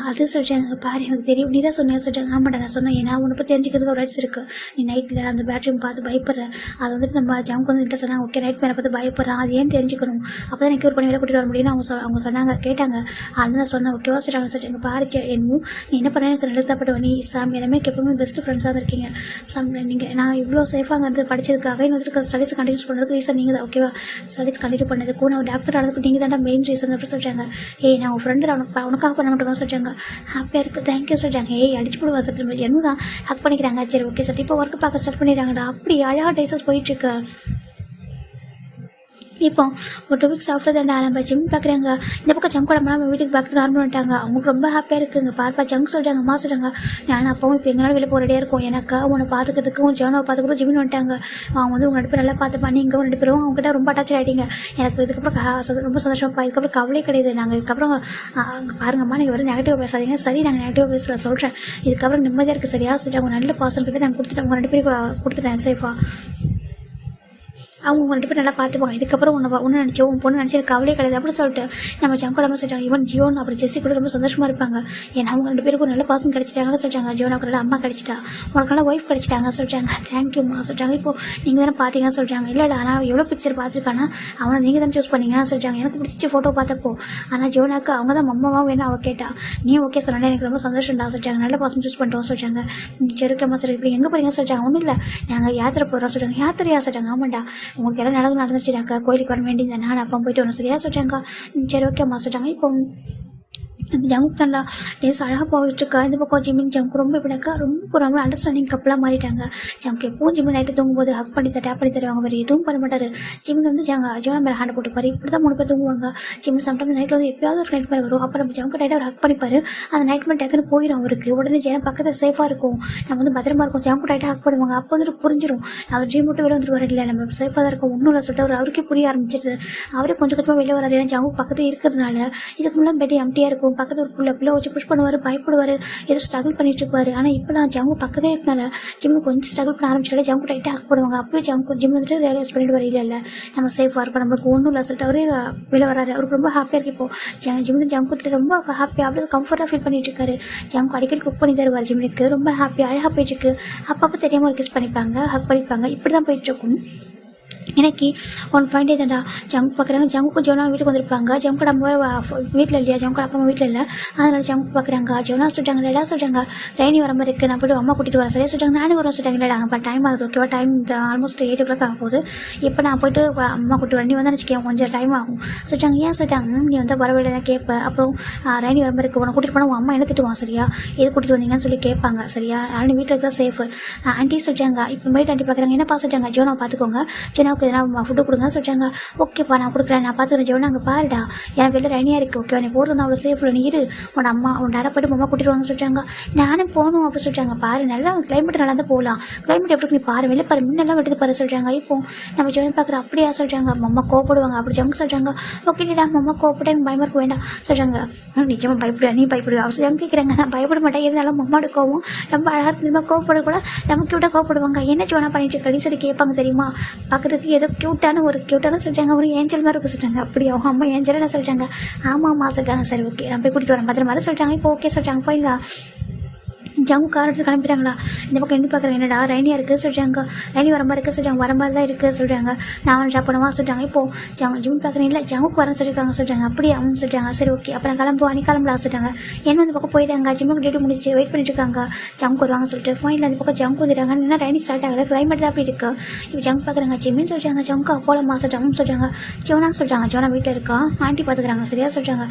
அது சொல்கிறாங்க. பாரு எனக்கு தெரியும் நீ தான் சொன்னேன் சொல்கிறாங்க. ஆமாடா நான் சொன்னேன். ஏன்னா உன்னை பற்றி தெரிஞ்சுக்கிறதுக்கு ஒரு ரைட்ஸ் இருக்குது. நீ நைட்டில் அந்த பேட்ரூம் பார்த்து பயப்படுற அதை வந்துட்டு நம்ம ஜம்க்கு வந்து கிட்ட சொன்னாங்க. ஓகே நைட் மேலே பார்த்து பயப்படுறான் அது ஏன் தெரிஞ்சுக்கணும் அப்போ தான் எனக்கு ஒரு பண்ணி கூட்டிகிட்டு வர முடியும்னு அவங்க சொன்னாங்க கேட்டாங்க. அது நான் சொன்னேன். ஓகேவா சொல்கிறாங்க. பாரு என்னமோ நீ என்ன பண்ண எனக்கு நல்லதாப்பட்ட நீ சாமி எல்லாமே எப்பவுமே பெஸ்ட் ஃப்ரெண்ட்ஸாக தான் இருக்கீங்க. நீங்கள் நான் இவ்வளோ சேஃபாக வந்து படித்ததுக்காக இன்னொரு ஸ்டடீஸ் கண்டினியூஸ் பண்ணுறதுக்கு ரீசன் நீங்கள் தான் ஓகேவா. ஸ்டடீஸ் கண்டினியூ பண்ணதுக்கு நான் டாக்டர் ஆனதுக்கு நீங்கள் தான் மெயின் ரீசன் அப்படி சொல்கிறாங்க. ஏய் நான் உன் ஃப்ரெண்டு உனக்காக பண்ண மட்டுமா சொல்கிறாங்க. ஹாப்பியாக இருக்குது தேங்க்யூ சொல்கிறாங்க. ஏய் அடிச்சு போடுவா சொல்லிட்டு என்ன தான் ஹக் பண்ணிக்கிறாங்க. சரி ஓகே சார் இப்போ ஒர்க்கு பார்க்க ஸ்டார்ட் பண்ணிடுறாங்கடா. அப்படி அழகாக டேஸஸ் போயிட்டுருக்கு. இப்போ ஒரு 2 வீக்ஸ் ஆஃப்டர் தான் நம்ம ஜிம் பார்க்குறாங்க. இந்த பக்கம் ஜங்க் உடம்புலாம் நம்ம வீட்டுக்கு பேக் நார்மல் வந்துட்டாங்க. அவங்களுக்கு ரொம்ப ஹாப்பியாக இருக்குங்க. பார்ப்பா ஜங்க் சொல்கிறாங்க, அம்மா சொல்கிறாங்க. நான் அப்பவும் இப்போ எங்களால் வெளியே போகிறதே இருக்கும். எனக்கு உன்னை பார்த்துக்கிறதுக்கும் ஜோனாவை பார்த்துக்கிறதும் ஜிம்னு வந்துட்டாங்க. அவங்க வந்து உங்கள் 2 பேரும் நல்லா பார்த்துப்பா. நீங்கள் 2 பேரும் அவங்ககிட்ட ரொம்ப அட்டாச் ஆகிட்டீங்க. எனக்கு இதுக்கப்புறம் ரொம்ப சந்தோஷமாப்பா. இதுக்கப்புறம் கவலையே கிடையாது. நாங்கள் இதுக்கப்புறம் அங்கே பாருங்கம்மா, நீங்கள் வெறும் நெகட்டிவ் பேசாதீங்க. சரி, நாங்கள் நெகட்டிவ் பேசல சொல்கிறேன். இதுக்கப்புறம் நிம்மதியாக இருக்குது சரியா சொல்லிட்டு அவங்க நல்ல பர்சன் கிட்டே நாங்கள் கொடுத்துட்டேன். உங்கள் 2 பேரும் கொடுத்துட்டேன் சேஃபாக. அவங்க 2 பேரும் நல்லா பார்த்துப்பாங்க. இதுக்கப்புறம் ஒன்று நினச்சோ உன் பொண்ணு நினச்சி கவலையே கிடையாது அப்படின்னு சொல்லிட்டு நம்ம ஜங்கோடாமல் சொல்லிட்டாங்க. ஈவன் ஜியோன் அப்புறம் ஜெஸ்ஸி கூட ரொம்ப சந்தோஷமாக இருப்பாங்க. ஏன்னா அவங்க 2 பேருக்கு ஒரு நல்ல பர்சன் கிடச்சிட்டாங்கன்னு சொல்லிட்டாங்க. ஜியோனாக்கு நல்ல அம்மா கிடச்சிட்டா, உனக்கு நல்ல ஒய்ஃப் கிடச்சிட்டாங்க சொல்லிட்டாங்க. தேங்க்யூம்மா சொல்லிட்டாங்க. இப்போ நீங்கள் தானே பார்த்தீங்கன்னு சொல்லிட்டாங்க. இல்லைடா, ஆனால் எவ்வளோ பிக்சர் பார்த்துருக்கானா அவனை நீங்கள் தானே சூஸ் பண்ணீங்கன்னு சொல்லிட்டாங்க. எனக்கு பிடிச்சி ஃபோட்டோ பார்த்தப்போ ஆனால் ஜியோனாக்கு அவங்க தான் மம்மாவாக வேணும் அவள் கேட்டா. நீ ஓகே சொன்னா எனக்கு ரொம்ப சந்தோஷம்டா சொல்லிட்டாங்க. நல்ல பர்சன் சூஸ் பண்ணிட்டோம் சொல்லிட்டாங்க. சரி ஓகேம்மா சரி, இப்படி எங்கே போகிறீங்கன்னு சொல்லிட்டாங்க. ஒன்றும் இல்லை, நாங்கள் யாத்திரை போகிறோம் சொல்லிட்டாங்க. யாத்திரையா சொல்லிட்டாங்க. ஆமாண்டா, உங்களுக்கு எல்லாம் நடந்துச்சுடாக்கா, கோயிலுக்கு வர வேண்டியது நான் அப்பா போயிட்டு ஒன்று சரியா சொல்லிட்டாங்க. சரி ஓகேம்மா சொல்லிட்டாங்க. இப்போ நம்ம ஜங்க் நல்லா டேஸ் அழகாக போயிட்டுருக்கா. இந்த பக்கம் ஜிம்மின் ஜங்க் ரொம்ப இப்படிக்கா ரொம்ப ரொம்ப அண்டர்ஸ்டாண்டிங் கப்பலாக மாறிட்டாங்க. ஜங்க் எப்பவும் ஜிம்மின் நைட்டு தூங்கும்போது ஹக் பண்ணி டேப் பண்ணி தருவாங்க. வேறு எதுவும் பண்ண மாட்டார். ஜிம்மின் வந்து ஜோனா மேலே ஹேண்ட் போட்டுப்பார். இப்படி தான் 3 பேர் தூங்குவாங்க. ஜிம்மின் சம்டைம் நைட்டில் வந்து எப்பயாவது ஒரு நைட் மேலே வரும். அப்போ நம்ம ஜங்க் டைட்டாக ஒரு ஹக் பண்ணிப்பார். அந்த நைட் மேலே டக்குன்னு போயிடும் அவருக்கு. உடனே ஜெனா பக்கத்தில் சேஃபாக இருக்கும், நம்ம வந்து பத்திரமா இருக்கும். ஜங்க் டைட்டாக ஹக் பண்ணுவாங்க. அப்போ வந்துட்டு புரிஞ்சிடும் அவர் ட்ரீம் விட்டு வெளியே வந்துட்டு வரல, நம்ம சேஃபாக தான் இருக்கும். ஒன்றும் இல்லை சொல்லிட்டு அவருக்கே புரிய ஆரம்பிச்சிருது. அவரே கொஞ்சம் கொஞ்சமாக வெளியே வராது. ஏன்னா ஜங்க் பக்கத்தில் இருக்கிறதுனால இதுக்கு முன்னாடி பெட்டி எம்டியாக இருக்கும். பக்கத்தில் ஒரு புள்ள வச்சு புஷ் பண்ணுவார், பயப்படுவார், ஏதோ ஸ்ட்ரகிள் பண்ணிட்டு இருப்பாரு. ஆனால் இப்போ நான் ஜங்கு பக்கத்தே இருக்கனால ஜிம்மு கொஞ்சம் ஸ்ட்ரகிள் பண்ண ஆரம்பிச்சாலே ஜங்கு டைட்டாக ஹக் பண்ணுவாங்க. அப்போயே ஜங்கு ஜிம் வந்துட்டு ரியலைஸ் பண்ணிட்டு வர இல்லை நம்ம சேஃபாக இருக்கும், நம்மளுக்கு ஒன்றும் இல்லை சொல்லிட்டு அவரே வெளியே வராரு. அவருக்கு ரொம்ப ஹாப்பியாக இருக்குது. இப்போ ஜிம்மு ஜங்குட்டு ரொம்ப ஹாப்பியாக அப்படியே கம்ஃபர்ட்டாக ஃபீல் பண்ணிட்டு இருக்காரு. ஜங்கு அடிக்கடி குக் பண்ணி தருவார். ஜிம்முக்கு ரொம்ப ஹாப்பியாக அழகாக போயிட்டுருக்கு. அப்பப்போ தெரியாமல் ஒரு கிஸ் பண்ணிப்பாங்க, ஹக் பண்ணிப்பாங்க. இப்படி தான் போயிட்டுருக்கும். எனக்கு ஒன் ஃபைன் டே தான்டா ஜங்க் பார்க்குறாங்க. ஜங்குக்கு ஜோனா வீட்டுக்கு வந்திருப்பாங்க. ஜங்கோட அம்மா வீட்டில் இல்லையா, ஜங்கோட அப்பா அம்மா வீட்டில் இல்லை. அதனால் ஜங்க் பார்க்குறாங்க. ஜோனா சொல்லிட்டாங்க, இல்லைடா சொல்கிறாங்க ரெய்னி வர மாதிரி இருக்குது, நான் போய்ட்டு அம்மா கூட்டிகிட்டு வரேன் சரியா சொல்லிட்டாங்க. நானும் வரேன் சொல்லிட்டாங்க. இல்லைடா அப்போ டைம் ஆகுது ஓகேவா, டைம் ஆல்மோஸ்ட் 8 o'clock ஆக போகுது. இப்போ நான் போய்ட்டு அம்மா கூட்டிட்டு வரேன், நீ வந்து வச்சுக்கேன் கொஞ்சம் டைம் ஆகும் சொல்லிட்டாங்க. ஏன் சொல்லிட்டாங்க, நீ வந்து வரவில்லை தான் கேட்பேன். அப்புறம் ரெய்னி வர மாதிரி இருக்குது, உன்னை கூட்டிகிட்டு போனால் உன் அம்மா என்ன திட்டுவான் சரியா, எது கூட்டிகிட்டு வந்தீங்கன்னு சொல்லி கேட்பாங்க சரியா. ஆனால் வீட்டில் தான் சேஃபு ஆண்டி சொல்லிட்டாங்க. இப்போ போய்ட்டு ஆண்டி பார்க்குறாங்க. என்னப்பா சொல்லிட்டாங்க, ஜோனா பார்த்துக்கோங்க, ஜோனாவுக்கு எதனா ஃபுட்டு கொடுங்க சொல்லிட்டாங்க. ஓகேப்பா நான் கொடுக்குறேன், நான் பார்த்துக்கிறேன். ஜோனா அங்கே பாருடா, எனக்கு வெளில ரெனியாக இருக்குது ஓகேவா, நீ போடுறோம் அவ்வளோ சேஃபில் நீ இரு, உன் அம்மா உன் டேடா போய்ட்டு அம்மா கூட்டிட்டு வாங்க சொல்லிட்டாங்க. நானும் போகணும் அப்படின்னு சொல்லிட்டாங்க. பாரு நல்லா கிளைமேட் நல்லா தான் போகலாம், கிளைமேட் எப்படி நீ பாரு வெளில பாரு முன்னெல்லாம் விட்டு பாரு சொல்லிட்டாங்க. இப்போ நம்ம ஜோனா பார்க்குற அப்படியா சொல்லிட்டாங்க. அம்மா கோப்படுவாங்க அப்படி ஜங்கு சொல்லிட்டாங்க. ஓகேடா அம்மா கோப்பட்ட எனக்கு பயமாக இருக்க வேண்டாம் சொல்லிட்டாங்க. நிச்சயமாக பயப்படுவா, நீ பயப்படுவா அவர் ஜங்கு கேட்குறாங்க. நான் பயப்பட மாட்டேன், இருந்தாலும் அம்மாவோட கோவம் ரொம்ப அழகாக இருக்கு. இந்த மாதிரி கோவப்படக்கூட நமக்கு கியூட்டாக கோவப்படுவாங்க. என்ன ஜோனா பண்ணிட்டு இருக்கடி சொல்லி கேட்பாங்க தெரியுமா. பார்க்குறதுக்கு ஏதோ க்யூட்டான சொல்லிட்டாங்க, ஒரு ஏஞ்சல் மாதிரி இருக்கும் சொல்லிட்டாங்க. அப்படி அவங்க அம்மா ஏஞ்சல் சொல்லிட்டாங்க. ஆமாம்மா சொல்லிட்டாங்க. சரி ஓகே நான் போய் கூட்டிகிட்டு வரேன் பத்திரமா சொல்லிட்டாங்க. இப்போ ஓகே சொல்லிட்டாங்க. போயிடலாம். ஜங்கு கார் எடுத்து கிளம்பிட்டாங்களா. இந்த பக்கம் என்ன பார்க்குறேன், என்னடா ரெய்னியாக இருக்குது சொல்லிட்டாங்க. ரெய்னி வர மாதிரி இருக்குது சொல்லிட்டாங்க. வர மாதிரி தான் இருக்குது சொல்லிட்டாங்க. நான் அவனை ட்ராப் பண்ணுவா சொல்லிட்டாங்க. இப்போது ஜிம் பார்க்குறேன், இல்லை ஜங்குக்கு வரேன்னு சொல்லியிருக்காங்க சொல்லிட்டாங்க. அப்படியே அவங்க சொல்லிட்டாங்க. சரி ஓகே அப்புறம் கிளம்புவா, நீ கிளம்பலாம் சொல்லிட்டாங்க. என்ன இந்த பக்கம் போயிட்டாங்க. ஜிம்முக்கு டேட்டு முடிச்சு வெயிட் பண்ணிட்டு இருக்காங்க. ஜங்கு வருவாங்க சொல்லிட்டு ஃபைனில் அந்த பக்கம் ஜங்கு வந்துட்டாங்க. என்ன ரெய்னி ஸ்டார்ட் ஆகலை, கிளைமேட் தான் அப்படி இருக்குது. இப்போ ஜங்கு பார்க்குறாங்க. ஜிம்மின்னு சொல்லிட்டாங்க. ஜங்கு போலம்மா சொல்லிட்டாங்க சொல்லிட்டாங்க. ஜோனா சொல்லிட்டாங்க. ஜோனா வீட்டில் இருக்கா, ஆண்டி பார்த்துக்கிறாங்க சரியா சொல்லிட்டாங்க.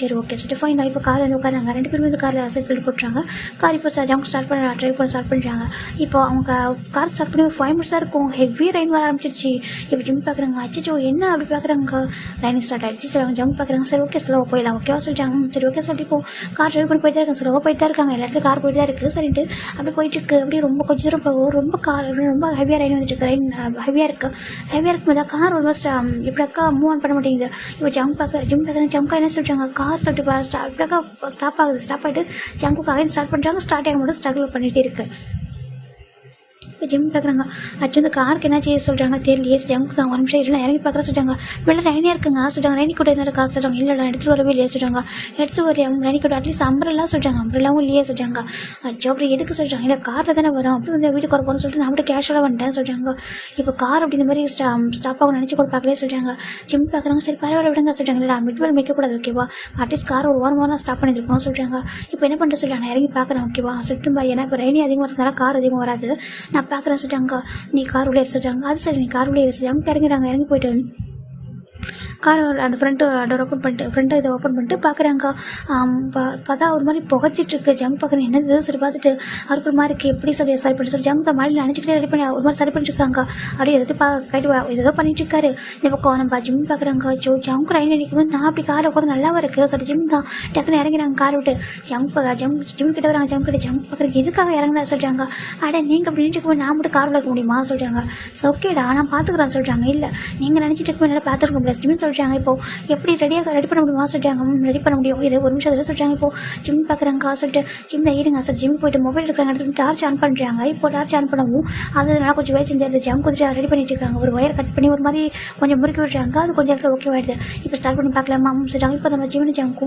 சரி ஓகே சொல்லிட்டு ஃபைனாக இப்போ கார் வந்து உட்காராங்க. 2 பேரும் வந்து காரில் சைட் பண்ணி போட்டுறாங்க. கார் இப்போ ஜங்கு ஸ்டார்ட் பண்ண ட்ரை பண்ண ஸ்டார்ட் பண்ணுறாங்க. இப்போ அவங்க கார் ஸ்டார்ட் பண்ணி ஒரு 5 minutes தான் இருக்கும். ஹெவி ரெயின் வர ஆரம்பிச்சிருச்சு. இப்போ ஜிம் பார்க்குறாங்க. அச்சோ என்ன அப்படி பார்க்குறாங்க. ரெயின் ஸ்டார்ட் ஆகிடுச்சு. சரி அவங்க ஜம்ப் பார்க்குறாங்க. சரி ஓகே ஸ்லோவாக போயிடலாம் ஓகேவா சொல்லிட்டாங்க. சரி ஓகே சொல்லிட்டு இப்போ கார் ட்ரைவ் பண்ணி போயிட்டு தான் இருக்காங்க. ஸ்லோவாக போயிட்டு தான் இருக்காங்க. எல்லா இடத்துல கார் போயிட்டு தான் இருக்குது சரிட்டு அப்படி போயிட்டு இருக்கு. அப்படியே ரொம்ப கொஞ்சம் தூரம் போகும். ரொம்ப கார் ரொம்ப ஹெவியாக ரெயின் வந்துட்டு ரெயின் ஹெவியாக இருக்கும்போது கார் ஒரு மாதிரி இப்படிக்கா மூவ் ஆன் பண்ண மாட்டேங்குது. இப்போ ஜிம் பார்க்குறேன். ஜம்கா என்ன சொல்லிட்டாங்க, கார் சொல்லிட்டு இப்படிக்கா ஸ்டாப் ஆகிட்டு ஜங்குக்காக ஸ்டார்ட் பண்ணுறாங்க. ஸ்டார்ட் ஆகும் போது ஸ்ட்ரகிள் பண்ணிகிட்டே இருக்கு. இப்போ ஜிம் பார்க்குறாங்க. அச்சு வந்து காருக்கு என்ன செய்ய சொல்கிறாங்க தெரியலையே. ஜங்கு தான் ஒரு நிமிஷம் இல்லை இறங்கி பார்க்குற சொல்லிட்டாங்க. வெளில ரெய்னியாக இருக்குங்க சொல்லிட்டாங்க. ரெய்னி கூட என்ன இருக்கா சொல்கிறாங்க. இல்லைடா எடுத்துகிட்டு வரவே இல்லையே சொல்கிறாங்க. எடுத்துகிட்டு வரலையே அவங்க ரெய்னி கூட அட்லீஸ்ட் அம்பரெல்லாம் சொல்கிறாங்க. அம்பரெல்லாவும் இல்லையே சொல்கிறாங்க. அச்சோ அப்புறம் எதுக்கு சொல்கிறாங்க. இல்லை காரில் தானே வரும் அப்படி வந்து வீட்டுக்கு வர போகிறோம்னு சொல்லிட்டு நான் அப்படியே கேஷுவலாக வந்துட்டேன் சொல்கிறாங்க. இப்போ கார் அப்படி இந்த மாதிரி ஸ்டாப் ஆகும் நினச்சி கூட பார்க்கலே சொல்கிறாங்க. ஜிம் பார்க்குறாங்க. சரி பரவாயில்ல விடுங்க சொல்கிறாங்க. இல்லை மிட்வெல் வைக்கக்கூடாது ஓகேவா, அட்லீஸ்ட் கார் ஒரு வாரம் ஸ்டாப் பண்ணியிருக்கணும் சொல்கிறாங்க. இப்போ என்ன பண்ணுறது சொல்கிறாங்க. நான் இறங்கி பார்க்குறேன் ஓகேவா சுற்றும் ஏன்னா இப்போ ரெய்னி அதிகமாக இருக்கிறதுனால கார் அதிகமாக வராது. நான் பார்க்குறேன் சொல்லிட்டாங்க. நீ கார் உள்ளே சொல்லிட்டாங்க. அது சரி நீ கார் உள்ளே சொல்லிட்டாங்க. இறங்குறாங்க. இறங்கி போயிட்டு கார் அந்த ஃப்ரண்ட்டு டோர் ஓப்பன் பண்ணிட்டு ஃப்ரண்ட்டு இதை ஓப்பன் பண்ணிட்டு பார்க்குறாங்க. பார்த்தா ஒரு மாதிரி புகைச்சிட்ருக்கு. ஜங்க் பார்க்குறேன் என்னது சொல்லி பார்த்துட்டு அவருக்கு ஒரு மாதிரி இருக்குது. எப்படி சொல்லி சரி பண்ணி சொல்லி ஜங்க் தான் மழையில் நினச்சிக்கிட்டே ரெடி பண்ணி ஒரு மாதிரி சரி பண்ணிட்டுருக்காங்க. அப்படியே எதாவது கைட்டு ஏதோ பண்ணிட்டு இருக்காரு. இந்த பக்கம் நம்ம ஜிம் பார்க்குறாங்க. ஜங்க் ரயில் நிற்கும்போது நான் அப்படி காரை உட்காந்து நல்லாவா இருக்குது சொல்லி ஜிம் தான் டக்குன்னு இறங்கிறாங்க காரை விட்டு. ஜிம் கிட்ட வராங்க. ஜங்க் பார்க்குறதுக்கு எதுக்காக இறங்கினா சொல்கிறாங்க. அட நீங்கள் அப்படி நினச்சிக்கும்போது நான் மட்டும் காரில் இருக்க முடியுமா சொல்கிறாங்க. ஓகேடா நான் பார்த்துக்குறேன் சொல்கிறாங்க. இல்லை நீங்கள் நினச்சிட்டு இருக்கும்போது நல்லா பார்த்துருக்க முடியாது ஜிம் சொல்கிறாங்க. இப்போ எப்படி ரெடி பண்ண முடியுமா சொல்கிறாங்க. ரெடி பண்ண முடியும் இது ஒரு நிமிஷம் அதில் சொல்கிறாங்க. இப்போ ஜிம் பார்க்குறாங்க சொல்லிட்டு ஜிம்மில் இருங்க சார் ஜிம் போயிட்டு மொபைல் இருக்கிறாங்க எடுத்து டார்ச் ஆன் பண்ணுறாங்க. இப்போ டார்ச் ஆன் பண்ணவும் அது நல்லா கொஞ்சம் வேலை செஞ்சு ஜங்க் கொஞ்சம் ரெடி பண்ணிட்டு இருக்காங்க. ஒரு ஒயர் கட் பண்ணி ஒரு மாதிரி கொஞ்சம் முறுக்கி விடுறாங்க. அது கொஞ்சம் இடத்துல ஓகே ஆகிடுது. இப்போ ஸ்டார்ட் பண்ணி பார்க்கலாமா சொல்கிறாங்க. இப்போ நம்ம ஜிம்னு ஜங்க்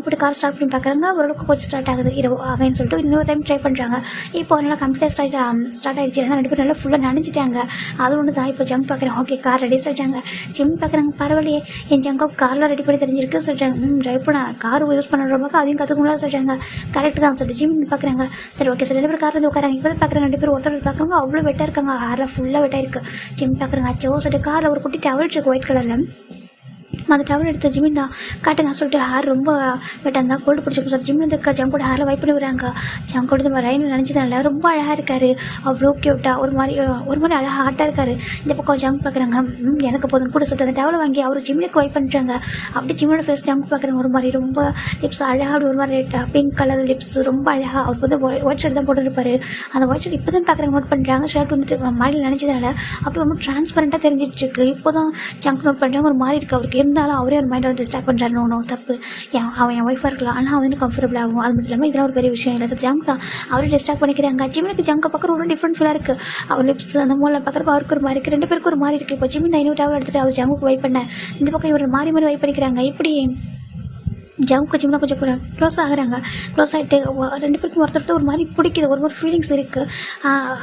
போட்டு கார் ஸ்டார்ட் பண்ணி பார்க்குறாங்க. ஓரளவுக்கு கொஞ்சம் ஸ்டார்ட் ஆகுது இரவு ஆகுன்னு சொல்லிட்டு இன்னொரு டைம் ட்ரை பண்ணுறாங்க. இப்போ நல்லா கம்ப்ளீட்டாக ஸ்டார்ட் ஆகிடுச்சு. ஏன்னா ரெண்டு பேரும் நல்லா ஃபுல்லாக நினச்சிட்டாங்க. அது ஒன்று தான். இப்போ ஜங்க் பார்க்குறேன் ஓகே கார் ரெடி சொல்லிட்டாங்க. ஜிம் பார்க்குறாங்க பரவாயில்லையே என் ஜங்கை காரில் ரெடி பண்ணி தெரிஞ்சிருக்கு சொல்கிறாங்க. ட்ரைவ் பண்ண கார் யூஸ் பண்ணுறவங்க அதையும் கற்றுக்கணும்னு சொல்கிறாங்க. கரெக்ட் தான் சொல்லிட்டு ஜிம் பார்க்குறாங்க. சரி ஓகே சார் ரெண்டு பேர் காரில் உட்காராங்க. இப்போ பார்க்குறாங்க ரெண்டு பேர் ஒருத்தர் பார்க்குறாங்க அவ்வளோ வெட்டாக இருக்காங்க. காரில் ஃபுல்லாக வெட்டாக இருக்குது. ஜிம் பார்க்குறாங்க அச்சோ சொல்லிட்டு காரில் ஒரு குட்டி டவல் இருக்குது ஒயிட் கலரில். அந்த டவல் எடுத்து ஜிமின் தான் காட்டுங்க சொல்லிட்டு ஹேர் ரொம்ப வெட்டாக இருந்தால் கோல்டு பிடிச்சிருக்கு சார். ஜிம்மில் இருக்க ஜங்கோட ஹேரில் வைப் பண்ணி விடுறாங்க. ஜங்கோட இந்த ரயில் நினச்சதுனால ரொம்ப அழகாக இருக்கார். அவ்வளோ க்யூட்டாக ஒரு மாதிரி அழகாக ஹாட்டாக இருக்கார். இந்த பக்கம் ஜங்க் பார்க்குறாங்க. எனக்கு போதும் கூட சொல்லிட்டு அந்த டவலை வாங்கி அவர் ஜிம்முக்கு வைப் பண்ணுறாங்க. அப்படி ஜிம்மோட ஃபேஸ் ஜங்க் பார்க்குறாங்க. ஒரு மாதிரி ரொம்ப லிப்ஸ் அழகாக அப்படி ஒரு மாதிரி பிங்க் கலர் லிப்ஸ் ரொம்ப அழகாக. அவருக்கு வந்து ஒயிட் ஷர்ட் தான் போட்டுருப்பாரு. அந்த ஒயிட் ஷர்ட் இப்போ தான் பார்க்குறாங்க நோட் பண்ணுறாங்க. ஷர்ட் வந்துட்டு மழையில் நினச்சதுனால அப்படி ரொம்ப டிரான்ஸ்பரண்ட்டாக தெரிஞ்சிட்ருக்கு. இப்போ தான் ஜங்க் நோட் பண்ணுறாங்க. ஒரு மாதிரி இருக்குது அவருக்கு. இருந்தாலும் அவரே ஒரு மைண்டை வந்து டிஸ்ட்ராக்ட் பண்ணுறாரு. நோ தப்பு அவன் என் ஒய்ஃபாக இருக்கலாம் ஆனால் அவன் கம்ஃபர்டபுள் ஆகும். அது மட்டும் இல்லாமல் இதெல்லாம் ஒரு பெரிய விஷயம் இல்லை சார். ஜங்க் தான் அவரே டிஸ்ட்ராக்ட் பண்ணிக்கிறாங்க. ஜிம்முக்கு ஜங்கை பார்க்குற ஒரு டிஃப்ரெண்ட் ஃபீலாக இருக்குது. அவர் லிப்ஸ் அந்த மூலம் பார்க்குறப்ப அவருக்கு ஒரு மாதிரி இருக்குது. ரெண்டு பேருக்கு ஒரு மாதிரி இருக்குது. இப்போ ஜிம் தான் இன்னொரு டவர் எடுத்துகிட்டு அவர் ஜங்குக்கு வைப் பண்ண இந்த பக்கம் இவர் மாறி வைப் பண்ணிக்கிறாங்க. இப்படி ஜங்கு ஜிம்னா கொஞ்சம் க்ளோஸ் ஆகுறாங்க. க்ளோஸ் ஆகிட்டு ரெண்டு பேருக்கும் ஒருத்தர் ஒரு மாதிரி பிடிக்குது. ஒரு ஃபீலிங்ஸ் இருக்குது.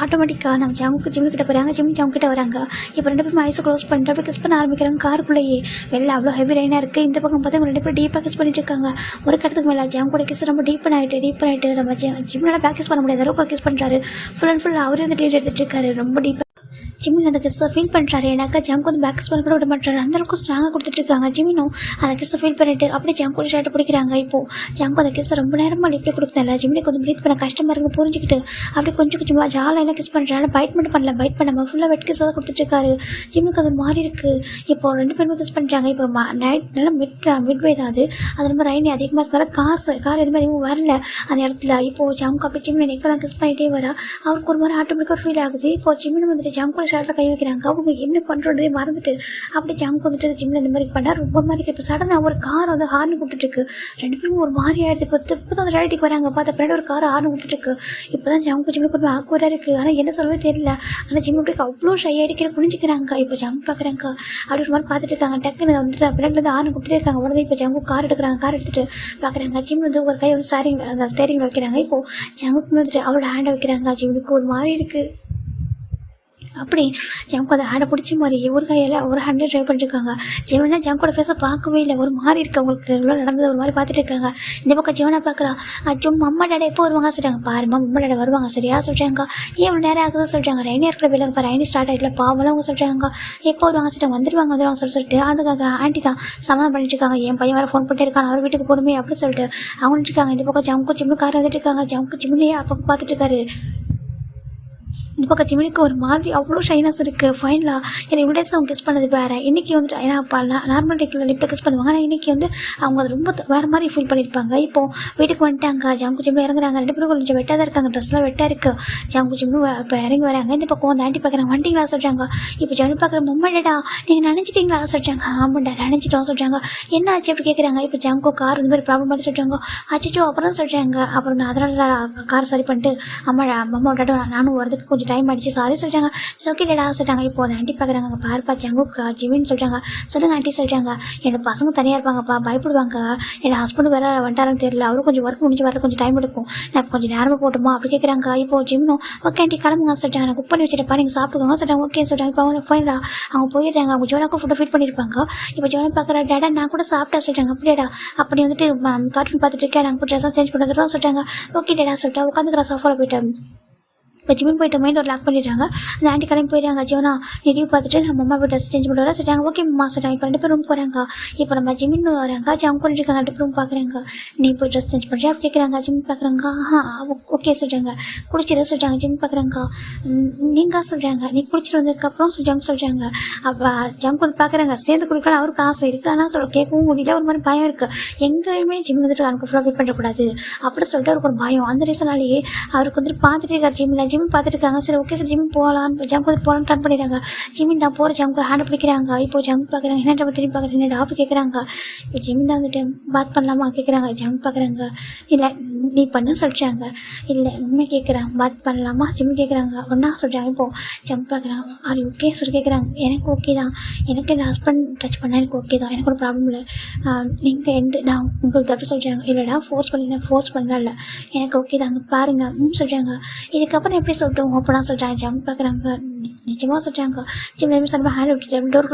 ஆட்டோமேட்டிக்காக நம்ம ஜங்குக்கு ஜிம்மு கிட்ட போகிறாங்க. ஜங்கு கிட்ட வராங்க. இப்போ ரெண்டு பேரும் ஐஸை க்ளோஸ் பண்ணிட்டு அப்படி கிஸ் பண்ண ஆரம்பிக்கிறாங்க. காருக்குள்ளேயே வெளில அவ்வளோ ஹெவி ரெயினாக இருக்குது. இந்த பக்கம் பார்த்தா ரெண்டு பேரும் டீப்பாக கிஸ் பண்ணிட்டு இருக்காங்க. ஒரு கடத்துக்கு மேலே ஜங்கோட கிஸ் ரொம்ப டீப் பண்ணிட்டு நம்ம ஜிம்னால பேக் கிஸ் பண்ண முடியாத அளவுக்கு ஒரு கிஸ் பண்ணுறாரு. ஃபுல் அண்ட் ஃபுல் அவரே வந்து லீட் எடுத்துகிட்டு இருக்காரு. ரொம்ப டீப்பாக ஜிமின் அந்த கிஸ்ஸை ஃபீல் பண்ணுறாரு. ஏன்னாக்கா ஜங்க் வந்து பேக் பண்ண கூட விட மாட்டாரு. அந்தளவுக்கு ஸ்ட்ராங்காக கொடுத்துட்ருக்காங்க. ஜிமினும் அந்த கிஸ்ஸை ஃபீல் பண்ணிட்டு அப்படியே ஜங்கோட ஷர்ட்டை பிடிக்கிறாங்க. இப்போது ஜங்க் அந்த கிஸ்ஸை ரொம்ப நேரமாக இப்படி கொடுத்ததில்ல. ஜிமினுக்கு வந்து ப்ரீத் பண்ண கஷ்டமாக இருக்குன்னு புரிஞ்சுக்கிட்டு அப்படியே கொஞ்சம் கொஞ்சமாக ஜாலையெல்லாம் கிஸ் பண்ணுறாரு. பைட் மட்டும் பண்ணல. பைட் பண்ணாமல் ஃபுல்லாக வெட் கிஸ்ஸாக தான் கொடுத்துட்ருக்காரு. ஜிமினுக்கு அது மாறி இருக்குது. இப்போ ரெண்டு பேருமே கிஸ் பண்ணுறாங்க. இப்போ நைட் நல்லா மிட்வே தான் அது ரொம்ப ரெயின் அதிகமாக இருக்கிறதால கார் எதுவுமே அதிகமாக வரல அந்த இடத்துல. இப்போது ஜங்க் அப்படியே ஜிமினை நெக்கெல்லாம் கிஸ் பண்ணிகிட்டே வரா. அவருக்கு ஒரு மாதிரி ஆட்டோமேட்டிக்காக ஃபீல் ஆகுது. இப்போ ஜிமின் வந்துட்டு ஜங்கோட ஷர்ட்டில் கை வைக்கிறாங்க. அவங்க என்ன பண்ணுறதே மறந்துட்டு அப்படி ஜங்க் வந்துட்டு ஜிம்மில் இந்த மாதிரி பண்ணால் ரொம்ப மாதிரி இருக்குது. இப்போ சடனாக ஒரு கார் வந்து ஹார்ன் கொடுத்துட்ருக்கு. ரெண்டு பேரும் ஒரு மாதிரி ஆகிடுது. இப்போ தான் அந்த ரியாலிட்டிக்கு வராங்க. பார்த்த பின்னாடி ஒரு கார் ஹார்ன் கொடுத்துட்ருக்கு. இப்போ தான் ஜங்க் ஜிம்முக்கு ஒரு ஆக்குவராக இருக்குது. ஆனால் என்ன சொல்லவே தெரியல. ஆனால் ஜிம்முக்கு அவ்வளோ ஷை அடிக்கிற புரிஞ்சுக்கிறாங்க. இப்போ ஜங்க் பார்க்குறாங்க. அப்படி ஒரு மாதிரி பார்த்துட்டு இருக்காங்க. டக்குன்னு வந்துட்டு பின்னாடிலேருந்து ஹார்ன் கொடுத்துட்டே இருக்காங்க. உடனே இப்போ ஜங்கு கார் எடுக்கிறாங்க. கார் எடுத்துகிட்டு பார்க்குறாங்க. ஜிம் வந்து ஒரு கை வந்து ஸ்டேரிங்கில் வைக்கிறாங்க. இப்போது ஜங்குக்கு வந்துட்டு அவரோட ஹேண்டை வைக்கிறாங்க. ஜிம்முக்கு ஒரு மாதிரி இருக்குது. அப்படி ஜங்கு அந்த ஹேண்டை பிடிச்சி மாதிரி ஒரு கையில் ஒரு ஹேண்டை ட்ரைவ் பண்ணிருக்காங்க. ஜிவனா ஜங்கோட ஃபேஸை பார்க்கவே இல்லை. ஒரு மாதிரி இருக்குது அவங்களுக்கு. இவ்வளோ நடந்தது ஒரு மாதிரி பார்த்துட்டு இருக்காங்க. இந்த பக்கம் ஜிவனா பார்க்குறா. அச்சோ அம்மா டேடா எப்போ வருவாங்க சொல்கிறாங்க. பாருமா அம்மா டேடா வருவாங்க சரியா சொல்கிறாங்க. ஏன் இவ்வளோ நேரம் ஆகுதுன்னு சொல்கிறாங்க. ரெயினே இருக்கிற வேலை இப்போ ரெயினி ஸ்டார்ட் ஆகிடல பாவலாம் அவங்க சொல்கிறாங்க. எப்போ வருவாங்க சொல்கிறாங்க. வந்துடுவாங்க சொல்லிட்டு அதுக்காக ஆண்டி தான் சமாதானம் பண்ணிட்டு இருக்காங்க. என் பையன் வேறு ஃபோன் பண்ணிட்டு இருக்கான் அவர் வீட்டுக்கு போகணுமே அப்படின்னு சொல்லிட்டு அவங்க இருக்காங்க. இந்த பக்கம் ஜங்கு ஜிம்மு கார் வந்துட்டு இருக்காங்க. ஜங்கு ஜிம்முலேயே அப்போ பார்த்துட்டு இருக்காரு. இந்த பக்கம் ஜிமினுக்கு ஒரு மாதிரி அவ்வளோ ஷைனஸ் இருக்குது. ஃபைனலாக என்னை இவ்வளோ டேஸ் அவங்க கிஸ் பண்ணது வேறு. இன்றைக்கி வந்துட்டு ஏன்னா இப்போ நார்மல் டேக்கில் லிப்பில் கிஸ் பண்ணுவாங்க. ஆனால் இன்றைக்கி வந்து அவங்க அது ரொம்ப வேறு மாதிரி ஃபீல் பண்ணியிருப்பாங்க. இப்போது வீட்டுக்கு வந்துட்டாங்க. ஜங்கு ஜிம்மில் இறங்குறாங்க. ரெண்டு பேரும் கொஞ்சம் வெட்டாக தான் இருக்காங்க. ட்ரெஸ்லாம் வெட்டாக இருக்குது. ஜங்கு ஜிம்னு இப்போ இறங்கி வராங்க. இந்த பக்கம் வந்து ஆண்டி பார்க்குறாங்க. வண்டிங்களா சொல்கிறாங்க. இப்போ ஜனு பார்க்குற மம்மாடா நீங்கள் நினச்சிட்டிங்களா சொல்கிறாங்க. ஆமாண்டா நினச்சிட்டோம் சொல்கிறாங்க. என்ன ஆச்சு அப்படி கேட்குறாங்க. இப்போ ஜங்கு கார் இந்த மாதிரி ப்ராப்ளம் பண்ணி சொல்கிறாங்க. அச்சோ அப்புறம் சொல்கிறாங்க. அப்புறம் நான் அதனால் கார் சரி பண்ணிட்டு அம்மாவோட நானும் வரதுக்கு கொஞ்சம் டைம் ஆகிடுச்சு சாரி சொல்கிறாங்க. ஓகே டேடா சொல்கிறாங்க. இப்போ அந்த ஆண்டி பார்க்குறாங்க. அங்கே பாருப்பா ஜங்குக்கா ஜிமின்னு சொல்கிறாங்க. சொல்லுங்கள் ஆண்டி சொல்கிறாங்க. என்னோட பசங்க தனியாக இருப்பாங்கப்பா பயப்படுவாங்க. என்னோட ஹஸ்பண்ட் வேறு வந்துட்டாருன்னு தெரியல. அவரும் கொஞ்சம் ஒர்க் முடிஞ்சு வரது கொஞ்சம் டைம் எடுக்கும். நான் கொஞ்சம் நேரமாக போட்டுமா அப்படி கேட்குறாங்க. இப்போ ஜிம்னும் ஓகே ஆண்டி கிளம்புங்க சொல்லிட்டாங்க. நான் குக் பண்ணி வச்சுட்டப்பா நீங்கள் சாப்பிடுவாங்க சொல்கிறாங்க. ஓகே சொல்கிறாங்க. இப்போ அவங்க போயிடா அவங்க போயிடுறாங்க. அவங்க ஜோனாக்கும் ஃபுட்டை ஃபீட் பண்ணியிருப்பாங்க. இப்போ ஜோனா பார்க்குற டேடா நான் கூட சாப்பிட்டா சொல்கிறாங்க. அப்படியேடா அப்படி வந்துட்டு கார்ட்டூன் பார்த்துட்டு இருக்கேன். நாங்கள் ட்ரெஸ்ஸாக சேஞ்ச் பண்ணுறோம் சொல்லிட்டாங்க. ஓகே டேடா சொல்லிட்டா உட்காந்துக்கிறா சோஃபாவில் போயிட்டு இப்போ ஜிம்மின் போயிட்டு மைண்ட் ஒரு லாக் பண்ணிடுறாங்க. அந்த ஆண்டி கிளம்பி போயிடுறாங்க. ஜோனா நீ டிவி பார்த்துட்டு நம்ம அம்மா ட்ரெஸ் சேஞ்ச் பண்ண வர சொல்லிட்டாங்க. ஓகே அம்மா சொல்லிட்டாங்க. இப்போ 2 பேரும் ரூம் போகிறாங்க. இப்போ நம்ம ஜிம்மின் வராங்க. ஜம் பண்ணிட்டு இருக்காங்க. 2 பேரும் பார்க்குறாங்க. நீ போய் ட்ரெஸ் சேஞ்ச் பண்ணுறியா அப்படி கேட்குறாங்க. ஜிம் பார்க்குறாங்க. ஓகே சொல்கிறாங்க. குடிச்சிட சொல்கிறாங்க. ஜிம் பார்க்குறாங்க. நீங்கள் சொல்கிறாங்க நீ குடிச்சிட்டு வந்ததுக்கப்புறம் ஜங்க் சொல்கிறாங்க. அப்போ ஜங்க் வந்து பார்க்குறாங்க. சேர்ந்து குடிக்கலாம் அவருக்கு ஆசை இருக்குது. ஆனால் கேட்கவும் முடியல. ஒரு மாதிரி பயம் இருக்குது. எங்கேயுமே ஜிம் வந்துட்டு அவனுக்கு ஃபுல்லாக வெயிட் பண்ணக்கூடாது அப்படி சொல்லிட்டு அவருக்கு ஒரு பயம். அந்த ரீசனாலேயே அவருக்கு வந்துட்டு பார்த்துட்டு இருக்காரு. ஜிம் பார்த்துட்டு இருக்காங்க. சரி ஓகே சார் ஜிம் போகலான்னு ஜங்க் வந்து போகலான்னு ட்ரான் பண்ணிடுறாங்க. ஜிம்மின் தான் போகிற ஜங்க் ஹேண்ட் பிடிக்கிறாங்க. இப்போ ஜங்க் பார்க்குறாங்க. என்ன திரும்பி பார்க்குறேன் என்னடா அப்படி கேட்குறாங்க. இப்போ ஜிம் தான் வந்துட்டு பாத் பண்ணலாமா கேட்குறாங்க. ஜங்க் பார்க்குறாங்க. இல்லை நீ பண்ண சொல்கிறாங்க. இல்லை உண்மை கேட்குறாங்க. பாத் பண்ணலாமா ஜிம் கேட்குறாங்க. ஒன்றா சொல்கிறாங்க. இப்போது ஜங்க் பார்க்குறாங்க. அது ஓகே சொல்லி கேட்குறாங்க. எனக்கு ஓகே தான். எனக்கு என் ஹஸ்பண்ட் டச் பண்ணால் எனக்கு ஓகே தான். எனக்கு ஒரு ப்ராப்ளம் இல்லை. நீங்கள் நான் உங்களுக்கு அப்படி சொல்கிறாங்க. இல்லைடா ஃபோர்ஸ் பண்ணல இல்லை எனக்கு ஓகே தாங்க பாருங்கள் சொல்கிறாங்க. இதுக்கப்புறம் எப்படி சொல்லட்டும் அப்படின்னா சொல்கிறாங்க. ஜங்க் பார்க்குறாங்க. நிச்சயமாக சொல்கிறாங்க. ஜிம் சார் ஹேண்ட் விட்டுட்டு டோர்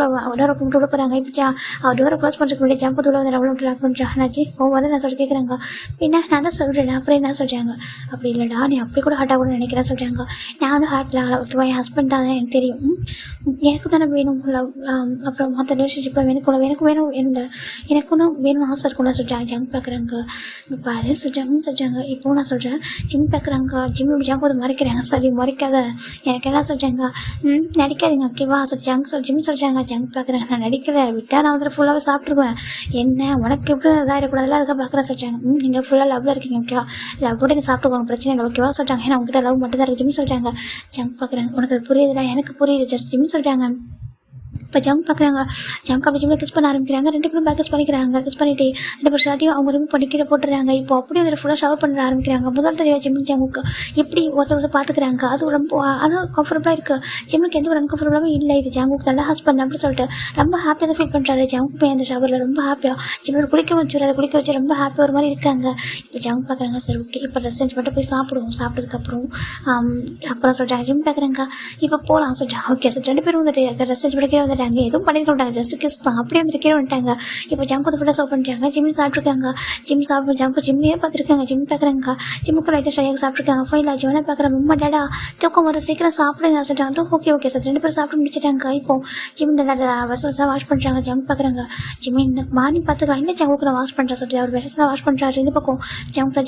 விட்டு போகிறாங்க. இப்போ டோரை க்ளோஸ் பண்ணுறதுக்கு முன்னாடி ஜங்க் உள்ள வந்து அவ்வளோ ட்ராக் பண்ணுறாங்க. போகும்போது நான் சொல்லி கேட்குறாங்க. பின்ன நான் தான் சொல்கிறேன் அப்புறம் என்ன சொல்கிறாங்க. அப்படி இல்லைடா நீ அப்படி கூட ஹார்ட்டாக கூட நினைக்கிறேன் சொல்கிறாங்க. நானும் ஹார்ட்டில் ஓகேவா என் ஹஸ்பண்ட் தான் எனக்கு தெரியும். எனக்கு தானே வேணும் அப்புறம் மற்ற ரிலேஷன்ஷிப்பில் எனக்கு வேணும் எனக்கு ஒன்றும் வேணும்னு ஆசை இருக்கும்ல சொல்கிறாங்க. ஜங்க் பார்க்குறாங்க. பாரு சொல்கிறாங்க. இப்போ நான் சொல்கிறேன் ஜிம் பார்க்குறாங்க. ஜிம் ஜங்க் வந்து மறைக்கிறாங்க. சரி மறைக்காத எனக்கு என்ன சொல்கிறாங்க. நடிக்காதீங்க ஓகேவா ஜிம் சொல்கிறாங்க. ஜங்க் பார்க்குறாங்க. நான் நடிக்கலை விட்டால் நான் வந்துட்டு ஃபுல்லாகவே சாப்பிட்ருவேன். என்ன உனக்கு எப்படி இதாகிடக்கூடாதுல அதுக்காக பார்க்குறேன் சொல்கிறாங்க. நீங்கள் ஃபுல்லாக லவ்வில் இருக்கீங்க ஓகேவா லவ்வோட நீங்கள் சாப்பிட்டுக்கோங்க பிரச்சனை இல்லை ஓகேவா சொல்கிறாங்க. ஏன்னா உங்ககிட்ட லவ் மட்டும் தான் இருக்குது ஜிம் சொல்கிறாங்க. ஜங்க் பார்க்குறாங்க. உனக்கு அது புரியுதுடா எனக்கு புரியுது ஜிம் சொல்கிறாங்க. இப்போ ஜங்க் பார்க்குறாங்க. ஜங்க் அப்படி ஜிம்மில் கிஸ் பண்ண ஆரம்பிக்கிறாங்க. 2 பேரும் பேக் கிஸ் பண்ணிக்கிறாங்க. கிஸ் பண்ணிட்டு 2 பேர் ஷர்ட்டையும் அவங்க ரிமூவ் பண்ணி கீழே போட்டுறாங்க. இப்போ அப்படியே அதில் ஃபுல்லாக ஷவர் பண்ண ஆரம்பிக்கிறாங்க. முதல் தடவை ஜிம் ஜங்குக்கு எப்படி ஒருத்தர் பார்த்துக்கிறாங்க. அது ரொம்ப ஆனால் கம்ஃபர்டபுளாக இருக்குது. ஜிம்முக்கு எந்த ஒரு அன்கம்ஃபர்டபுளாகவும் இல்லை. இது ஜங்குக்கு நல்ல ஹஸ்பண்ட் அப்படி சொல்லிட்டு ரொம்ப ஹாப்பியாக தான் ஃபீல் பண்ணுறாரு. ஜங்க் போய் அந்த ஷவரில் ரொம்ப ஹாப்பியாக ஜிம்மில் குளிக்க வச்சு ரொம்ப ஹாப்பியாக ஒரு மாதிரி இருக்காங்க. இப்போ ஜங்க் பார்க்குறாங்க. சரி ஓகே இப்போ ட்ரெஸ் சேஞ்ச் பண்ணிட்டு போய் சாப்பிடுவோம். சாப்பிட்டதுக்கப்புறம் அப்புறம் சொல்கிறாங்க. ஜிம் பார்க்குறாங்க. இப்போ போகலாம் சொல்கிறாங்க. ஓகே சார் 2 பேரும் வந்துட்டு ட்ரெஸ் சேஞ்ச் பண்ணி கீழே வந்துட்டாங்க. எதுவும் பண்ணிக்க மாட்டாங்க ஜஸ்ட் கிஸ் தான் அப்படியே வந்து கீழே வந்துட்டாங்க. இப்போ ஜங்க் வந்து ஃபுல்லாக சர்வ் பண்ணிட்டாங்க. ஜிம் சாப்பிட்ருக்காங்க. ஜிம்லேயே பார்த்துருக்காங்க. ஜிம் பார்க்குறாங்க. ஜிம்முக்கு லைட்டாக சரியாக சாப்பிட்ருக்காங்க. ஃபைனல் ஜோனை பார்க்குற மம்மா டேடா தூக்கம் வர சீக்கிரம் சாப்பிடுங்க சொல்லிட்டாங்க. ஓகே சார் 2 பேரும் சாப்பிட்டு முடிச்சிட்டாங்க. இப்போ ஜிம் வெசல்ஸ்லாம் வாஷ் பண்ணுறாங்க. ஜங்க் பார்க்குறாங்க. ஜிம்மின் மார்னிங் பார்த்துக்கலாம். இல்லை ஜங்குக்கு நான் வாஷ் பண்ணுறேன் சொல்லிட்டு அவர் வெசல்ஸ்லாம் வாஷ் பண்ணுறாரு. இந்த பக்கம்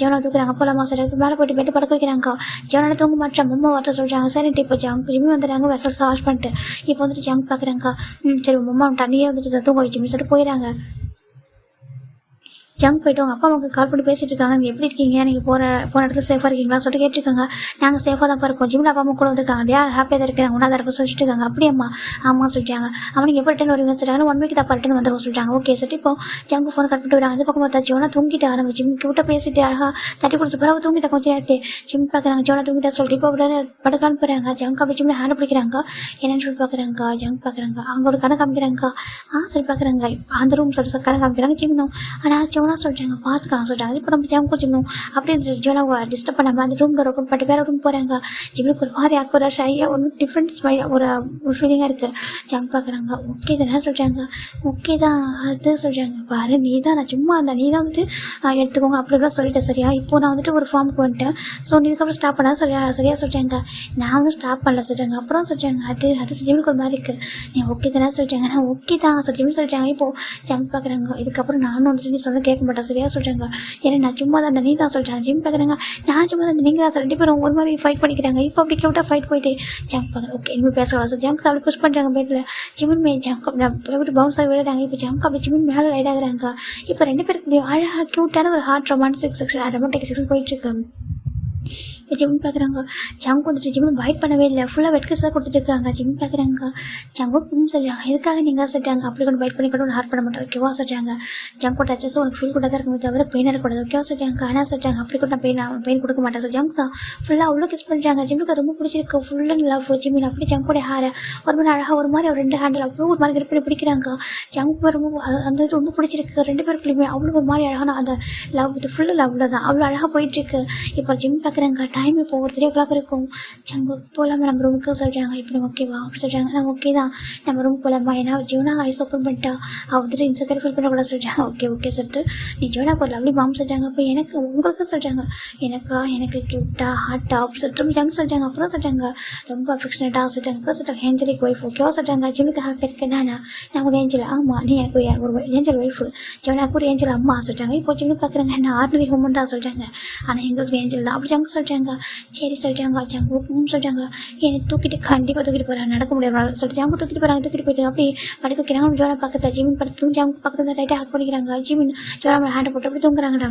ஜோனை தூக்குறாங்க. போலாமா சார் மேலே போய்ட்டு பெட்டு படுக்க வைக்கிறாங்க. ஜோனை தூங்க மாட்டேன் மம்மா வரட்ட சொல்கிறாங்க. சரிட்டு இப்போ ஜிம் வந்துடுறாங்க. வெசல்ஸ்லாம் வாஷ் பண்ணிட்டு இப்போ வந்துட்டு ஜங்க் பார்க்குறாங்க. சரி உங்கள் அம்மா தண்ணியே வந்துட்டு தூங்க வச்சுன்னு சொல்லிட்டு போயிடறாங்க. ஜங்க் போய்ட்டு அவங்க அப்பா அம்மாவுக்கு கால் பண்ணி பேசிகிட்டு இருக்காங்க. நீங்கள் எப்படி இருக்கீங்க நீங்கள் போன இடத்துல சேஃபாக இருக்கீங்களா சொல்லிட்டு கேட்டிருக்காங்க. நாங்கள் சேஃபாக தான் இருக்கோம். ஜிம்மில் அப்பா அம்மா கூட வந்திருக்காங்க இல்லையா ஹாப்பியாக தான் இருக்கிறாங்க ஒன்றா தான் இருக்க சொல்லிட்டு இருக்காங்க. அப்படியம்மா ஆமாம் சொல்லிட்டாங்க. அவனுக்கு எப்போ ரிட்டன் வருவீங்க சொல்லிட்டாங்க. 1 வீக் தான் ரிட்டன் வந்துடும் சொல்லிட்டாங்க. ஓகே சொல்லிட்டு இப்போ ஜங்கு ஃபோன் கட் பண்ணிட்டு வராங்க. அந்த பக்கம் பார்த்தா ஜோனா தூங்கிட்டு ஆரம்பிச்சு ஜிம் கிட்ட பேசிட்டு அழகாக தட்டி கொடுத்து பிறகு தூங்கிட்டா கொஞ்சம் நேரத்தை. ஜிம் பார்க்குறாங்க. ஜோனா தூங்கிட்டா சொல்லிட்டு இப்போ உடனே படுக்கலான்னு போகிறாங்க. ஜங்க் அப்படி ஜிம்மில் ஹேண்ட் பிடிக்கிறாங்க. என்னன்னு சொல்லி பார்க்குறாங்க. ஜங்க் பார்க்குறாங்க. அவங்க ஒரு கணக்கு காமிக்கிறாங்க. சொல்லி பார்க்குறாங்க. அந்த ரூம் சொல்லி கணக்கு காமிக்கிறாங்க. ஜிம்னும் ஆனால் ஜோனா சொல்லிட்டாங்க பார்த்துக்கலாம் சொல்லிட்டாங்க. இப்போ நம்ம ஜங்கு ஜிம்னும் அப்படியே ஜோனா டிஸ்டர்ப் பண்ணாமல் அந்த ரூமில் ஓப்பன் பண்ணிட்டு வேறு ரூம் போகிறாங்க. ஜிம்முக்கு ஒரு மாதிரி ஆக்குற ஷையாக ஒரு டிஃப்ரெண்ட் ஸ்மைல் ஒரு ஃபீலிங்காக இருக்குது. ஜங்க் பார்க்குறாங்க. ஓகே தானே சொல்கிறாங்க. ஓகே தான் அது சொல்கிறாங்க. பாரு நீ தான் நான் சும்மா அந்த நீ தான் வந்துட்டு எடுத்துக்கோங்க அப்படிலாம் சொல்லிட்டேன் சரியா. இப்போ நான் வந்துட்டு ஒரு ஃபார்முக்கு வந்துட்டேன். ஸோ நீ இதுக்கப்புறம் ஸ்டாப் பண்ணால் சரியா சொல்கிறாங்க. நான் ஒன்றும் ஸ்டாப் பண்ணல சொல்கிறாங்க. அப்புறம் சொல்கிறாங்க அது ஜிம்முக்கு ஒரு மாதிரி இருக்குது. நீ ஓகே தானே சொல்கிறாங்க. நான் ஓகே தான் ஜிம்னு சொல்கிறாங்க. இப்போது ஜங்க் பார்க்குறாங்க. இதுக்கப்புறம் நானும் வந்துட்டு நீ சொல்ல கேட்க மாட்டேன் சரியா சொல்கிறாங்க. ஏன்னா நான் சும்மா தான் அந்த நீ தான் சொல்கிறாங்க. ஜிம் பார்க்குறாங்க. நான் சும்மா தான் நீங்கள் தான் 2 பேரும் ஒரு மாதிரி ஃபைட் பண்ணிக்கிறாங்க. இப்போ அப்படி கேட்டால் ஃபைட் போயிட்டு ஜங்க் பார்க்குறேன். ஓகே இனிமேல் பேசலாம் சார். ஜங்க் அப்படி புஷ் பண்ணுறாங்க பெட்டில். ஜிம்மின் மே ஜங்க் எப்படி பவுன்ஸ் ஆகி விடுறாங்க. இப்போ ஜங்க் அப்படி ஜிம்மின் மேலே லைட் ஆகுறாங்க. இப்போ 2 பேருக்கு அழகாக க்யூட்டான ஒரு ஹார்ட் ரொமான்டிக் செக்ஷன் போயிட்டுருக்கு. ஜிம் பார்க்குறாங்க. ஜங்க் வந்துட்டு ஜிம்மில் பைட் பண்ணவே இல்லை. ஃபுல்லாக வெட்கஸாக கொடுத்துட்டு இருக்காங்க. ஜிம் பார்க்குறாங்க. ஜங்கும் சொல்கிறாங்க. எதுக்காக நீங்கள் சொல்லிட்டாங்க அப்படி கொண்டு பைட் பண்ணி கூட ஒன்று ஹார்ட் பண்ண மாட்டோம் ஓகேவா சொல்கிறாங்க. ஜங்க் கூட டச்சஸ் உனக்கு ஃபீல் கூட தான் இருக்குமே தவிர பெயின் இருக்கக்கூடாது ஓகேவா சொல்கிறாங்க. ஆனால் சொல்கிறாங்க அப்படி கூட நான் பெயின் கொடுக்க மாட்டேன் சார். ஜங்க் தான் ஃபுல்லாக அவ்வளோ கிஸ் பண்ணுறாங்க. ஜிம்முக்கு ரொம்ப பிடிச்சிருக்கு. ஃபுல் அண்ட் லவ் ஜிம்மில் அப்படி ஜங்க் கூட ஹேர் ஒரு மாதிரி அழகாக ஒரு மாதிரி அவர் 2 ஹேண்டில் அவ்வளோ ஒரு மாதிரி கிரிப் பண்ணி பிடிக்கிறாங்க. ஜங்க் ரொம்ப அந்த ரொம்ப பிடிச்சிருக்கு. 2 பேருக்குள்ளேயுமே அவ்வளோ ஒரு மாதிரி அழகான அந்த லவ் இது ஃபுல்லு லவ்வில் தான் அவ்வளோ அழகாக போயிட்டுருக்கு. இப்போ ஜிம் பார்க்குறாங்க. டைம் இப்போ ஒரு 3 o'clock இருக்கும். ஜங்கு போகலாமா நம்ம ரூமுக்கு சொல்கிறாங்க. இப்படி ஓகேவா அப்படி சொல்கிறாங்க. நான் ஓகே தான், நம்ம ரூம் போகலாமா, ஏன்னா ஜீவனா ஐஸ் ஓப்பன் பண்ணிட்டா அவள் வந்துட்டு இன்செக்யூர் ஃபீல் பண்ணக்கூடாது சொல்கிறாங்க. ஓகே சொல்லிட்டு நீ ஜீவனாக்கு ஒரு லவ்லி பாம் சொல்கிறாங்க. அப்போ எனக்கு உங்களுக்கு சொல்கிறாங்க. எனக்கு கியூட்டா ஹார்ட்டா அப்படி சொல்லிட்டு ஜங்கு சொல்கிறாங்க. அப்புறம் சொல்கிறாங்க ரொம்ப அஃபெக்ஷனேட்டாக சொல்கிறாங்க. அப்புறம் சொல்கிறாங்க ஏஞ்சலிக் ஒய்ஃப் ஓகேவா சொல்கிறாங்க. ஜிம்முக்கு ஹாப்பி இருக்கேன் நான் ஒரு ஏஞ்சல். ஆமாம் நீ எனக்கு ஒரு ஏஞ்சல் ஒய்ஃபு, ஜீவனாக்கு ஒரு ஏஞ்சல் அம்மா சொல்கிறாங்க. இப்போ ஜிம்மு பார்க்குறாங்க என்ன ஆர்டினரி ஹியூமன் தான் சொல்கிறாங்க, ஆனால் எங்களுக்கு ஏஞ்சல் தான் அப்படி ஜங்கு சொல்கிறாங்க. சரி சொல்கிறாங்க. ஜங்கு சொல்கிறாங்க என்னை கண்டிப்பாக தூக்கிட்டு போகிறாங்க, நடக்க முடியாது சொல்லிட்டு ஜங்கு தூக்கிட்டு போயிட்டு அப்படி படுக்க வைக்கிறாங்க. ஜோனா பக்கத்தில் ஜிமின் படுத்து ஜங்கு பக்கத்தில் டைட்டாக ஹக் பண்ணிக்கிறாங்க. ஜிமின் ஜோனா ஹேண்டை போட்டு அப்படி தூங்குறாங்கடா.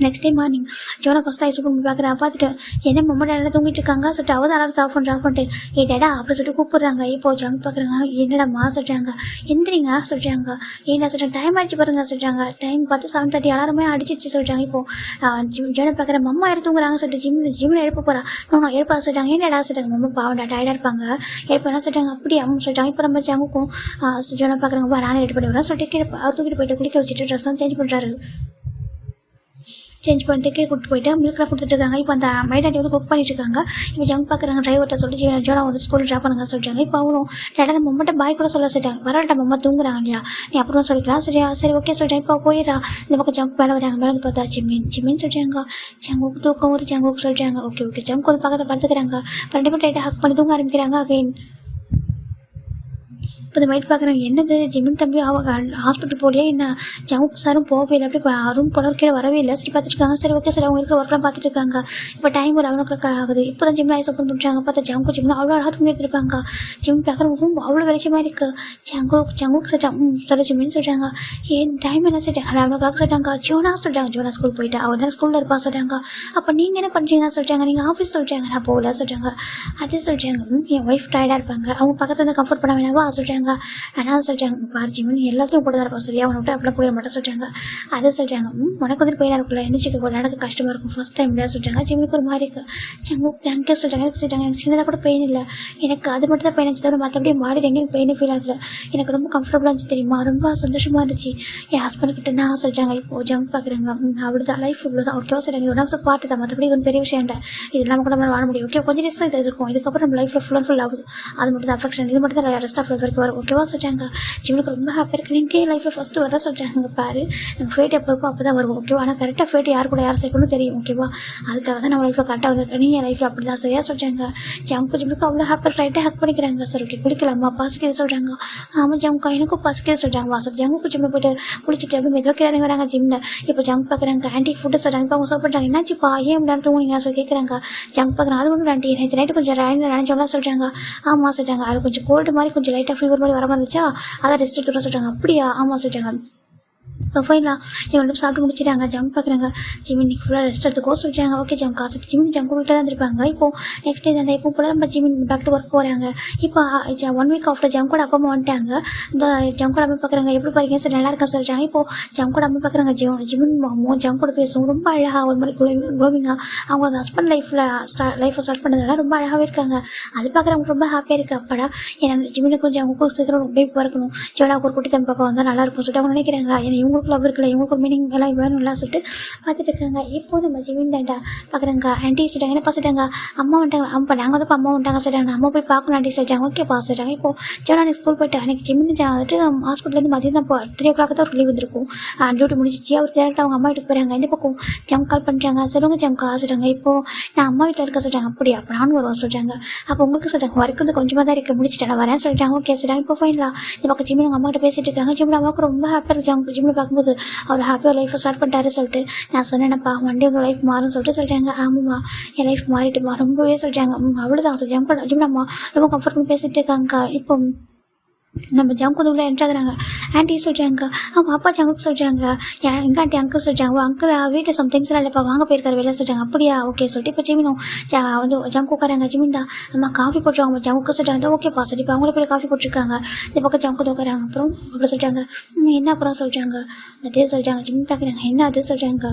நெக்ஸ்ட் டே மார்னிங் ஜோனா ஃபஸ்ட் ஐஸ் ஓப்பன் பண்ணி பார்க்குறா. பார்த்துட்டு என்ன மம்மா டேடா தூங்கிட்டு இருக்காங்க சொல்லிட்டு அவள் தான் அலாரத்தை ஆஃப் பண்ணிட்டு ஏ டேடா அப்படி சொல்லிட்டு கூப்பிட்றாங்க. இப்போ ஜங்க் பார்க்குறாங்க. என்னடாம்மா சொல்கிறாங்க. எந்திரிங்க சொல்கிறாங்க. ஏன்னா சொல்கிறாங்க டைம் ஆகிடுச்சு பாருங்க சொல்கிறாங்க. டைம் பார்த்து 7:30 அலாரமே அடிச்சிச்சு சொல்கிறாங்க. இப்போது ஜோனா பார்க்குற மம்மா யாரும் தூங்குறாங்க சொல்லிட்டு ஜிம்மில் எழுப்ப போகிறா. நான் எழுப்பா சொல்கிறாங்க. என்னடா சொல்கிறாங்க. மம்மா பாவண்டா டயர்டாக இருப்பாங்க எழுப்பா சொல்கிறாங்க. அப்படியே அவங்க சொல்கிறாங்க. இப்போ நம்ம ஜங்குக்கும் ஜோனா பார்க்குறாங்க. நானே ரெடி பண்ணி வரேன் சொல்லிட்டு அவர் தூக்கிட்டு போயிட்டு குளிக்க வச்சுட்டு ட்ரெஸ்லாம் சேஞ்ச் பண்ணுறாரு. சேஞ்ச் பண்ணிட்டு கீழே கூப்பிட்டு போயிட்டு மில்க்லாம் கொடுத்துட்ருக்காங்க. இப்போ அந்த மைடாண்டி வந்து குக் பண்ணிட்டு இருக்காங்க. இப்போ ஜங்க் பார்க்குறாங்க. டிரைவர்கிட்ட சொல்லிட்டு ஜோனா வந்து ஸ்கூலில் ட்ராப் பண்ணுங்க சொல்லிட்டாங்க. இப்போ அவங்களும் டேடா மம்மாட்ட பாய் கூட சொல்ல சொல்லிட்டாங்க. வரவிட்ட மம்மா தூங்குறாங்க இல்லையா, நீ அப்புறம் சொல்லிக்கலாம் சரியா. சரி ஓகே சொல்லிட்டேன். இப்போ போயிடா. இந்த பக்கம் ஜங்க் மேலே வராங்க. மேலே வந்து பார்த்தா ஜிம்மின்னு சொல்லிட்டாங்க. ஜங்குக்கு தூக்கம் ஒரு ஜங்குக்கு சொல்லிட்டாங்க. ஓகே ஜங்க் வந்து பக்கத்தில் படுத்துக்கிறாங்க. 2 பேரும் டைட்டாக ஹக் பண்ணி தூங்க ஆரம்பிக்கிறாங்க. அகைன் இப்போ இந்த மைட் பார்க்குறாங்க. என்னது ஜிமின் தம்பி அவங்க ஹாஸ்பிட்டல் போலியா என்ன, ஜங்கு சாரும் போகவே இல்லை, அப்படி ரூம் போல கீழே வரவே இல்லை. சரி பார்த்துட்டு இருக்காங்க. சரி ஓகே சார் அவங்க இருக்கிற ஒர்க்லாம் பார்த்துட்டு இருக்காங்க. இப்போ டைம் ஒரு 11 o'clock ஆகுது. இப்போ தான் ஜிம்மில் ஐஸ் ஓப்பன் பண்ணுறாங்க. பார்த்தா ஜிம்மில் அவ்வளோ அழகாக தூங்கி எடுத்துருப்பாங்க. ஜிம் பார்க்குற ரூம் அவ்வளோ வெளிச்சமாக இருக்குது. ஜங்குக்கு சொல்லிட்டாங்க. சரி ஜிம்மின்னு சொல்கிறாங்க. ஏன் டைம் என்ன சொல்லிட்டாங்க. 11 o'clock சொல்லிட்டாங்க. ஜோனா சொல்கிறாங்க. ஜோனா ஸ்கூல் போயிட்டா அவள் தான் ஸ்கூலில் இருப்பா சொல்கிறாங்க. அப்போ நீங்கள் என்ன பண்ணுறீங்க சொல்கிறாங்க. நீங்கள் ஆஃபீஸ் சொல்கிறாங்க. நான் போகல சொல்கிறாங்க. அதே சொல்கிறாங்க. என் ஒய்ஃப் டயர்டாக இருப்பாங்க, அவங்க பக்கத்தில் வந்து கம்ஃபர்ட் பண்ண வேணாவா சொல்கிறாங்க. ஆனால் சொல்கிறாங்க பாரு ஜிமின் எல்லாத்தையும் கூட தான் இருப்போம் சரியா, அவனை விட்டு அப்படிலாம் போயிட மாட்டேன் சொல்கிறாங்க. அதை சொல்கிறாங்க. உனக்கு வந்துட்டு போயிடா இருக்குல்ல, எந்திரிச்சிக்க கூட நடக்க கஷ்டமாக இருக்கும் ஃபஸ்ட் டைம் இல்லையா சொல்கிறாங்க. ஜிமினுக்கு ஒரு மாதிரி இருக்குது. ஜங்கு தேங்க்யூ சொல்கிறாங்க. எனக்கு சொல்கிறாங்க எனக்கு சின்னதாக கூட பெயின் இல்லை, எனக்கு அது மட்டும் தான் பெயின் இருந்துச்சு தவிர மற்றபடி பாடியில் எங்கேயும் பெயினே ஃபீல் ஆகல. எனக்கு ரொம்ப கம்ஃபர்டபுளாக இருந்துச்சு தெரியுமா, ரொம்ப சந்தோஷமாக இருந்துச்சு என் ஹஸ்பண்ட் நான் சொல்கிறாங்க. இப்போது ஜங்க் பார்க்குறாங்க. அவ்வளோதான் லைஃப் இவ்வளோ தான் ஓகேவா சொல்கிறாங்க. ஒன் ஆஃப் த பார்ட்டு தான், மற்றபடி ஒரு பெரிய விஷயம் இல்லை. இது இல்லாமல் கூட நம்ம வாழ முடியும். ஓகே கொஞ்சம் டேஸ் தான் இது இருக்கும். இதுக்கப்புறம் நம்ம லைஃப்பில் ஃபுல் அண்ட் ஃபுல் ஆகுது. அது மட்டும் தான் அஃபெக்ஷன், இது மட்டும் தான் ரெஸ்ட் ஆஃப் லைஃப் வரைக்கும் வரும். ஓகேவா சொல்கிறாங்க. ஜிவனுக்கு ரொம்ப ஹாப்பியாக இருக்குது. நீங்கள் லைஃப்பில் ஃபஸ்ட்டு வர சொல்கிறாங்க. பாரு நம்ம ஃபேட் எப்போ இருக்கும் அப்போ தான் வருவோம் ஓகேவா. ஆனால் கரெக்டாக ஃபேட் யார் கூட யார் சேர்க்கணும் தெரியும் ஓகேவா. அதுக்காக தான் நம்ம லைஃப்பில் கரெக்டாக வந்திருக்கேன். நீங்கள் லைஃப்பில் அப்படி தான் சரியாக சொல்கிறாங்க. ஜிவனுக்கு அவ்வளோ ஹாப்பியாக ரைட்டாக ஹக் பண்ணிக்கிறாங்க. சார் ஓகே குளிக்கலாமா பசிக்குது சொல்கிறாங்க. ஆமாம் ஜம்கா எனக்கும் பசிக்குது சொல்கிறாங்க. வாசல் ஜங்குக்கு ஜிம்மில் போய்ட்டு குளிச்சுட்டு அப்படி மெதுவாக கிளம்பி வராங்க ஜிம்மில். இப்போ ஜங்க் பார்க்குறாங்க. ஆன்டி ஃபுட்டு சொல்கிறாங்க. இப்போ அவங்க சாப்பிட்றாங்க. என்னாச்சுப்பா ஏன் இப்படி தூங்குனீங்க சொல்லி கேட்குறாங்க. ஜங்க் பார்க்குறாங்க. அது ஒன்றும் ஆண்டி நேற்று நைட்டு கொஞ்சம் ரயிலில் நினைச்சோம்லாம் சொல்கிறாங்க. ஆமாம் சொல்கிறாங்க. அது கொஞ்சம் கோல்டு மாதிரி கொஞ்சம் லைட்டாக ஃபீவர் மாதிரி வர மாதிரி இருந்துச்சா, அதை ரெஸ்ட் எடுத்துகிட்டு சொல்கிறாங்க. அப்படியா ஆமாம் சொல்கிறாங்க. இப்போ ஃபைனலாக இவங்க சாப்பிட்டு முடிச்சிட்டாங்க. ஜங்க் பார்க்குறாங்க. ஜிமின் ஃபுல்லாக ரெஸ்ட் எடுத்துக்கோ சொல்கிறாங்க. ஓகே ஜங்க் காசு ஜிமின் ஜங்கு வீட்டில் தான் இருந்திருப்பாங்க. இப்போது நெக்ஸ்ட் டே தான் இப்போ போல நம்ம ஜிமின் பேக் டு ஒர்க் போகிறாங்க. இப்போ 1 week ஆஃப்டர் ஜங்கோட அப்பா அம்மா வந்துட்டாங்க. இந்த ஜங்கோட அம்மா பார்க்குறாங்க. எப்படி பாருங்க சார் நல்லா இருக்கா சொல்கிறாங்க. இப்போது ஜங்கோட அம்மா பார்க்குறாங்க. ஜிமின் ஜங்கோட பேசும் ரொம்ப அழகாக ஒரு மாதிரி க்ளோவிங்காக அவங்க ஹஸ்பண்ட் லைஃப்பை ஸ்டார்ட் பண்ணதுனால ரொம்ப அழகாகவே இருக்காங்க. அது பார்க்குறவங்க ரொம்ப ஹாப்பியாக இருக்குது. அப்பாடா ஏன்னா ஜிமினுக்கும் ஜங்குக்கும் சீக்கிரம் பேபி பிறக்கணும், ஜோனாவுக்கு ஒரு குட்டி தம்பி பாப்பா வந்தால் நல்லாயிருக்கும் சொல்லிட்டு அவங்க நினைக்கிறாங்க. ஏன்னா இவங்களுக்கு லவ் இருக்குல்ல, இவங்களுக்கு ஒரு மீனிங் எல்லாம் வேணும்லாம் சொல்லிட்டு பார்த்துட்டு இருக்காங்க. இப்போ நம்ம ஜிமின் தாண்டா பார்க்குறாங்க. ஆன்ட்டி சொல்லிட்டாங்க. என்ன பார்த்துட்டாங்க அம்மா வந்துட்டாங்க. அம்மா நாங்கள் வந்து அம்மா வந்துட்டாங்க சொல்லிட்டாங்க. அம்மா போய் பார்க்கணும் ஆண்டி சொல்லிட்டாங்க. ஓகே சொல்லிட்டாங்க. இப்போ ஜோனா ஸ்கூல் போயிட்டு அன்றைக்கி ஜிமின் வந்துட்டு ஹாஸ்பிட்டலேருந்து மதியம் தான் 3 o'clock தான் ஒரு லீவ் வந்துருக்கும். டியூட்டி முடிஞ்சிச்சு. அவர் டேரக்டாக அவங்க அம்மா வீட்டுக்கு போகிறாங்க. இந்த பக்கம் ஜங்க் கால் பண்ணுறாங்க. சொல்லுங்க ஜங்கா சொல்கிறாங்க. இப்போது நான் அம்மா வீட்டில் இருக்க சொல்கிறாங்க. அப்படியா அப்போ நானும் வருவோம் சொல்கிறாங்க. அப்போ உங்களுக்கு சொல்கிறாங்க ஒர்க் வந்து கொஞ்சமாக தான் இருக்குது முடிச்சுட்டு நான் வரேன் சொல்லிட்டாங்க. ஓகே சொல்கிறாங்க. இப்போ ஃபைனலாக இந்த பக்கம் ஜிமின் அவங்க அம்மா கிட்ட பேசிட்டு இருக்காங்க. ஜிமின் அம்மாவுக்கு ரொம்ப ஹாப்பியாக இருக்குது. ஜிமின் பார்க்கும்போது அவர் ஹாப்பியாக லைஃப்பை ஸ்டார்ட் பண்ணிட்டாரு சொல்லிட்டு நான் சொன்னேன்ப்பா ஒன் டே உங்கள் லைஃப் மாறும் சொல்லிட்டு சொல்கிறாங்க. ஆமாம்மா என் லைஃப் மாறிட்டுமா ரொம்பவே சொல்கிறாங்க. அவ்வளோதான் சொல்கிறாங்க. ஜிமின் அம்மா ரொம்ப கம்ஃபர்ட் பண்ணி பேசிகிட்டு இருக்காங்க. இப்போ நம்ம ஜங்கு வந்து உள்ள என்ட்ராகிறாங்க. ஆன்ட்டி சொல்கிறாங்க. அவங்க அப்பா ஜங்குக்கு சொல்கிறாங்க. எங்கள் ஆண்டி அங்கிள் சொல்கிறாங்க. அங்கிள் வீட்டில் சம்திங்ஸ்லாம் இல்லைப்பா வாங்க போயிருக்காரு வெளியே சொல்கிறாங்க. அப்படியா ஓகே சொல்லிட்டு இப்போ ஜிமினும் வந்து ஜங்கு உட்காராங்க. ஜிமின் தான் அம்மா காஃபி போட்டுருவாங்க. ஜங்குக்கு சொல்கிறாங்க. ஓகேப்பா சரி இப்போ அவங்களே போய் காஃபி போட்டிருக்காங்க. இந்த பக்கம் ஜங்கு உட்காராங்க. அப்புறம் அப்படி சொல்கிறாங்க. என்ன அப்புறம் சொல்கிறாங்க. அதே சொல்கிறாங்க. ஜிமின் பார்க்குறாங்க. என்ன அதே சொல்கிறாங்க.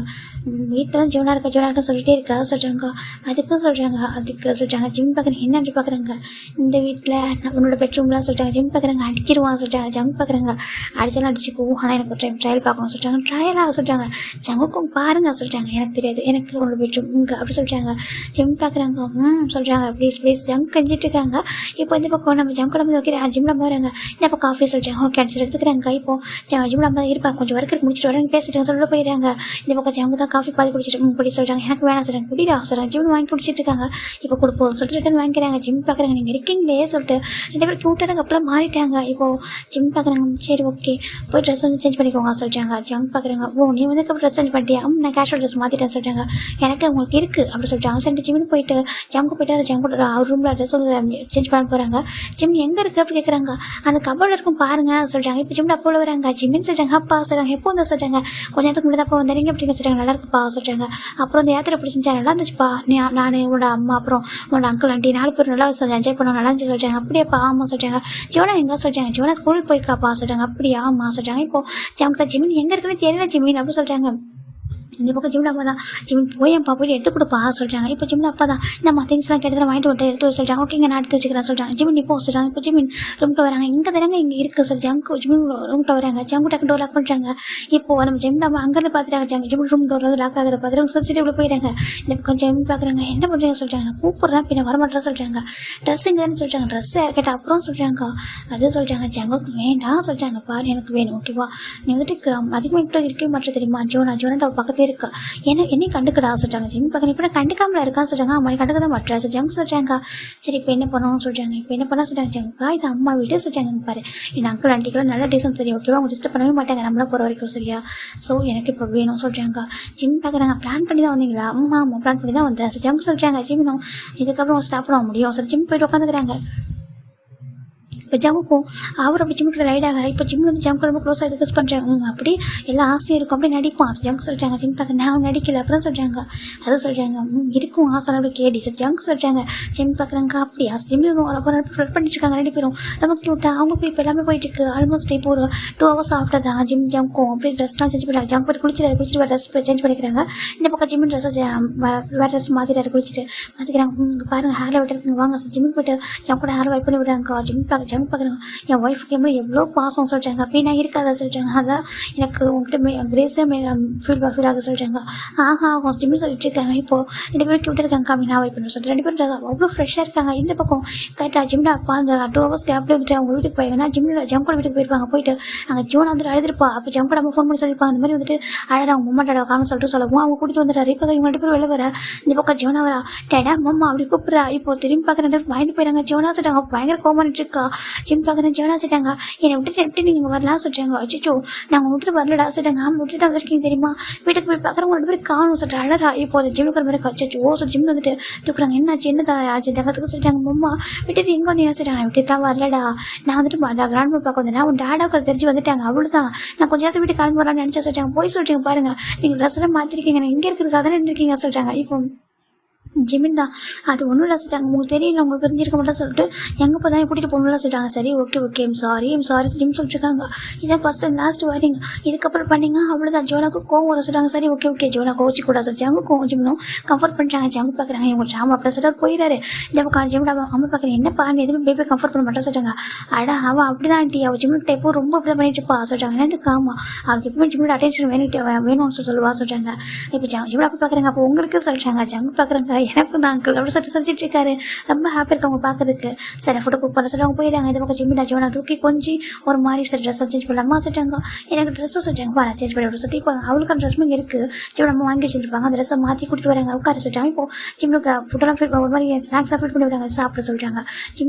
வீட்டில் தான் ஜீவனாக இருக்குன்னு சொல்லிட்டே இருக்கா சொல்கிறாங்க. அதுக்கும் சொல்கிறாங்க. அதுக்கு சொல்கிறாங்க. ஜிமின் பார்க்குறாங்க. என்ன ஆண்டி பார்க்குறாங்க. இந்த வீட்டில் உன்னோட பெட்ரூம்லாம் சொல்கிறாங்க. ஜிமின் பார்க்குறாங்க. அடிச்சிருவான் சொல்லிட்டாங்க. ஜங்கு பார்க்குறாங்க அடிச்சாலும் அடிச்சுக்கோ, ஆனால் எனக்கு டைம் ட்ரையல் பார்க்கணும் சொல்லிட்டாங்க. ட்ரையலாக சொல்லிட்டாங்க. ஜங்குக்கும் பாருங்க சொல்லிட்டாங்க. எனக்கு தெரியாது, எனக்கு உங்களோட பெட்ரூம் இங்கே அப்படி சொல்லிட்டாங்க. ஜிம் பார்க்குறாங்க சொல்கிறாங்க ப்ளீஸ் ப்ளீஸ் ஜங்க் கஞ்சிட்டு இருக்காங்க. இப்போ இந்த பக்கம் நம்ம ஜங்க் நம்ம வைக்கிற ஜிம்ல போகிறாங்க. இந்த பக்கம் காஃபி சொல்லிட்டாங்க. ஓகே அடிச்சு எடுத்துக்கிறாங்க. இப்போ ஜிம்ல நம்ம இருப்பாங்க கொஞ்சம் ஒர்க்கு முடிச்சுட்டு வரேன் பேசிட்டு சொல்ல போயிடுறாங்க. இந்த பக்கம் ஜங்கு தான் காஃபி பாதி குடிச்சிட்டு குடி சொல்கிறாங்க. எனக்கு வேணாம் சொல்கிறாங்க. குடிடா சொல்கிறாங்க. ஜிம் வாங்கி குடிச்சிட்டு இருக்காங்க. இப்போ கொடுப்போம் சொல்லிட்டு ரிட்டன் வாங்கிக்கிறாங்க. ஜிம் பார்க்குறாங்க நீங்கள் இருக்கீங்களே சொல்லிட்டு 2 பேரும் க்யூட்டாக அப்பெல்லாம் மாறிட்டாங்க. இப்போது ஜிம் பார்க்குறாங்க சரி ஓகே போய் ட்ரெஸ் வந்து சேஞ்ச் பண்ணிக்கோங்க சொல்லிட்டாங்க. ஜங்க் பார்க்குறாங்க ஓ நீ வந்து ட்ரெஸ் சேஞ்ச் பண்ணிட்டியா, நான் கேஷுவல் ட்ரெஸ் மாற்றிட்டேன் சொல்லிட்டாங்க. எனக்கு உங்களுக்கு இருக்குது அப்படி சொல்லிட்டாங்க. சரி ஜிம்னு போயிட்டு ஜங்கு போயிட்டு ஜங்கோட அவர் ரூமில் ட்ரெஸ் வந்து சேஞ்ச் பண்ண போகிறாங்க. ஜிம் எங்கே இருக்குது அப்படி கேட்குறாங்க. அந்த கபோர்டில் இருக்கும் பாருங்க சொல்லிட்டாங்க. இப்போ ஜிம்ல அப்போ வராங்க. ஜிம்னு சொல்லிட்டாங்க. அப்பா சொல்கிறாங்க எப்போ வந்து சொல்லிட்டாங்க. கொஞ்சம் நேரத்துக்கு முன்னாடி அப்போ வந்தீங்க அப்படின்னு சொல்லிட்டாங்க. நல்லா இருக்குப்பா சொல்லிட்டாங்க. அப்புறம் அந்த ஏத்திர பிடிச்சிருந்துச்சா நல்லா இருந்துச்சுப்பா, நான் உன்னோட அம்மா அப்புறம் உன்னோட அங்கிள் ஆண்டி 4 பேர் நல்லா என்ஜாய் பண்ணோம் நல்லா இருந்துச்சு சொல்லிட்டாங்க. அப்படியாப்பா ஆமாம் சொல்லிட்டாங்க. ஜோனா எங்கே சொல்லிட்டாங்க. ஜோனா ஸ்கூலுக்கு போயிருக்காப்பா சொல்லிட்டாங்க. அப்படியா ஆமா சொல்லிட்டாங்க. இப்போ ஜம்கா ஜிமின் எங்கே இருக்குன்னு தெரியல ஜிமின் அப்படி சொல்லிட்டாங்க. இந்த பக்கம் ஜிம்ல அப்பா தான் ஜிமின் போயப்பா போயிட்டு எடுத்து கொடுப்பா சொல்லிட்டாங்க. இப்போ ஜிம்ல அப்பா தான் நம்ம திங்ஸ்லாம் கேட்டு வாங்கிட்டு வந்துட்டு எடுத்து சொல்லிட்டாங்க. ஓகேங்க நான் எடுத்து வச்சுக்கிறேன் சொல்லிட்டாங்க. ஜிமின் இப்போ சொல்லிட்டாங்க. இப்போ ஜிமின் ரூம்கிட்ட வராங்க. இங்கே தானங்க இங்கே இருக்குது சார் ஜங்கு ஜிமின் ரூம்கிட்ட வராங்க. ஜங்கு டக்கு டோர் லாக் பண்ணுறாங்க. இப்போ நம்ம ஜிம்ல அங்கேருந்து பார்த்துட்டாங்க. ஜிமின் ரூம் டோர் வந்து லாக் ஆகிற பார்த்துட்டு சிசிடிவியில் போயிட்டாங்க. இந்த பக்கம் ஜிமின் பார்க்குறாங்க என்ன பண்ணுறீங்க சொல்லிட்டாங்க. நான் கூப்பிட்றேன் பின்ன வரமாட்டேன்னு சொல்லிட்டாங்க. ட்ரெஸ் இங்கேன்னு சொல்லிட்டாங்க. ட்ரெஸ் கேட்டால் அப்புறம் சொல்கிறாங்க. அது சொல்லிட்டாங்க ஜங்குக்கு வேண்டாம் சொல்லிட்டாங்க. பாரு எனக்கு வேணும் ஓகேவா, நீ வந்துட்டு அதிகமாக கூட இருக்கவே மாட்டேன் தெரியுமா. ஜோனா பக்கத்தே இருக்கா என்னையும் கண்டுக்கடா சொல்லிட்டாங்க. ஜிம் பக்கம் இப்போ கண்டுக்காமல இருக்கான்னு சொல்லிட்டாங்க. அம்மா கண்டுக்க தான் மாட்டேன் சார் ஜங்கு சொல்லிட்டாங்க. சரி இப்போ என்ன பண்ணணும்னு சொல்லிட்டாங்க. இப்போ என்ன பண்ண சொல்லிட்டாங்க. ஜங்கா இது அம்மா வீட்டே சொல்லிட்டாங்க. பாரு என் அங்கிள் ஆண்டிக்கெல்லாம் நல்லா டீசன்ட் தெரியும் ஓகேவா, அவங்க டிஸ்டர்ப் பண்ணவே மாட்டாங்க நம்மளா போகிற வரைக்கும் சரியா. ஸோ எனக்கு இப்போ வேணும் சொல்லிட்டாங்க. ஜிம் பார்க்குறாங்க. பிளான் பண்ணி தான் வந்தீங்களா. ஆமாம் பிளான் பண்ணி தான் வந்தேன் சார் ஜங்கு சொல்லிட்டாங்க. ஜிம் இதுக்கப்புறம் ஸ்டாப் பண்ண முடியும் சார். ஜிம் போயிட்டு உட்காந்துக்கிறாங்க. இப்போ ஜம்முக்கும் அவர் அப்படி ஜிம்முக்கு ரைடாக இப்போ ஜிம் வந்து ஜம்முக்கு ரொம்ப க்ளோஸாக டிஸ்கஸ் பண்ணுறாங்க. அப்படி எல்லாம் ஆசையும் இருக்கும் அப்படி நடிப்பான் ஜங்கு சொல்லிட்டாங்க. ஜிம் பார்க்க நான் நடிக்கல அப்புறம் சொல்கிறாங்க. அதை சொல்கிறாங்க இருக்கும் ஆசை அப்படி கேடி சார் ஜங்கு சொல்கிறாங்க. ஜிம் பார்க்குறாங்க அப்படியா ஜிம்மில் ஃப்ளட் பண்ணிட்டு இருக்காங்க 2 பேரும் ரொம்ப க்யூட்டாக. அவங்களுக்கு இப்போ எல்லாமே போயிட்டு இருக்கு. ஆல்மோஸ்ட் இப்போ ஒரு 2 hours ஆஃப்டர் தான் ஜிம் ஜம்க்கும் அப்படி ட்ரெஸ்லாம் சேஞ்ச் பண்ணிட்டாங்க. ஜங்க் போய் குளிச்சுட்டு வேறு ட்ரெஸ் சேஞ்ச் பண்ணிக்கிறாங்க. இந்த பக்கம் ஜிம்மின் ட்ரெஸ்ஸை வேறு ட்ரெஸ் மாற்றிட்டாரு குளிச்சுட்டு மாற்றிக்கிறாங்க. பாருங்கள் ஹேரில் விட்டுருக்குங்க வாங்க சார் ஜிம்மின் போய்ட்டு ஜங்கோட ஹேர் வைப் பண்ணி விடுறாங்க. ஜிம் பார்க்க பார்க்குறாங்க. என் ஒய்ஃபுக்கு எவ்வளோ பாசம் சொல்லிட்டாங்க. அப்படி நான் இருக்காத சொல்லிட்டாங்க. அதான் எனக்கு உங்ககிட்ட கிரேஸே ஃபீல் ஆக சொல்லிட்டாங்க. ஆஹா அவங்க ஜிம்மில் சொல்லிட்டு இருக்காங்க. இப்போது 2 பேரும் கிட்ட இருக்காங்க. கம்மி நான் வைப் பண்ணுறேன் சொல்லிட்டு 2 பேரும் அவ்வளோ ஃப்ரெஷ்ஷாக இருக்காங்க. இந்த பக்கம் கரெக்டாக ஜிம்ல அப்பா அந்த 2 hours கேப்லேயே வந்துட்டு அவங்க வீட்டுக்கு போயிருக்காங்க. ஜிம்மில் ஜங்கோட வீட்டுக்கு போயிருப்பாங்க. போயிட்டு அங்கே ஜோனா வந்துட்டு அழுதுருப்பா. அப்போ ஜங்கோட நம்ம ஃபோன் பண்ணி சொல்லியிருப்பாங்க. அந்த மாதிரி வந்துட்டு அழகாக மம்மாட்டோட காரணம் சொல்லிட்டு சொல்லவும் அவங்க கூட்டிகிட்டு வந்துடுறாரு. இப்போ இவங்க 2 பேரும் வெளில வர இந்த பக்கம் ஜோனா வரா டேடா மம்மா அப்படி கூப்பிட்றா. இப்போ திரும்பி பார்க்குற 2 பேரும் வாங்கி போயிறாங்க. ஜோனா சொல்லிட்டாங்க பயங்கர கோமானிட்டு இருக்கா. ஜிம் பார்க்குறேன் ஜோனா சொல்லிட்டாங்க என்னை விட்டுட்டு எப்படி நீங்கள் வரலாம் சொல்லிட்டாங்க. அச்சோ நாங்கள் விட்டுட்டு வரலடா சொல்லிட்டாங்க. விட்டுட்டு வந்திருக்கீங்க தெரியுமா. வீட்டுக்கு போய் பார்க்குறவங்க 2 பேரும் காணும் சொல்லிட்டு அழகா. இப்போ அந்த ஜிம்முக்கு ஒரு மாதிரி கச்சோ சொல்லி ஜிம்மில் வந்துட்டு தூக்குறாங்க. என்னாச்சு என்ன ஆச்சு தங்கத்துக்கு சொல்லிட்டாங்க. மம்மா விட்டுட்டு எங்கே வந்து யோசிச்சிட்டாங்க. நான் விட்டுட்டு தான் வரலடா, நான் வந்துட்டு கிராண்ட் பார்க்க வந்தேன். உன் டேடாவுக்கு தெரிஞ்சு வந்துட்டாங்க அவ்வளோதான். நான் கொஞ்ச நேரத்தை வீட்டுக்கு கிளம்பி வரலான்னு நினச்சா சொல்லிட்டாங்க. போய் சொல்லிட்டீங்க பாருங்க நீங்கள் ட்ரெஸ் எல்லாம் மாற்றிருக்கீங்க. நான் எங்கே இருக்கிறதுக்கு அதானே இருந்திருக்கீங்க சொல்லிட்டாங்க. இப்போ ஜிமின் தான் அது ஒன்றும் இல்லை சொல்லிட்டாங்க. உங்களுக்கு தெரியல உங்களுக்கு தெரிஞ்சிருக்க மாட்டேன் சொல்லிட்டு எங்கே போய் தான் கூட்டிகிட்டு போகணும்லாம் சொல்லிட்டாங்க. சரி ஓகே ஐம் சாரி ஜிம் சொல்லிட்டுருக்காங்க. இதான் ஃபஸ்ட் அண்ட் லாஸ்ட் வரீங்க இதுக்கப்புறம் பண்ணிங்க அவ்வளோதான். ஜோனாக்கு கோவம் வர சொல்லிட்டாங்க. சரி ஓகே ஜோனா கோச்சி கூட சொல்லிட்டாங்க. கோவம் ஜிம்னும் கம்ஃபர்ட் பண்ணிட்டாங்க. ஜங்கு பார்க்குறாங்க இவங்க ட்ராமா அப்படி சொல்லிட்டு போயிடாரு. இந்த பக்கம் ஜிம்ல அம்மா பார்க்குறேன் என்னப்பா நீ எதுவுமே பேபி கம்ஃபர்ட் பண்ண மாட்டேன் சொல்லிட்டாங்க. அவன் அப்படி தான் ஆண்டி அவள் ஜிம்முக்கு டைப்போ ரொம்ப இப்படி பண்ணிட்டு இருப்பா சொல்லிட்டாங்க. என்னதுக்கு ஆமாம் அவளுக்கு எப்பவுமே ஜிம்மோட அட்டென்ஷன் வேணும்னு சொல்லுவா சொல்லிட்டாங்க. இப்போ ஜிம்ல அப்படி பார்க்குறாங்க. அப்போ உங்களுக்கு சொல்லிட்டாங்க. ஜங்கு பார்க்குறாங்க எனக்கு தான் அங்கிள் அப்படி சொல்லிட்டு இருக்காரு. ரொம்ப ஹாப்பியாக இருக்கு அவங்க பார்க்கறதுக்கு. சரி ஃபோட்டோ புக் பண்ண சொல்லி அவங்க போயிடாங்க. இந்த பக்கம் ஜிம்மிடா ஜோனா தூக்கி கொஞ்சம் ஒரு மாதிரி சரி ட்ரெஸ் சேஞ்ச் பண்ணலாமா சொல்லிட்டாங்க. எனக்கு ட்ரெஸ்ஸை சொல்லிட்டாங்க நான் சேஞ்ச் பண்ணி சொல்லிட்டு இப்போ அவளுக்கான ட்ரெஸ்ஸும் இருக்குது. ஜிம் நம்ம வாங்கி வச்சுருப்பாங்க. அந்த ட்ரெஸ்ஸை மாற்றி கூட்டிட்டு வராங்க உட்கார சொல்லிட்டாங்க. இப்போ ஜிம்முக்கு ஃபுட்டெல்லாம் ஃபில் ஒரு மாதிரி ஸ்நாக்ஸாக ஃபில் பண்ணி விடுறாங்க சாப்பிட சொல்லிட்டாங்க.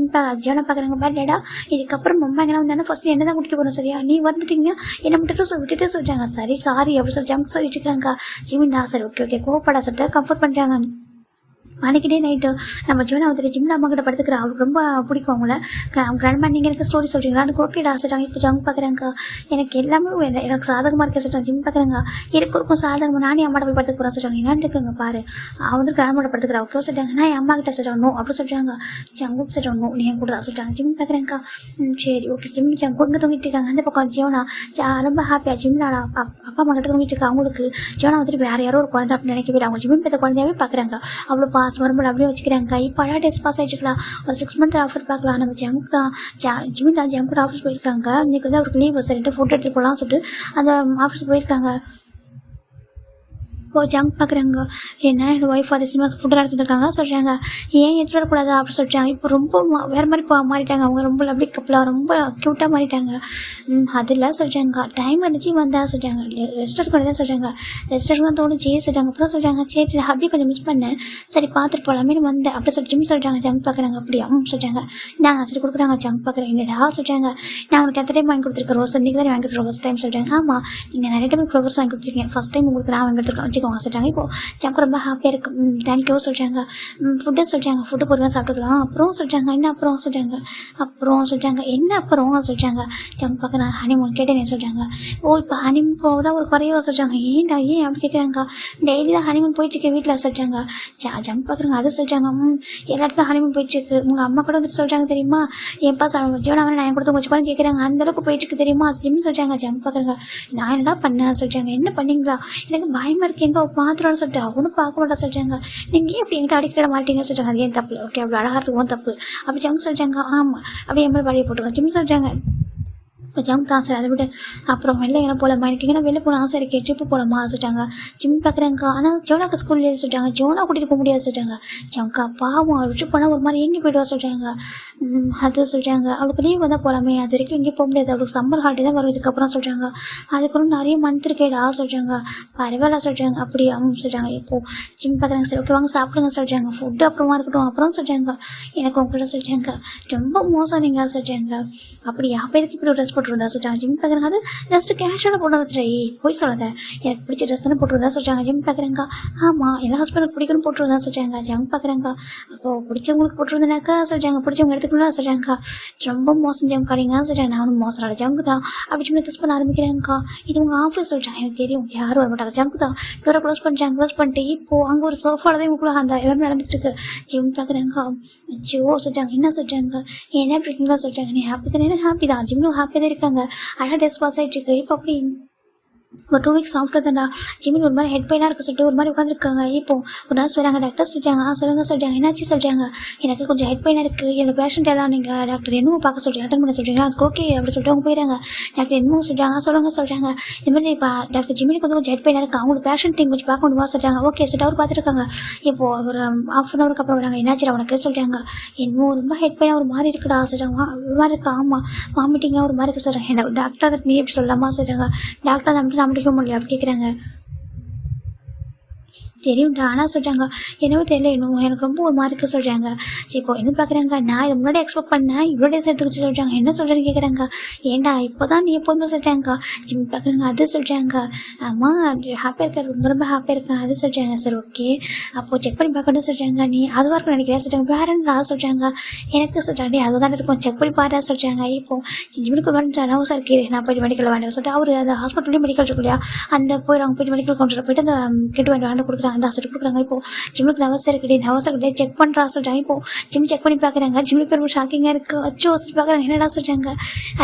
ஜோனா பார்க்குறாங்க பேட்டா இதுக்கப்புறம் அம்மா எங்கன்னா வந்தாலும் ஃபஸ்ட்டு என்ன தான் கூட்டிட்டு போகணும் சரியா, நீ வந்துட்டீங்க என்னை மட்டும் விட்டுட்டு சொல்லிட்டாங்க. சரி சாரி அப்படி சொல்லிட்டாங்க சொல்லிட்டு இருக்காங்க. ஜிமின் தான் சரி ஓகே கோவப்படா சொல்லிட்டு கம்ஃபர்ட் பண்ணுறாங்க. அன்றைக்கி டே நைட்டு நம்ம ஜோனா வந்துட்டு ஜிம்மில் அம்மா கிட்ட படுத்துக்கிறா. அவருக்கு ரொம்ப பிடிக்கும் அவங்கள. கிராண்ட்மா நீங்கள் எனக்கு ஸ்டோரி சொல்கிறீங்களா எனக்கு ஓகேடா சொல்லிட்டாங்க. இப்போ ஜங்கு பார்க்குறாங்க எனக்கு எல்லாமே எனக்கு சாதகமாக இருக்க சொல்லிட்டாங்க. ஜிம் பார்க்குறாங்க இருக்கும் சாதகமாக நானே அம்மாட்ட போய் படுத்துக்க போகிறேன் சொல்லிட்டாங்க. என்னன்னு இருக்குங்க பாரு அவன் வந்து கிராண்ட்மாட்ட படுத்துக்கிறா ஓகே சொல்லிட்டாங்க. நான் என் அம்மா கிட்ட சொல்லிட்டாங்க நோ அப்படி சொல்லிட்டாங்க. ஜங்கு சொல்லிட்டாங்க நோ நீ கூட சொல்லிட்டாங்க. ஜிம் பார்க்குறேங்க்கா சரி ஓகே ஜிம் ஜங்கு இங்கே தூங்கிட்டு இருக்காங்க. அந்த பக்கம் ஜோனா ரொம்ப ஹாப்பியாக ஜிம்மில் அப்பா அம்மா கிட்ட தூங்கிட்டு இருக்கா. அவங்களுக்கு ஜோனா வந்துட்டு வேறு யாரோ ஒரு குழந்தை அப்படின்னு நினைக்கவே அவங்க ஜிம் பார்த்த குழந்தையாவே பார்க்குறாங்க. அவ்வளோ பாசம் ரொம்ப அப்படியே வச்சுக்கிறாங்க. இப்போ அழகாக டெஸ்ட் பாஸ் ஆகிடுச்சுக்கலாம். ஒரு 6 மந்த் ஆஃபர் பார்க்கலாம். நம்ம ஜங்க் தான் ஜிமின் தான் ஜங்க் கூட ஆஃபீஸ் போயிருக்காங்க. இன்றைக்கி வந்து அவருக்கு லீவ் சரிட்டு ஃபோட்டோ எடுத்துகிட்டு போகலாம்னு சொல்லிட்டு அந்த ஆஃபீஸ் போயிருக்காங்க. இப்போ ஜங்க் பார்க்குறாங்க. என்ன என்னோட ஒய்ஃப் அதே சினிமா ஃபுட்டெல்லாம் எடுத்துகிட்டு இருக்காங்க சொல்கிறாங்க. ஏன் எடுத்துகிட்டு வரக்கூடாது அப்படின்னு சொல்லிட்டாங்க. இப்போ ரொம்ப வேறு மாதிரி மாறிட்டாங்க. அவங்க ரொம்ப லவ்லி கப்பலாக ரொம்ப க்யூட்டாக மாறிட்டாங்க. அதில் சொல்கிறாங்க டைம் இருந்துச்சு வந்தால் சொல்கிறாங்க ரெஸ்ட் எடுக்க தான் சொல்கிறாங்க. ரெஸ்ட் எடுக்க தான் தோணுச்சு சொல்கிறாங்க. அப்புறம் சொல்கிறாங்க சரி ஹாப்பி கொஞ்சம் மிஸ் பண்ணேன், சரி பார்த்துட்டு போகலாமே வந்தேன் அப்படி சொல்லி ஜிம் சொல்கிறாங்க. ஜங்க் பார்க்குறாங்க. அப்படியா சொல்கிறாங்க. நாங்கள் சரி கொடுக்குறாங்க. ஜங்க் பார்க்குறேன். என்னடா சொல்கிறாங்க. நான் உங்களுக்கு எத்தனை டைம் வாங்கி கொடுத்துருக்கேன் ரோஸ் இன்றைக்கி தான் வாங்கி கொடுத்துருக்கேன் ஃபஸ்ட் டைம் சொல்கிறாங்க. ஆமாம் நீங்கள் நிறைய டைம் ஃப்ளவர்ஸ் வாங்கி கொடுத்துருக்கீங்க, ஃபஸ்ட் டைம் உங்களுக்கு நான் வாங்கி கொடுத்துருக்கேன் வச்சுக்கோங்க சொல்கிறாங்க. இப்போ ஜங்க் ரொம்ப ஹாப்பியாக இருக்குது. தேங்க்யூ சொல்கிறாங்க. ஃபுட்டு சொல்கிறாங்க. ஃபுட்டு பொறுமையாக சாப்பிட்டுக்கலாம். அப்புறம் சொல்கிறாங்க என்ன அப்புறம் சொல்கிறாங்க. என்ன அப்புறம் சொல்கிறாங்க. ஜங்க் பார்க்குறாங்க. ஹனிமூன் கேட்டேன் சொல்கிறாங்க. ஓ இப்போ ஹனிமூன் போதான் ஒரு குறையவா சொல்கிறாங்க. ஏன் அப்படி கேட்குறாங்க. டெய்லி தான் ஹனிமூன் போயிட்டுருக்கு வீட்டில் சொல்கிறாங்க. ஜங்க் பார்க்குறாங்க. அது சொல்கிறாங்க. எல்லா இடத்துல ஹனிமூன் போயிட்டுருக்கு. உங்கள் அம்மா கூட வந்துட்டு சொல்கிறாங்க தெரியுமா, ஏன்ப்பா ஜீவனாவை நான் கொடுத்து வச்சுக்கோன்னு கேட்குறாங்க. அந்தளவுக்கு போயிட்டுருக்கு தெரியுமா அது ஜிம் சொல்கிறாங்க. ஜங்க் பார்க்குறாங்க. நான் என்னடா பண்ணேன் சொல்கிறாங்க. என்ன பண்ணீங்களா, எனக்கு பயமாக இருக்கு எங்கே மாத்திரம்னு சொல்லிட்டு அவனும் பார்க்க மாட்டா சொல்கிறாங்க. நீங்கள் ஏன் அப்படி என்கிட்ட அடிக்கிட மாட்டீங்க சொல்கிறாங்க. அது ஏன் தப்பு ஓகே அப்படி அழகாக தப்பு அப்படி ஜங்க் சொல்கிறாங்க. ஆமாம் அப்படியே என் மேலே வழியை போட்டுருக்கோம் ஜிம் சொல்கிறாங்க. இப்போ ஜங்க் தான் சார் அதை விட அப்புறம் வெளில எங்கே போகலாமா, எனக்கு எங்கன்னா வெளில போகலாம் சரி ட்ரிப்பு போகலாமா சொல்லிட்டாங்க. ஜிம் பார்க்குறாங்க. ஆனால் ஜோனாக்கு ஸ்கூல்லேயே சொல்லிட்டாங்க. ஜோனா கூட்டிகிட்டு போக முடியாது சொல்லிட்டாங்க. ஜங்கா பாவம் அவர் ட்ரிப் போனால் ஒரு மாதிரி எங்கே போய்டுவா சொல்கிறாங்க. அது சொல்கிறாங்க. அவளுக்கு லீவ் வந்தால் போகலாமே, அது வரைக்கும் எங்கேயும் போக முடியாது, அவளுக்கு சம்மர் ஹாலிடே தான் வரும் இதுக்கப்புறம் சொல்கிறாங்க. அதுக்கப்புறம் நிறைய மந்த் இருக்கேடா சொல்கிறாங்க. பரவாயில்ல சொல்கிறாங்க. அப்படி சொல்கிறாங்க. இப்போது ஜிம் பார்க்குறாங்க. சரி ஓகே வாங்க சாப்பிடுங்க சொல்கிறாங்க. ஃபுட்டு அப்புறமா இருக்கட்டும் அப்புறம் சொல்கிறாங்க. எனக்கு உங்கள்கிட்ட சொல்கிறாங்க ரொம்ப மோசம் நீங்கள் சொல்கிறாங்க. அப்படியா அப்போ எதுக்கு இப்படி ட்ரெஸ் போட்டுருந்தா சொல்கிறாங்க. ஜிம் பார்க்குறாங்க. அது ஜஸ்ட் கேஷுவலாக போட்டு வந்துட்டு போய் சொல்லாத, எனக்கு பிடிச்ச ட்ரெஸ் தானே போட்டுருந்தா சொல்கிறாங்க. ஜிம் பார்க்குறாங்க. ஆமாம் எல்லா ஹஸ்பண்டுக்கு பிடிக்கணும் போட்டுருந்தா சொல்கிறாங்க. ஜங்க் பார்க்குறாங்க. அப்போது பிடிச்சவங்களுக்கு போட்டுருந்தேனாக்கா சொல்கிறாங்க, பிடிச்சவங்க எடுத்துக்கணும்னா சொல்கிறாங்க. ரொம்ப மோசம் ஜங்க் காரிங்க சொல்கிறாங்க. நானும் மோசம் ஜங்கு தான் அப்படி சொல்லி கிஸ் பண்ண ஆரம்பிக்கிறாங்கக்கா. இது உங்கள் ஆஃபீஸ் சொல்கிறாங்க. எனக்கு தெரியும் யாரும் வர மாட்டாங்க ஜங்கு தான். டோரை க்ளோஸ் பண்ணிட்டு இப்போது அங்கே ஒரு சோஃபாவில் தான் இவங்களுக்குள்ள அந்த எல்லாமே நடந்துட்டுருக்கு. ஜிம் பார்க்குறாங்க. அச்சோ சொல்கிறாங்க. என்ன சொல்கிறாங்க. என்ன அப்படி இருக்கீங்களா சொல்கிறாங்க. நீ ஹாப்பி தானே. ஹாப்பி தான். ஜிம்லும் ஹாப்பியாக தான் இருக்காங்க. அழகாக டெஸ்ட் பாஸ் ஆகிட்டுருக்கு. இப்போ அப்படி ஒரு 2 வீக்ஸ் ஆஃப்டர் தான்டா ஜிமின் ஒரு மாதிரி ஹெட் பெயினாக இருக்க சொல்லிட்டு ஒரு மாதிரி உட்காந்துருக்காங்க. இப்போது ஒரு நாள் சொல்கிறாங்க. டாக்டர் சொல்கிறாங்க. சொல்கிறாங்க என்னாச்சு சொல்கிறாங்க. எனக்கு கொஞ்சம் ஹெட் பெயினாக இருக்குது, என்னோட பேஷண்ட் எல்லாம் நீங்கள் டாக்டர் என்னமோ பார்க்க சொல்கிறீங்க, அட்டன் பண்ண சொல்கிறீங்களா, அதுக்கு ஓகே அப்படி சொல்லிட்டு அவங்க போயிடறாங்க. டாக்டர் என்னமோ சொல்கிறாங்க. இந்த மாதிரி இப்போ டாக்டர் ஜிமினுக்கு கொஞ்சம் ஹெட் பெயினாக இருக்குது, அவங்களோட பேஷண்ட் நீங்கள் கொஞ்சம் பார்க்க முடியுமா சொல்கிறாங்க. ஓகே சொல்லிட்டு அவர் பார்த்துருக்காங்க. இப்போது ஒரு ½ ஹவருக்கு அப்புறம் வராங்க. என்னாச்சு அவனுக்கு சொல்கிறாங்க. என்னமோ ரொம்ப ஹெட் பெயினாக ஒரு மாதிரி இருக்குடா சொல்கிறாங்க. ஒரு மாதிரி இருக்கா. ஆமாம் வாமிட்டிங்காக ஒரு மாதிரி இருக்குது சொல்கிறாங்க. என்ன டாக்டர் அதை நீ எப்படி சொல்லலாமா சொல்கிறாங்க. டாக்டர் நம்மகிட்ட நம்பிக்க முடியல அப்படி கேட்குறாங்க. தெரியும்டா ஆனால் சொல்கிறாங்க. என்னவோ தெரியல இன்னும் எனக்கு ரொம்ப ஒரு மாதிரி இருக்குது சொல்கிறாங்க. சரி இப்போ என்ன பார்க்குறாங்க. நான் இதை முன்னாடி எக்ஸ்பெக்ட் பண்ணேன், இவ்வளோ டேஸ் எடுத்துக்கிச்சு சொல்கிறாங்க. என்ன சொல்கிறேன்னு கேட்குறாங்க. ஏன்டா இப்போ தான் நீ எப்போதுமே சொல்கிறாங்க. ஜிம் பார்க்குறாங்க. அது சொல்கிறாங்க. ஆமாம் ஹாப்பியாக இருக்கார், ரொம்ப ஹாப்பியாக இருக்கேன் அது சொல்கிறாங்க. சரி ஓகே அப்போது செக் பண்ணி பார்க்கணும்னு சொல்கிறாங்க. நீ அதுவாக இருக்கும் நினைக்கிறேன் சொல்கிறாங்க. வேறா சொல்கிறாங்க. எனக்கு சொல்கிறாங்க. அதை தான் இருக்கும் செக் பண்ணி பாரு சொல்கிறாங்க. இப்போது ஜிம்முக்கு வந்துட்டு நவசா இருக்கு, நான் போய்ட்டு மெடிக்கல் வேண்டாம் சொல்லிட்டு அவர் அந்த ஹாஸ்பிட்டல்லையும் மெடிக்கல் இருக்கு இல்லையா, அந்த போய்ட்டு மெடிக்கல் கவுண்டரில் போய்ட்டு அந்த கிட்ட வேண்டாம் கொடுக்குறாங்க. அந்த ஹாஸ்பிட்டல் கொடுக்குறாங்க. இப்போது ஜிம்முக்கு நவசா இருக்குது செக் பண்ணுறா சொல்கிறாங்க. இப்போது ஜிம் செக் பண்ணி பார்க்குறாங்க. ஜிம்முக்கு ரொம்ப ஷாக்கிங்காக இருக்குது. அச்சோ சொல்லி பார்க்குறாங்க. என்னடா சொல்கிறாங்க.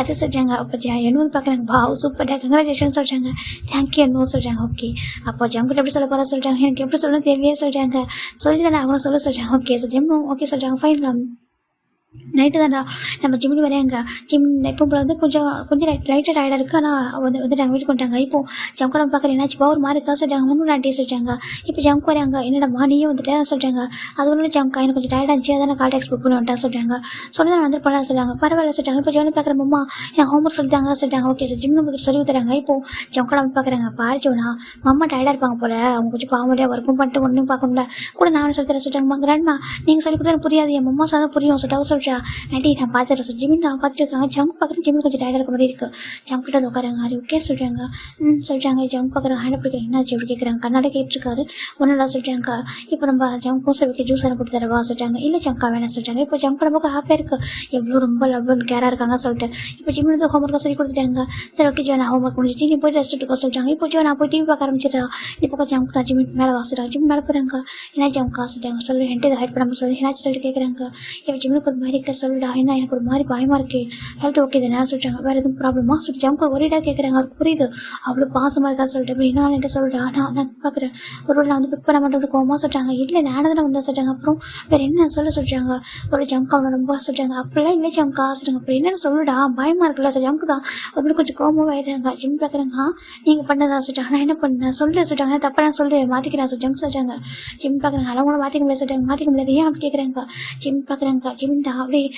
அது சொல்கிறாங்க. அப்போ என்ன பார்க்குறாங்க. வாவ் சூப்பர்டா கங்க்ராச்சுலேஷன் சொல்கிறாங்க. தேங்க்யூ என்ன சொல்கிறாங்க. ஓகே அப்போ ஜம்கிட்ட எப்படி சொல்ல போகிறா சொல்கிறாங்க. எனக்கு எப்படி சொல்லணும் தெரியலையே சொல்கிறாங்க. சொல்லி தானே அவங்களும் சொல்ல சொல்கிறாங்க. ஓகே சார் ஜிம் ஓகே சொல்கிறாங்க. ஃபைன் நைட்டு தான்டா நம்ம ஜிம்னு வரையாங்க. ஜிம் இப்போ வந்து கொஞ்சம் லைட்டாக டயர்டாக இருக்குது. ஆனால் வந்துட்டாங்க வீட்டுக்கு வந்துட்டாங்க. இப்போது ஜம்க்கு நம்ம பார்க்குறேன் என்னாச்சு பவர் மாதிரி இருக்கா சொல்கிறாங்க. ஒன்றும் நாட்டி சொல்கிறாங்க. இப்போ ஜம்க்கு வரையாங்க. என்னடா நீயும் வந்துட்டேன் சொல்கிறாங்க. அது ஒன்று ஜம்க்கா எனக்கு கொஞ்சம் டயர்டாக இருந்துச்சு, அதான் கால் எக்ஸ்பெக்ட் பண்ணி வந்துட்டேன் சொல்கிறாங்க. சொல்லி நான் வந்து பண்ணலாம் சொல்கிறாங்க. பரவாயில்ல சொல்கிறாங்க. இப்போ ஜோனி பார்க்குற அம்மா எனக்கு ஹோம்ஒர்க் சொல்லித்தாங்க சொல்கிறாங்க. ஓகே சார் ஜிம் நம்ம சொல்லி தராங்க. இப்போது ஜம்க்கா நம்ம பார்க்குறாங்க. பாரு ஜோனா அம்மா டயர்டாக இருப்பாங்க போல், அவங்க கொஞ்சம் பாவடியாக ஒர்க்கும் பண்ணிட்டு ஒன்றும் பார்க்க முடியல கூட நான் சொல்லி தரேன் சொல்கிறாங்க. கிராண்ட்மா நீங்கள் சொல்லி கொடுத்தா புரியாது, என் அம்மா சொன்னால் புரியும் சொல்லிட்டு ஆண்டி நான் பார்த்துட்டு சார் ஜிமின் நான் பார்த்துட்டு இருக்காங்க. ஜங்க் பார்க்குறேன். ஜிமின் கொஞ்சம் டயர்டாக இருக்க மாதிரி இருக்குது. ஜங்க் கிட்ட உட்காராங்க. அது ஓகே சொல்கிறாங்க. சொல்கிறாங்க. ஜங்க் பார்க்குறாங்க. ஹேண்ட் பிடிக்கிறேன் என்னாச்சு அப்படி கேட்குறாங்க. கண்ணாடி கேட்டிருக்காரு. ஒன்றுடா சொல்கிறாங்க. இப்போ நம்ம ஜங்க்கும் சரி ஓகே ஜூஸ் எல்லாம் கொடுத்து தரவா சொல்கிறாங்க. இல்லை ஜங்கா வேணாம் சொல்கிறாங்க. இப்போ ஜங்க் நமக்கு ஹாப்பியாக இருக்குது, எவ்வளோ ரொம்ப லவ் கேராக இருக்காங்க சொல்லிட்டு. இப்போ ஜிமின் வந்து ஹோம்ஒர்க்காக சொல்லி கொடுத்துட்டாங்க. சரி ஓகே ஜோ நான் ஹோம்ஒர்க் முடிஞ்சிச்சு நீ போய் ரெஸ்ட் எடுக்க சொல்கிறாங்க. இப்போ ஜோ நான் போய் டிவி பார்க்க ஆரம்பிச்சிடறா. இந்த பக்கம் ஜங்க் தான் ஜிமின் மேலே வாசுறாங்க. ஜிமின் மேலே போகிறாங்க. என்ன ஜங்க்கா சொல்கிறாங்க. சொல்லி என்கிட்ட இதை ஹைட் பண்ணாமல் சொல்லி என்னாச்சு சொல்லிட்டு கேட்குறாங்க. இப்போ ஜிமினுக்கு ஒரு மாதிரி மாதிரி இருக்க சொல்லுடா, என்ன எனக்கு ஒரு மாதிரி பயமாக இருக்கு, ஹெல்த் ஓகே தானே சொல்லிட்டாங்க. வேறு எதுவும் ப்ராப்ளமா சொல்லிட்டு ஜம்க்கு ஒரேடா கேட்குறாங்க. அவருக்கு புரியுது அவ்வளோ பாசமாக இருக்கா சொல்லிட்டு. அப்படி என்ன சொல்லிட்டா, நான் பார்க்குறேன் ஒரு நான் வந்து பிக் பண்ண மாட்டேன் கோமா சொல்லிட்டாங்க. இல்லை நானே தானே வந்தேன் சொல்லிட்டாங்க. அப்புறம் வேறு என்ன சொல்லிட்டாங்க. ஒரு ஜம்க்கு அவனை ரொம்ப சொல்லிட்டாங்க. அப்படிலாம் இல்லை ஜம்கா சொல்லிட்டாங்க. அப்புறம் என்னென்னு சொல்லுடா, பயமாக இருக்குல்ல சார் ஜம்க்கு தான் அப்படின்னு கொஞ்சம் கோபமாக ஆயிடுறாங்க. ஜிம் பார்க்குறாங்க. நீங்கள் பண்ணதா சொல்லிட்டாங்க. நான் என்ன பண்ணேன் சொல்லு சொல்லிட்டாங்க. தப்பா நான் சொல்லி மாற்றிக்கிறேன் சொல்லி ஜம்க் சொல்லிட்டாங்க. ஜிம் பார்க்குறாங்க. அவங்கள மாற்றிக்க முடியாது சொல்லிட்டாங்க. மாற்றிக்க முடியாது ஏன் அப்படி கேட்குறாங்க. ஜிம் பார்க்குறாங்க. ஜிம் தான் அப்படியே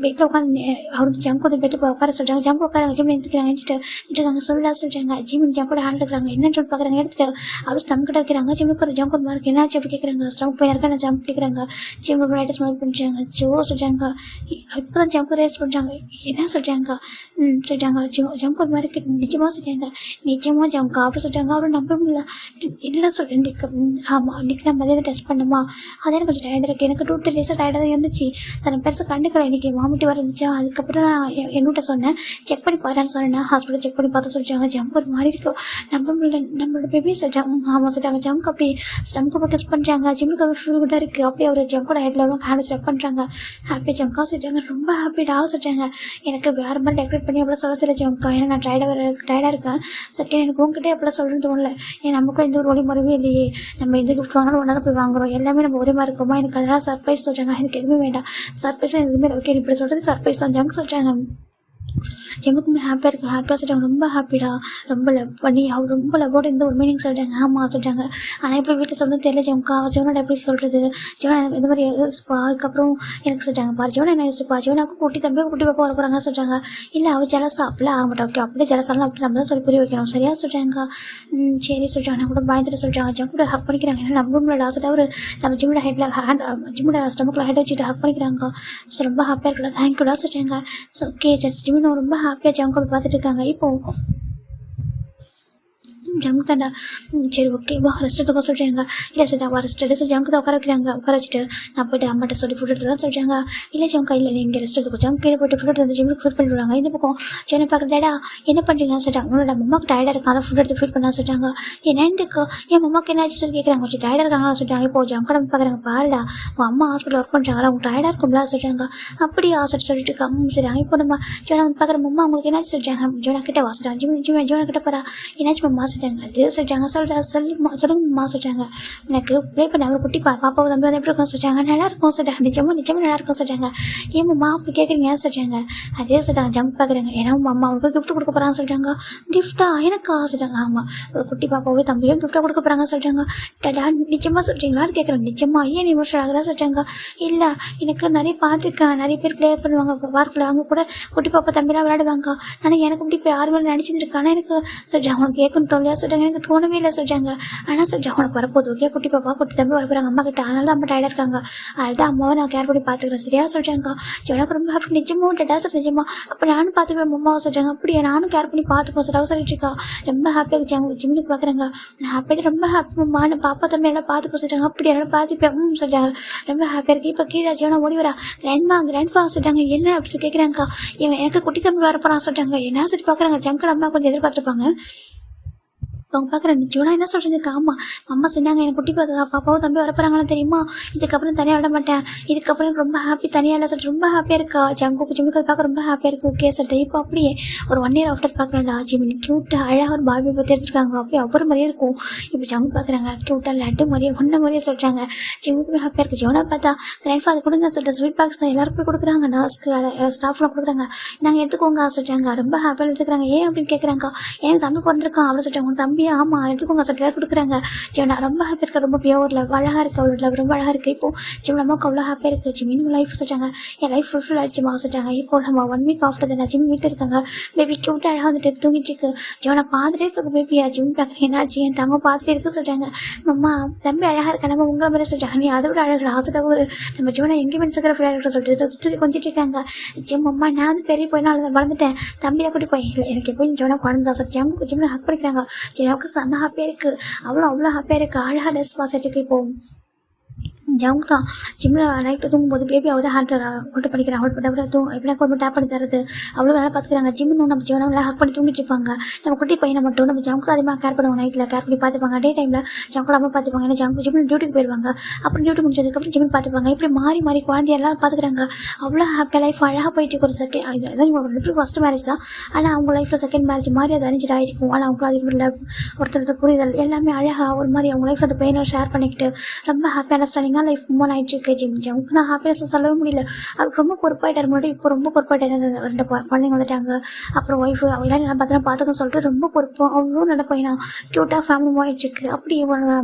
பெட்டில் உட்காந்து அவர் வந்து ஜம்க் வந்து பெட்டு உட்கார சொல்லிட்டாங்க. ஜம்க் உட்காராங்க. ஜிம் எடுத்துக்கிறாங்க. எடுத்துட்டு சொல்லா சொல்லிட்டாங்க. ஜிம் ஜம்கோட ஹேண்ட் எடுக்கிறாங்க. என்னன்னு சொல்லி பார்க்குறாங்க. எடுத்துட்டு அவர் ஸ்டம் கிட்ட வைக்கிறாங்க. ஜிம்முக்கு ஒரு ஜம்க் மாதிரி இருக்கு. என்னாச்சு அப்படி கேட்குறாங்க. ஸ்டம் போய் இருக்கா நான் ஜம்ப் கேட்குறாங்க. ஜிம் ரைட்டு ஸ்மெல் பண்ணிட்டாங்க. சொல்லிட்டாங்க. இப்போ தான் ஜம்க் ரேஸ் பண்ணுறாங்க. என்ன சொல்லிட்டாங்க. சொல்லிட்டாங்க. ஜம்க் ஒரு மாதிரி நிஜமாக சொல்லிட்டாங்க. நிஜமாக ஜம்கா அப்படி சொல்லிட்டாங்க. அவரை நம்ப முடியல. என்னடா சொல்கிறேன். ஆமாம் இன்னைக்கு தான் மதியம் டெஸ்ட் பண்ணுமா அதே கொஞ்சம் டயர்டாக இருக்குது. எனக்கு 2-3 டேஸாக டயர்டாக தான் இருந்துச்சு. நான் பெருசாக கண்டுக்கல. இன்றைக்கி வாமிட்டு வர இருந்துச்சா. அதுக்கப்புறம் நான் என்னட்ட சொன்னேன் செக் பண்ணி பாருன்னு சொன்னேன். ஹாஸ்பிட்டல் செக் பண்ணி பார்த்து சொல்லிட்டாங்க. ஜம்க் ஒரு மாதிரி இருக்கும். நம்ப முடியல. நம்மளோட பேபி சொல்லிட்டாங்க. ஆமாம் சொல்லிட்டாங்க. ஜம்க் அப்படி ஸ்டம்க்கு கிஸ் பண்ணுறாங்க. ஜிம்முக்கு அவர் ஃபுல் குட்டாக இருக்குது. அப்படியே அவர் ஜம்கோட ஹெட்டில் ஹேண்ட் ஸ்டெப் பண்ணுறாங்க. ஹாப்பி ஜம்கா சொல்லிட்டாங்க. ரொம்ப ஹாப்பிடா சொல்லிட்டாங்க. எனக்கு வேறு மாதிரி டெக்கரேட் பண்ணி அப்படிலாம் சொல்ல தெரியல ஜம்கா. ஏன்னா நான் டயர்டாக இருக்கேன். செகண்ட் எனக்கு உங்ககிட்டே அப்படிலாம் சொல்கிறது தோணல. ஏன் நமக்கும் எந்த ஒரு வழிமுறையுமே இல்லையே. நம்ம எந்த கிஃப்ட் வாங்கினாலும் ஒன்றா போய் வாங்குறோம். எல்லாமே நம்ம ஒரே மாதிரி இருக்கோமா. எனக்கு அதெல்லாம் சர்ப்ரைஸ் சொல்கிறாங்க. எனக்கு எதுவுமே வேண்டாம். சர்ப்ரைஸாக எதுவுமே ஓகே இப்படி சொல்கிறது சர்ப்ரைஸ் தான் ஜம்க் சொல்கிறாங்க. ஜெமுக்குமே ஹாப்பியாக இருக்குது. ஹாப்பியாக சொல்லிட்டாங்க. ரொம்ப ஹாப்பிடா ரொம்ப லவ் பண்ணி அவர் ரொம்ப லவ்வோட இந்த ஒரு மீனிங் சொல்லிட்டாங்க. ஆமாம் சொல்லிட்டாங்க. ஆனால் எப்படி வீட்டில் சொல்கிறது தெரியல ஜெமுக்கா. ஜெவனோட எப்படி சொல்கிறது. ஜெவனா இந்த மாதிரி யோசிப்பா. அதுக்கப்புறம் எனக்கு சொல்லிட்டாங்க பாரு ஜெவனா என்ன யோசிப்பா. ஜெவனாக்கும் குட்டி தம்பியை குட்டி பாப்பா வர போகிறாங்க சொல்லிட்டாங்க. இல்லை அவள் ஜலசா அப்படிலாம் ஆக மாட்டா. ஓகே அப்படியே ஜலசாலாம் அப்படி நம்ம தான் சொல்லி புரிய வைக்கணும். சரியா சொல்லிட்டாங்க. சரி சொல்லிட்டாங்க. நான் கூட பயந்துட்டு சொல்லிட்டாங்க. ஜம் கூட ஹக் பண்ணிக்கிறாங்க. ஏன்னா நம்ம லாஸ்ட்டாக ஒரு நம்ம ஜிம்மோட ஹெட்டில் ஜிம்மோட ஸ்டமக்கில் ஹெட் வச்சுட்டு ஹக் பண்ணிக்கிறாங்க. ஸோ ரொம்ப ஹாப்பியாக இருக்கலாம். தேங்க்யூடா சொல்லிட்டாங்க. ஸோ ஓகே சரி ஜிம்மி ரொம்ப ஹாப்பியாக ஜம் கூட பார்த்துட்டு இருக்காங்க. இப்போ ஜங்க் தாண்டா. சரி ஓகேவா ரெஸ்ட் எடுத்துக்க சொல்கிறாங்க. இல்லை சொல்லிட்டாங்க ரெஸ்ட் எடுத்து ஜங்க் தான் உட்கார வைக்கிறாங்க. உட்கார வச்சுட்டு நான் போய்ட்டு அம்மாட்ட சொல்லி ஃபுட் எடுத்துலாம் சொல்கிறாங்க. இல்லை ஜங்கா இல்லை நீங்கள் ரெஸ்ட் எடுத்துக்கோ. ஜங்க் கீழே போய்ட்டு ஃபுட் எடுத்து ஜிம்முக்கு ஃபுட் பண்ணி விடுவாங்க. இந்த பக்கம் ஜெனை பார்க்குறேடா என்ன பண்ணுறீங்கன்னு சொல்லிட்டாங்க. உன்னோட அம்மாவுக்கு டயர்டாக இருக்காங்க. அதை ஃபுட் எடுத்து ஃபீட் பண்ணா சொல்லிட்டாங்க. என்னென்னுக்கு என் அம்மாவுக்கு என்ன ஆச்சு சொல்லி கேட்குறாங்க. கொஞ்சம் டயர்டாக இருக்காங்களா சொல்லிட்டாங்க. இப்போ ஜங்க் நம்ம பார்க்குறாங்க. பாருடா உங்கள் அம்மா ஹாஸ்பிட்டல் ஒர்க் பண்ணுறாங்களா உங்களுக்கு டயர்டாக இருக்கும்ல சொல்லிட்டாங்க. அப்படியா சொல்லிட்டு இருக்காங்க. சொல்லிட்டாங்க. இப்போ நம்ம ஜோனா வந்து பார்க்குற அம்மா உங்களுக்கு என்னாச்சு சொல்லிட்டாங்க. ஜோனா கிட்ட வாசிட்டாங்க. ஜோனா கிட்ட போகிறா என்னாச்சு அம்மா சொல்லிட்டாங்க. அது சொல்லிட்டாங்க. சொல்லுங்கம்மா சொல்லிட்டாங்க. எனக்கு ப்ளே பண்ண அவர் குட்டி பாப்பாவை தம்பி வந்து எப்படி இருக்கும் சொல்லிட்டாங்க. நல்லா இருக்கும் சொல்லிட்டாங்க. நிஜமாக நல்லா இருக்கும் சொல்லிட்டாங்க. ஏம்மா அப்படி கேட்குறீங்க சொல்லிட்டாங்க. அதே சொல்லிட்டாங்க. ஜம்ப் பார்க்குறாங்க. ஏன்னா அம்மா அவங்களுக்கு கிஃப்ட் கொடுக்க போகிறான்னு சொல்லிட்டாங்க. கிஃப்ட்டா எனக்கா சொல்லிட்டாங்க. ஆமாம் ஒரு குட்டி பாப்பாவே தம்பியும் கிஃப்ட்டாக கொடுக்க போகிறாங்க சொல்லிட்டாங்க. டடா நிஜமாக சொல்கிறீங்களான்னு கேட்குறேன். நிஜமா ஏன் இமோஷனல் ஆகிறா சொல்லிட்டாங்க. இல்லை எனக்கு நிறைய பார்த்துருக்கேன். நிறைய பேர் ப்ளே பண்ணுவாங்க பார்க்கில். அவங்க கூட குட்டி பாப்பா தம்பிலாம் விளையாடுவாங்க. ஆனால் எனக்கு இப்படி இப்போ யாருமே நினச்சிருக்கேன். ஆனால் எனக்கு சொல்லிட்டாங்க அவனுக்கு கேட்கணும் தோல்லையா சொல்லிட்டாங்க. எனக்கு தோணவே இல்லை சொல்லிட்டாங்க. ஆனால் சொல்லிட்டாங்க உனக்கு வரப்போகுது ஓகே குட்டி பாப்பா குட்டி தம்பி வர போகிறாங்க அம்மா கிட்ட. அதனால தான் அம்மா டயர்டாக இருக்காங்க. அதுதான் அம்மாவை நான் கேர் பண்ணி பார்த்துக்கிறேன் சரியா சொல்லிட்டாங்க. எனக்கு ரொம்ப ஹாப்பி. நிஜமாக டேட்டா சார் நிஜமா அப்போ நானும் பார்த்துப்பேன் அம்மாவை சொல்லிட்டாங்க. அப்படியே நானும் கேர் பண்ணி பார்த்துப்போம் சார் சொல்லிட்டு இருக்கா. ரொம்ப ஹாப்பியாக இருந்துச்சு. ஜிம்முக்கு பார்க்குறாங்க. நான் ஹாப்பியாக ரொம்ப ஹாப்பி அம்மா நான் பாப்பா தம்பி எல்லாம் பார்த்துப்போம் சொல்லிட்டாங்க. அப்படி எல்லாம் பார்த்துப்பேன் சொல்லிட்டாங்க. ரொம்ப ஹாப்பியாக இருக்குது. இப்போ கீழே ஜீவனா ஓடி வரா. கிராண்ட்ஃபா சொல்லிட்டாங்க. என்ன அப்படி கேட்குறாங்கக்கா. இவன் எனக்கு குட்டி தம்பி வர போகிறான் சொல்லிட்டாங்க. என்ன சரி பார்க்குறாங்க. ஜங்கட அம்மா கொஞ்சம் எதிர்பார்த்துருப்பாங்க. அவங்க பார்க்குறேன் ஜோனா என்ன சொல்கிறதுக்கு. ஆமாம் அம்மா சொன்னாங்க எனக்கு குட்டி பாப்பாவும் தம்பி வரப்போறாங்கன்னு தெரியுமா. இதுக்கப்புறம் தனியாக விட மாட்டேன். இதுக்கப்புறம் ரொம்ப ஹாப்பி தனியாக இல்லை சொல்லிட்டு ரொம்ப ஹாப்பியாக இருக்கா. ஜிம்முக்கு பார்க்க ரொம்ப ஹாப்பியாக இருக்குது. ஓகே சொல்லிட்டு இப்போ அப்படியே ஒரு 1 இயர் ஆஃப்டர் பார்க்குறேன்டா. ஜிம்மி க்யூட்டாக அழகாக ஒரு பாபி பற்றி எடுத்துருக்காங்க. அப்படியே அவர் மாதிரியே இருக்கும். இப்போ ஜங்கு பார்க்குறாங்க. க்யூட்டாக லட்டு மாதிரியே ஒன்றை மாதிரியே சொல்கிறாங்க. ஜிம்முக்குமே ஹாப்பியாக இருக்குது. ஜோனா பார்த்தா கிராண்ட்ஃபாதர் கொடுங்க சொல்லிட்டு ஸ்வீட் பாக்ஸ் தான் எல்லாருக்கும் கொடுக்குறாங்க. நர்ஸ்க்கு ஸ்டாஃப்லாம் கொடுக்குறாங்க. நாங்கள் எடுத்துக்கோங்க சொல்லிட்டாங்க. ரொம்ப ஹாப்பியாக எடுத்துக்கிறாங்க. ஏன் அப்படின்னு கேட்குறாங்க. எனக்கு தம்பி பிறந்திருக்கான் அவ்வளோ சொல்லிட்டாங்க. உங்க தம்பி ஆமாம் எடுத்துக்கோங்க சட்டிலாக கொடுக்குறாங்க. ஜிவனா ரொம்ப ஹாப்பியாக இருக்கா. ரொம்ப பியோர் லவ் அழகாக இருக்குது. அவரோட லவ் ரொம்ப அழகாக இருக்குது. இப்போ ஜிம் நமக்கு அவ்வளோ ஹாப்பியாக இருக்குது. ஜிம்மின் லைஃப் சொல்லிட்டாங்க. என் லைஃப் ஃபுல்ஃபில் ஆகிடுச்சுமா சொல்லிட்டாங்க. இப்போ நம்ம 1 வீக் ஆஃப்டர் தான் ஜிம் வீட்டில் இருக்காங்க. பேபி க்யூட்டாக அழகாக வந்துட்டு தூங்கிட்டு இருக்கு. ஜிவனா பார்த்துட்டே இருக்காங்க. பேபியா ஜிம் பார்க்குறேன் என்னாச்சு என் தங்க பார்த்துட்டே இருக்கு சொல்லிட்டாங்க. அம்மா தம்பி அழகாக இருக்கா. நம்ம உங்களை மாதிரி சொல்லிட்டாங்க. நீ அதை விட அழகாக ஆசைட்டாக ஒரு நம்ம ஜிவனா எங்கேயுமே ஃபுல்லாக இருக்கிற சொல்லிட்டு தூக்கி கொஞ்சிட்டு இருக்காங்க. ஜிம் அம்மா நான் வந்து பெரிய போயினால வளர்ந்துட்டேன். தம்பியாக கூட்டி போய் இல்லை எனக்கு எப்போ ஜிவனா குழந்தை சொல்லிட்டு ஜிம் ஜிம்னா ஹக் பண்ணிக்கிறாங்க. ஜிவனாவுக்கு செம்ம ஹாப்பியாக இருக்குது. அவ்வளோ ஹாப்பியாக இருக்குது. அழகாக ட்ரெஸ் பாசிட்டுக்கு இப்போ ஜவுக்கு தான் ஜிம்மில் நைட்டு தூங்கும்போது பேபி அவரே ஹோல்ட் பண்ணிக்கிறாங்க. ஹோல்ட் பண்ணி அவரை எப்படின்னா கொஞ்சம் டேப் பண்ணி தரது அவ்வளோ நல்லா பார்த்துக்கிறாங்க. ஜிம்னு நம்ம ஜீவனை நல்லா ஹக் பண்ணி தூங்கிட்டு இருப்பாங்க. நம்ம குட்டி பையனை மட்டும் நம்ம ஜவுக்கு அதிகமாக கேர் பண்ணுவாங்க. நைட்டில் கேர் பண்ணி பார்த்துப்பாங்க. டே டைமில் ஜவுக்கு அம்மா பார்த்துப்பாங்க. ஏன்னா ஜவுக்கு ஜிம்மில் டியூட்டிக்கு போயிடுவாங்க. அப்புறம் டியூட்டி முடிச்சதுக்கப்புறம் ஜிம்மில் பார்த்துப்பாங்க. இப்படி மாறி மாறி குழந்தையெல்லாம் பார்த்துக்கிறாங்க. அவ்வளோ ஹாப்பியாக லைஃப் அழகாக போயிட்டு ஒரு செகண்ட் இதான் இவங்க ஃபஸ்ட் மேரேஜ் தான். ஆனால் அவங்க லைஃப்பில் செகண்ட் மேரேஜ் மாதிரி அது அரேஞ்ச் ஆகிருக்கும். ஆனால் அவங்களும் அதிகம் லவ் ஒருத்தர் புரிதல் எல்லாமே அழகாக ஒரு மாதிரி அவங்க லைஃப்பில் அந்த பெயினை ஷேர் பண்ணிக்கிட்டு ரொம்ப ஹாப்பி அண்டர்ஸ்டாண்டிங்காக லைஃப் மூவ் ஆகிட்டு இருக்கு. ஜவுக்கு நான் ஹாப்பினஸ் சொல்லவே முடியல. அவருக்கு ரொம்ப பொறுப்பாயிட்டார். முன்னாடி இப்போ ரொம்ப பொறுப்பாயிட்டார். 2 குழந்தைங்க வந்துட்டாங்க. அப்புறம் ஒய்ஃபு அவங்களாம் நல்லா பத்திரம் பார்த்துக்கன்னு சொல்லிட்டு ரொம்ப பொறுப்பும் அவ்வளோ நல்ல பையனா க்யூட்டாக ஃபேமிலி ஆயிடுச்சுக்கு. அப்படி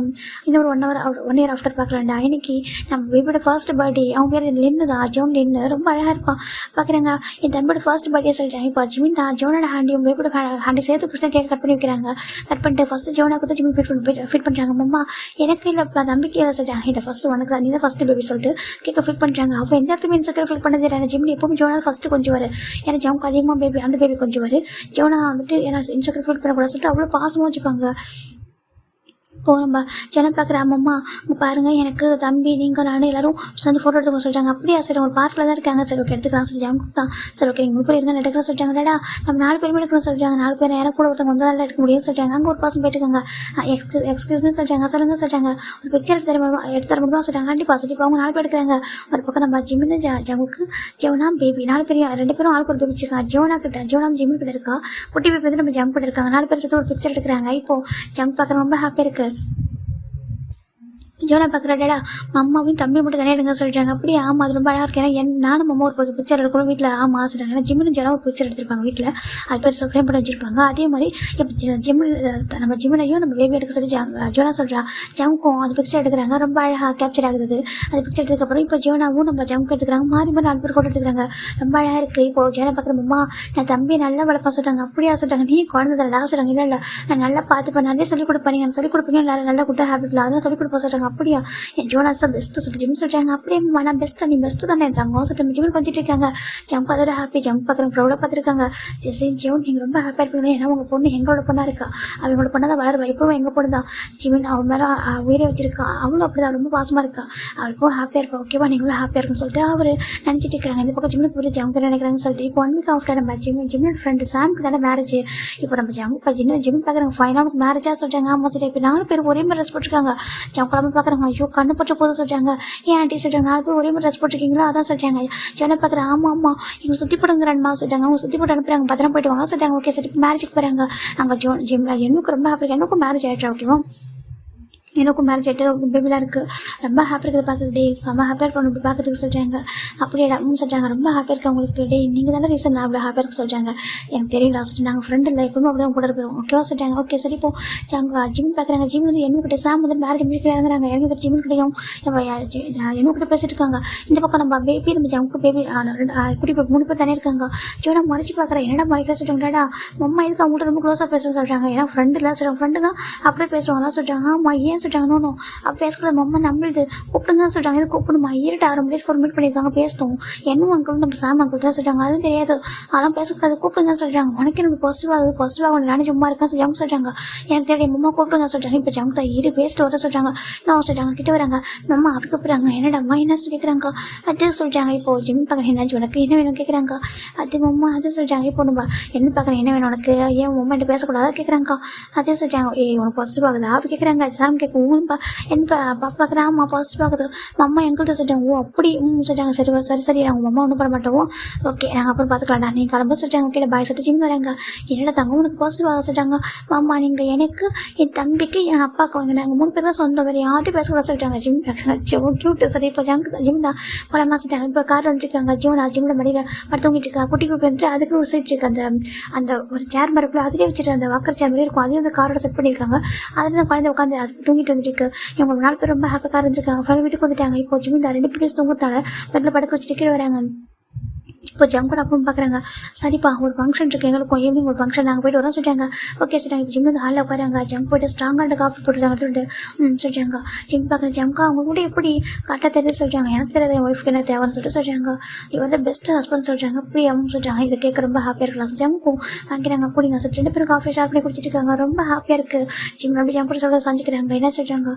இன்னொரு 1 இயர் ஆஃப்டர் பார்க்கலாம்டா. இன்னைக்கு நம்ம பேபியோட ஃபர்ஸ்ட் பர்த்டே. அவங்க பேர் லின்னு தான், ஜோன் லின்னு. ரொம்ப அழகாக இருப்பான் பார்க்குறாங்க. என் தம்பியோட ஃபர்ஸ்ட் பர்த்டே சொல்லிட்டாங்க. இப்போ ஜிமின் தான் ஜோனோட ஹேண்டியும் பேபியோட ஹேண்டி சேர்த்து பிடிச்சா கேக் கட் பண்ணி வைக்கிறாங்க. கட் பண்ணிட்டு ஃபஸ்ட்டு ஜோனா கொடுத்து ஜிமின் ஃபிட் பண்ணுறாங்க. அம்மா எனக்கு இல்லை தம்பிக்கு எதாவது சொல்லிட்டாங்க. இதை ஃபஸ்ட்டு உனக்கு தான், நீ தான் ஃபஸ்ட்டு பேபி சொல்லிட்டு கேட்க ஃபிட் பண்ணுறாங்க. அப்போ எந்த இடத்துல இன்செக்டர் ஃபில் பண்ணது இல்லை. ஜிம்னி எப்பவும் ஜோனா ஃபஸ்ட்டு கொஞ்சம் வரும். ஏன்னா ஜவுக்கு அதிகமாக பேபி அந்த பேபி கொஞ்சம் வரும். ஜோனா வந்துட்டு ஏன்னா இன்செக்டர் ஃபில் பண்ணக்கூடாது சொல்லிட்டு அவ்வளோ பாசமாக வச்சுப்பாங்க. இப்போது நம்ம ஜனம் பார்க்குற அம்மம்மா இங்கே பாருங்கள் எனக்கு தம்பி நீங்கள் நானும் எல்லோரும் சேர்ந்து ஃபோட்டோ எடுத்துக்கணும் சொல்லிட்டாங்க. அப்படியா சரி ஒரு பார்க்கில் தான் இருக்காங்க. சரி ஓகே எடுத்துக்கலாம் சொல்லி ஜவுக்கு தான். சரி ஓகே நீங்கள் 3 பேர் இருங்க எடுக்கலாம் சொல்லிட்டாங்க. டேடா நம்ம 4 பேருமே எடுக்கணும்னு சொல்லிட்டாங்க. 4 பேர் யாரும் கூட ஒருத்தவங்க வந்தால் எடுக்க முடியும்னு சொல்லிட்டாங்க. அங்கே ஒரு பர்சன் போயிட்டுருக்காங்க. எக்ஸ்கியூஸ்னு சொல்லிட்டாங்க. சொல்லுங்கள் சொல்லிட்டாங்க. ஒரு பிக்சர் எடுத்து தர முடியுமா சொல்லிட்டாங்க. கண்டிப்பாக சொல்லி இப்போ அவங்க 4 பேர் எடுக்கிறாங்க. ஒரு பக்கம் நம்ம ஜிம்மின்னு ஜவுக்கு ஜோனா பேபி 4 பேர் 2 பேரும் ஆளுக்கு ஒரு பேபி வச்சிருக்காங்க. ஜோனா ஜிம்மி கிட்ட இருக்கா. குட்டி பேபி வந்து நம்ம ஜவுக்கு கிட்ட இருக்காங்க. 4 பேர் சேர்த்து ஒரு பிக்சர் எடுக்கிறாங்க. இப்போது ஜவுக்கு பார்க்குற ரொம்ப ஹாப்பியாக இருக்குது. ஜோனா பார்க்குறாடா அம்மாவையும் தம்பி மட்டும் தனியாக எடுங்க சொல்லிட்டாங்க. அப்படியே ஆமாம் அது ரொம்ப அழகாக இருக்கேன். நானும் அம்மா ஒரு பிக்சர் எடுக்கணும் வீட்டில். ஆமாம் சொல்லிட்டாங்க. ஏன்னா ஜிம்மின்னு ஜோனா ஒரு பிக்சர் எடுத்திருப்பாங்க வீட்டில். அது பேர் ஃப்ரேம் பண்ணி வச்சிருப்பாங்க. அதே மாதிரி இப்போ நம்ம ஜிம்மினையும் நம்ம பேபி எடுக்க சொல்லி ஜோனா சொல்கிறா. ஜவுக்கும் அது பிக்சர் எடுக்கிறாங்க. ரொம்ப அழகாக கேப்சர் ஆகுது. அது பிக்சர் எடுத்ததுக்கப்புறம் இப்போ ஜோனாவும் நம்ம ஜவுக்கு எடுத்துக்கிறாங்க. மாறி 4 பேர் ஃபோட்டோ எடுத்துக்கிறாங்க. ரொம்ப அழகாக இருக்குது. இப்போ ஜோனா பார்க்குற அம்மா நான் தம்பியை நல்லா வளர்ப்பா சொல்கிறாங்க. அப்படியா சொல்லிட்டாங்க. நீ குழந்தை தரடா சொல்கிறாங்க. இல்லை நான் நல்லா பார்த்துப்பேன். நிறைய சொல்லிக் கொடுப்பேன். நீங்கள் சொல்லிக் கொடுப்பீங்க நல்லா குட் ஹேபிட்டில் அதெல்லாம் சொல்லிக் கொடுப்பா சொல்கிறாங்க. அப்படியா என் ஜோனாஸ் தான் பெஸ்ட்டு சொல்லிட்டு ஜிம் சொல்லிட்டாங்க. அப்படியே நான் பெஸ்ட்டாக நீ பெஸ்ட்டு தானே தங்கம் சொல்லிட்டு ஜிம் கொஞ்சிட்டு இருக்காங்க. ஜம்ப் அதோட ஹாப்பி ஜம்ப் பார்க்குறேன் ப்ரௌடாக பார்த்துருக்காங்க. ஜெஸி ஜோன் நீங்கள் ரொம்ப ஹாப்பியாக இருப்பீங்களா? ஏன்னா உங்கள் பொண்ணு எங்களோட பொண்ணாக இருக்கா. அவங்களோட பொண்ணாக தான் வளருவா. இப்போவும் எங்கள் பொண்ணு தான். ஜிமின் அவன் மேலே உயிரை வச்சிருக்கா. அவளும் அப்படி தான் ரொம்ப பாசமாக இருக்கா. அவள் இப்போ ஹாப்பியாக இருப்பா. ஓகேவா நீங்களும் ஹாப்பியாக இருக்குன்னு சொல்லிட்டு அவர் நினச்சிட்டு இருக்காங்க. இந்த பக்கம் ஜிம்முக்கு போய் ஜவுக்கு நினைக்கிறாங்கன்னு சொல்லிட்டு இப்போ 1 வீக் ஆஃப்டர் நம்ம ஜிம்மியோட ஃப்ரெண்டு சாம்க்கு தானே மேரேஜ். இப்போ நம்ம ஜவுக்கு ஜிம் பார்க்குறாங்க. ஃபைனலாக மேரேஜாக சொல்லிட்டாங்க. ஆமாம் சரி இப்போ 4 பேர் ஒரே மாதிரி ட்ரெஸ் போட்டிருக்காங்க. ஜவுக்கு பார்க்குறாங்க. ஐயோ கண்ணு பற்ற போதும் சொல்லிட்டாங்க. ஏன் ஆண்டி சொல்லிட்டாங்க 4 பேர் ஒரே மாதிரி ட்ரெஸ் போட்டிருக்கீங்களா அதான் சொல்லிட்டாங்க. ஜோனை பார்க்குறேன். ஆமாம் ஆமாம் எங்களுக்கு சுற்றி போடுங்கிறான்மா சொல்லிட்டாங்க. அவங்க சுற்றி போட்டு அனுப்புறாங்க. பத்திரம் போயிட்டு வாங்க சொல்லிட்டாங்க. ஓகே சரி மேரேஜுக்கு போகிறாங்க. அங்கே ஜிம்மில் எனக்கு ரொம்ப ஹாப்பி. எனக்கும் மேரேஜ் ஆகிட்டா ஓகேவா. எனக்கும் மேரேஜ் ஆகிட்டு பேபிலாம் இருக்குது. ரொம்ப ஹாப்பியாக இருக்குது பார்க்குறது. டே செம்ம ஹாப்பியாக இருக்கணும் இப்படி பார்க்குறதுக்கு சொல்கிறாங்க. அப்படியே சொல்கிறாங்க. ரொம்ப ஹாப்பியாக இருக்குது உங்களுக்கு. டே நீங்கள் தானே ரீசன் நான் அவ்வளோ ஹாப்பியாக இருக்கு சொல்கிறாங்க. எனக்கு தெரியல சொல்லிட்டு நாங்கள் ஃப்ரெண்ட் இல்லை எப்பவுமே அப்படியே கூட இருக்கிறோம் ஓகேவா சொல்லிட்டாங்க. ஓகே சரி இப்போ ஜிம் பார்க்குறாங்க. ஜிம் வந்து என்னக்கிட்ட சாம் வந்து மேரேஜ் முடிக்கிற இறங்குறாங்க. இறங்கி ஜிம் கிட்டையும் என்னக்கிட்ட பேசிட்டு இருக்காங்க. இந்த பக்கம் நம்ம பேபி நம்ம ஜம்க்கு பேபி குட்டி பேபி 3 பேர் தானே இருக்காங்க. ஜோனா மறைச்சு பார்க்குறேன். என்னடா மறைக்கிற சொல்லிட்டாங்கடா மம்மா எதுக்கு அவங்கள்ட்ட ரொம்ப க்ளோஸாக பேச சொல்கிறாங்க. ஏன்னா ஃப்ரெண்டு இல்லை சொல்கிறாங்க. ஃப்ரெண்டுனா அப்படியே பேசுவாங்களா சொல்கிறாங்க. ஆமாம் ஏன் சொல்லிட்டாங்க. நோ அப்போ பேசக்கூடாது மம்மா நம்மளுது கூப்பிடுங்கன்னு சொல்லிட்டாங்க. இது கூப்பிடுமா 6 டேஸ்க்கு ஒரு மீட் பண்ணியிருக்காங்க பேசணும். என்னும் அங்கிள் நம்ம சாம் அங்கிள் தான் சொல்லிட்டாங்க. அதுவும் தெரியாது அதெல்லாம் பேசக்கூடாது கூப்பிடுங்கன்னு சொல்லிட்டாங்க. உனக்கு எனக்கு பாசிட்டிவாக நானே சும்மா இருக்கான்னு சொல்லி ஜவுக்கு சொல்கிறாங்க. எனக்கு தெரியாது மம்மா கூப்பிடுங்க சொல்லிட்டாங்க. இப்போ ஜவுக்கு தான் பேசிட்டு வர சொல்கிறாங்க. நான் சொல்லிட்டாங்க கிட்ட வராங்க. மம்மா அப்படி கூப்பிட்றாங்க. என்னடா என்ன சொல்லி கேட்குறாங்க. அது சொல்லிட்டாங்க. இப்போ ஜிம் பார்க்குறேன் என்னாச்சு உனக்கு என்ன வேணும் கேட்குறாங்க. அது மம்மா அது சொல்லிட்டாங்க. இப்போ நம்ம என்ன பார்க்குறேன் என்ன வேணும் உனக்கு ஏன் மம்மா என்கிட்ட பேசக்கூடாது கேட்குறாங்க. அதே சொல்லிட்டாங்க. உனக்கு பாசிட்டிவ் ஆகுதா அப்படி கேட்குறாங்க. சாம் கேட்கும் என்னப்பா பாப்பாக்குறா அம்மா பாசிட்டிவ் ஆகுது மம்மா எங்கள்கிட்ட சொல்லிட்டாங்க. ஓ அப்படி சொல்லிட்டாங்க. சரி நாங்கள் மம்மா ஒன்றும் பண்ண மாட்டோம். ஓகே நாங்கள் அப்புறம் பார்த்துக்கலாம்டா நீ கிளம்ப சொல்லிட்டாங்க. ஓகே பாய் சொல்லிட்டு ஜிம் வராங்க. என்னடா தங்க உனக்கு பாசிட்டிவ் ஆக சொல்லிட்டாங்க. மாமா நீங்கள் எனக்கு என் தம்பிக்கு என் அப்பாவுக்கு வாங்க நாங்கள் 3 பேர் தான் சொந்தம் வேறு யார்ட்டும் பேசக்கூடாது சொல்லிட்டாங்க. ஜிம் பார்க்குறாங்க. கியூட்டு சரி இப்போ ஜிம் தான் பழமா சொல்லிட்டாங்க. இப்போ கார் வந்துருக்காங்க. ஜிம்மோட மடியில் படுத்து தூங்கிட்டு இருக்கா. குட்டி குட்டி வந்துட்டு அதுக்கு ஒரு சீட் இருக்கு. அந்த ஒரு சேர் மரப்பில் அதிலே வச்சுட்டு அந்த வாக்கர் சேர் மாதிரி இருக்கும். அதையும் வந்து காரோட செட் பண்ணியிருக்காங்க. அதில் தான் குழந்தை உட்காந்து அது தூங்கிட்டு வந்துருக்கு. இவங்க 4 பேர் ரொம்ப ஹாப்பியாக இருந்திருக்காங்க. வீட்டுக்கு வந்துட்டாங்க. இப்போ ஜிம் 2 பேர் தூங்குறதால பெட்டில் படுக்க வச்சுட்டு கீழே வராங்க. இப்போ ஜங்கோட அப்பாவும் பார்க்குறாங்க. சரிப்பா ஒரு ஃபங்க்ஷன் இருக்குது எங்களுக்கும் ஈவினிங் ஒரு ஃபங்க்ஷன் நாங்கள் போய்ட்டு வரோம் சொல்லிட்டாங்க. ஓகே சொல்லிட்டாங்க. இப்போ ஜிம் வந்து ஹாலில் உட்காராங்க. ஜங்க் போய்ட்டு ஸ்ட்ராங்கான காஃபி போட்டுருக்காங்க சொல்லிட்டு சொல்லிட்டாங்க. ஜிம் பார்க்குற ஜங்கா அவங்க கூட எப்படி கரெக்டாக தெரியுது சொல்லிட்டாங்க. எனக்கு தெரியாது என் ஒய்ஃப்க்கு என்ன தேவைன்னு சொல்லிட்டு சொல்லிட்டாங்க. இது வந்து பெஸ்ட் ஹஸ்பண்ட் சொல்லிட்டாங்க. அப்படி அவங்க சொல்லிட்டாங்க. இதை கேட்க ரொம்ப ஹாப்பியாக இருக்கலாம். ஜங்கும் வாங்கிறாங்க குடிங்க சார். 2 பேரும் காஃபி ஷார்ப் பண்ணி குடிச்சிட்டு இருக்காங்க. ரொம்ப ஹாப்பியாக இருக்குது. ஜிம் அப்படி ஜங்க் கூட சொல்ல செஞ்சுக்கிறாங்க. என்ன சொல்லிட்டாங்க,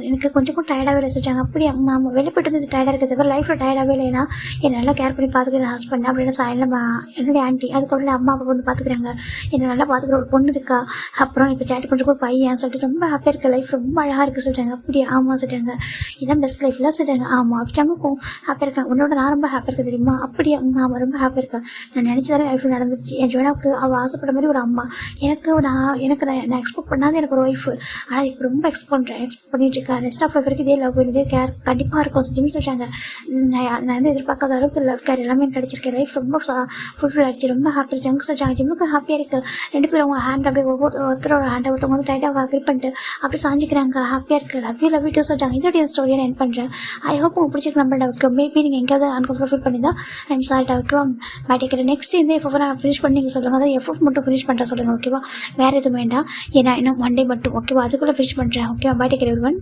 எனக்கு கொஞ்சம் கூட டயர்டாகவே இல்லை சொல்லிட்டாங்க. அப்படியே அம்மா வெளிப்பட்டு வந்து டயர்டாக இருக்கிறது தவிர லைஃப்பில் டயர்டாகவே இல்லைன்னா என்னை நல்லா கேர் பண்ணி பார்த்துக்கிற ஹஸ்பண்ட் அப்படின்னு சாயந்தரமா என்னுடைய ஆண்டி அதுக்கப்புறம் அம்மா அப்பா வந்து பார்த்துக்கிறாங்க. என்னை நல்லா பார்த்துக்கிற ஒரு பொண்ணு இருக்கா. அப்புறம் இப்போ சேட் பண்ணுறதுக்கு ஒரு பையன் சொல்லிட்டு ரொம்ப ஹாப்பியாக இருக்க லைஃப் ரொம்ப அழகாக இருக்குது சொல்லிட்டாங்க. அப்படியே ஆமாம் சொல்லிட்டாங்க. இதான் பெஸ்ட் லைஃப்லாம் சொல்லிட்டாங்க. ஆமாம் அப்படி சங்குக்கும் ஹாப்பியாக இருக்கேன். உன்னோட நான் ரொம்ப ஹாப்பியாக இருக்கேன் தெரியுமா. அப்படியே ஆமாம் ரொம்ப ஹாப்பியாக இருக்கேன். நான் நினச்சதாலே லைஃப்பில் நடந்துருச்சு. என் ஜோனாவுக்கு அவள் ஆசைப்பட்ட மாதிரி ஒரு அம்மா நான் எக்ஸ்பெக்ட் பண்ணாத எனக்கு ஒரு ஒய்ஃபு. ஆனால் இப்போ ரொம்ப எக்ஸ்பெக்ட் பண்ணிட்டு இருக்கேன். ரெஸ்ட் ஆஃப் லைஃப் வரைக்கும் இதே லவ் இதே கேர் கண்டிப்பாக இருக்கும் சொல்லிட்டு சொல்லிட்டாங்க. நான் வந்து எதிர்பார்க்காத அளவுக்கு லவ் கேர் எல்லாமே எனக்கு கிடச்சிருக்கேன். லைஃப் ரொம்ப ஃபுல்ஃபில் ஆகிடுச்சு. ரொம்ப ஹாப்பி ஜங்க் சொல்லிட்டாங்க. ஜிம்முக்கு ஹாப்பியாக இருக்குது. 2 பேரும் அவங்க ஹேண்ட் அப்படியே ஒருத்தரோட ஹேண்டை ஒருத்தவங்க வந்து டைட்டாக கிரிப் பண்ணிட்டு அப்படி சாஞ்சிக்கிறாங்க. ஹாப்பியாக இருக்குது. லவ் யூ டூ சொல்லிட்டாங்க. இதோடைய ஸ்டோரியை நான் என் பண்ணுறேன். ஐ ஹோப் உங்களுக்கு பிடிச்சிருக்கு. நம்பர் ஓகே மேபி நீங்கள் எங்கேயாவது அன்கம்ஃபர்டபுள் ஃபீல் பண்ணியிருந்தா ஐம் சாரி ஓகேவா. பட் கேட்குறேன் நெக்ஸ்ட் இந்த எஃப்எஃப் நான் ஃபினிஷ் பண்ணி நீங்கள் சொல்லுங்கள். அதாவது எஃப்எஃப் மட்டும் ஃபினிஷ் பண்ணுற சொல்லுங்கள் ஓகேவா. வேறு எதுவும் வேண்டாம். ஏன்னா இன்னும் 1 டே மட்டும் ஓகேவா. அதுக்குள்ளே ஃபினிஷ் பண்ணுறேன் ஓகேவா. Bye take care everyone.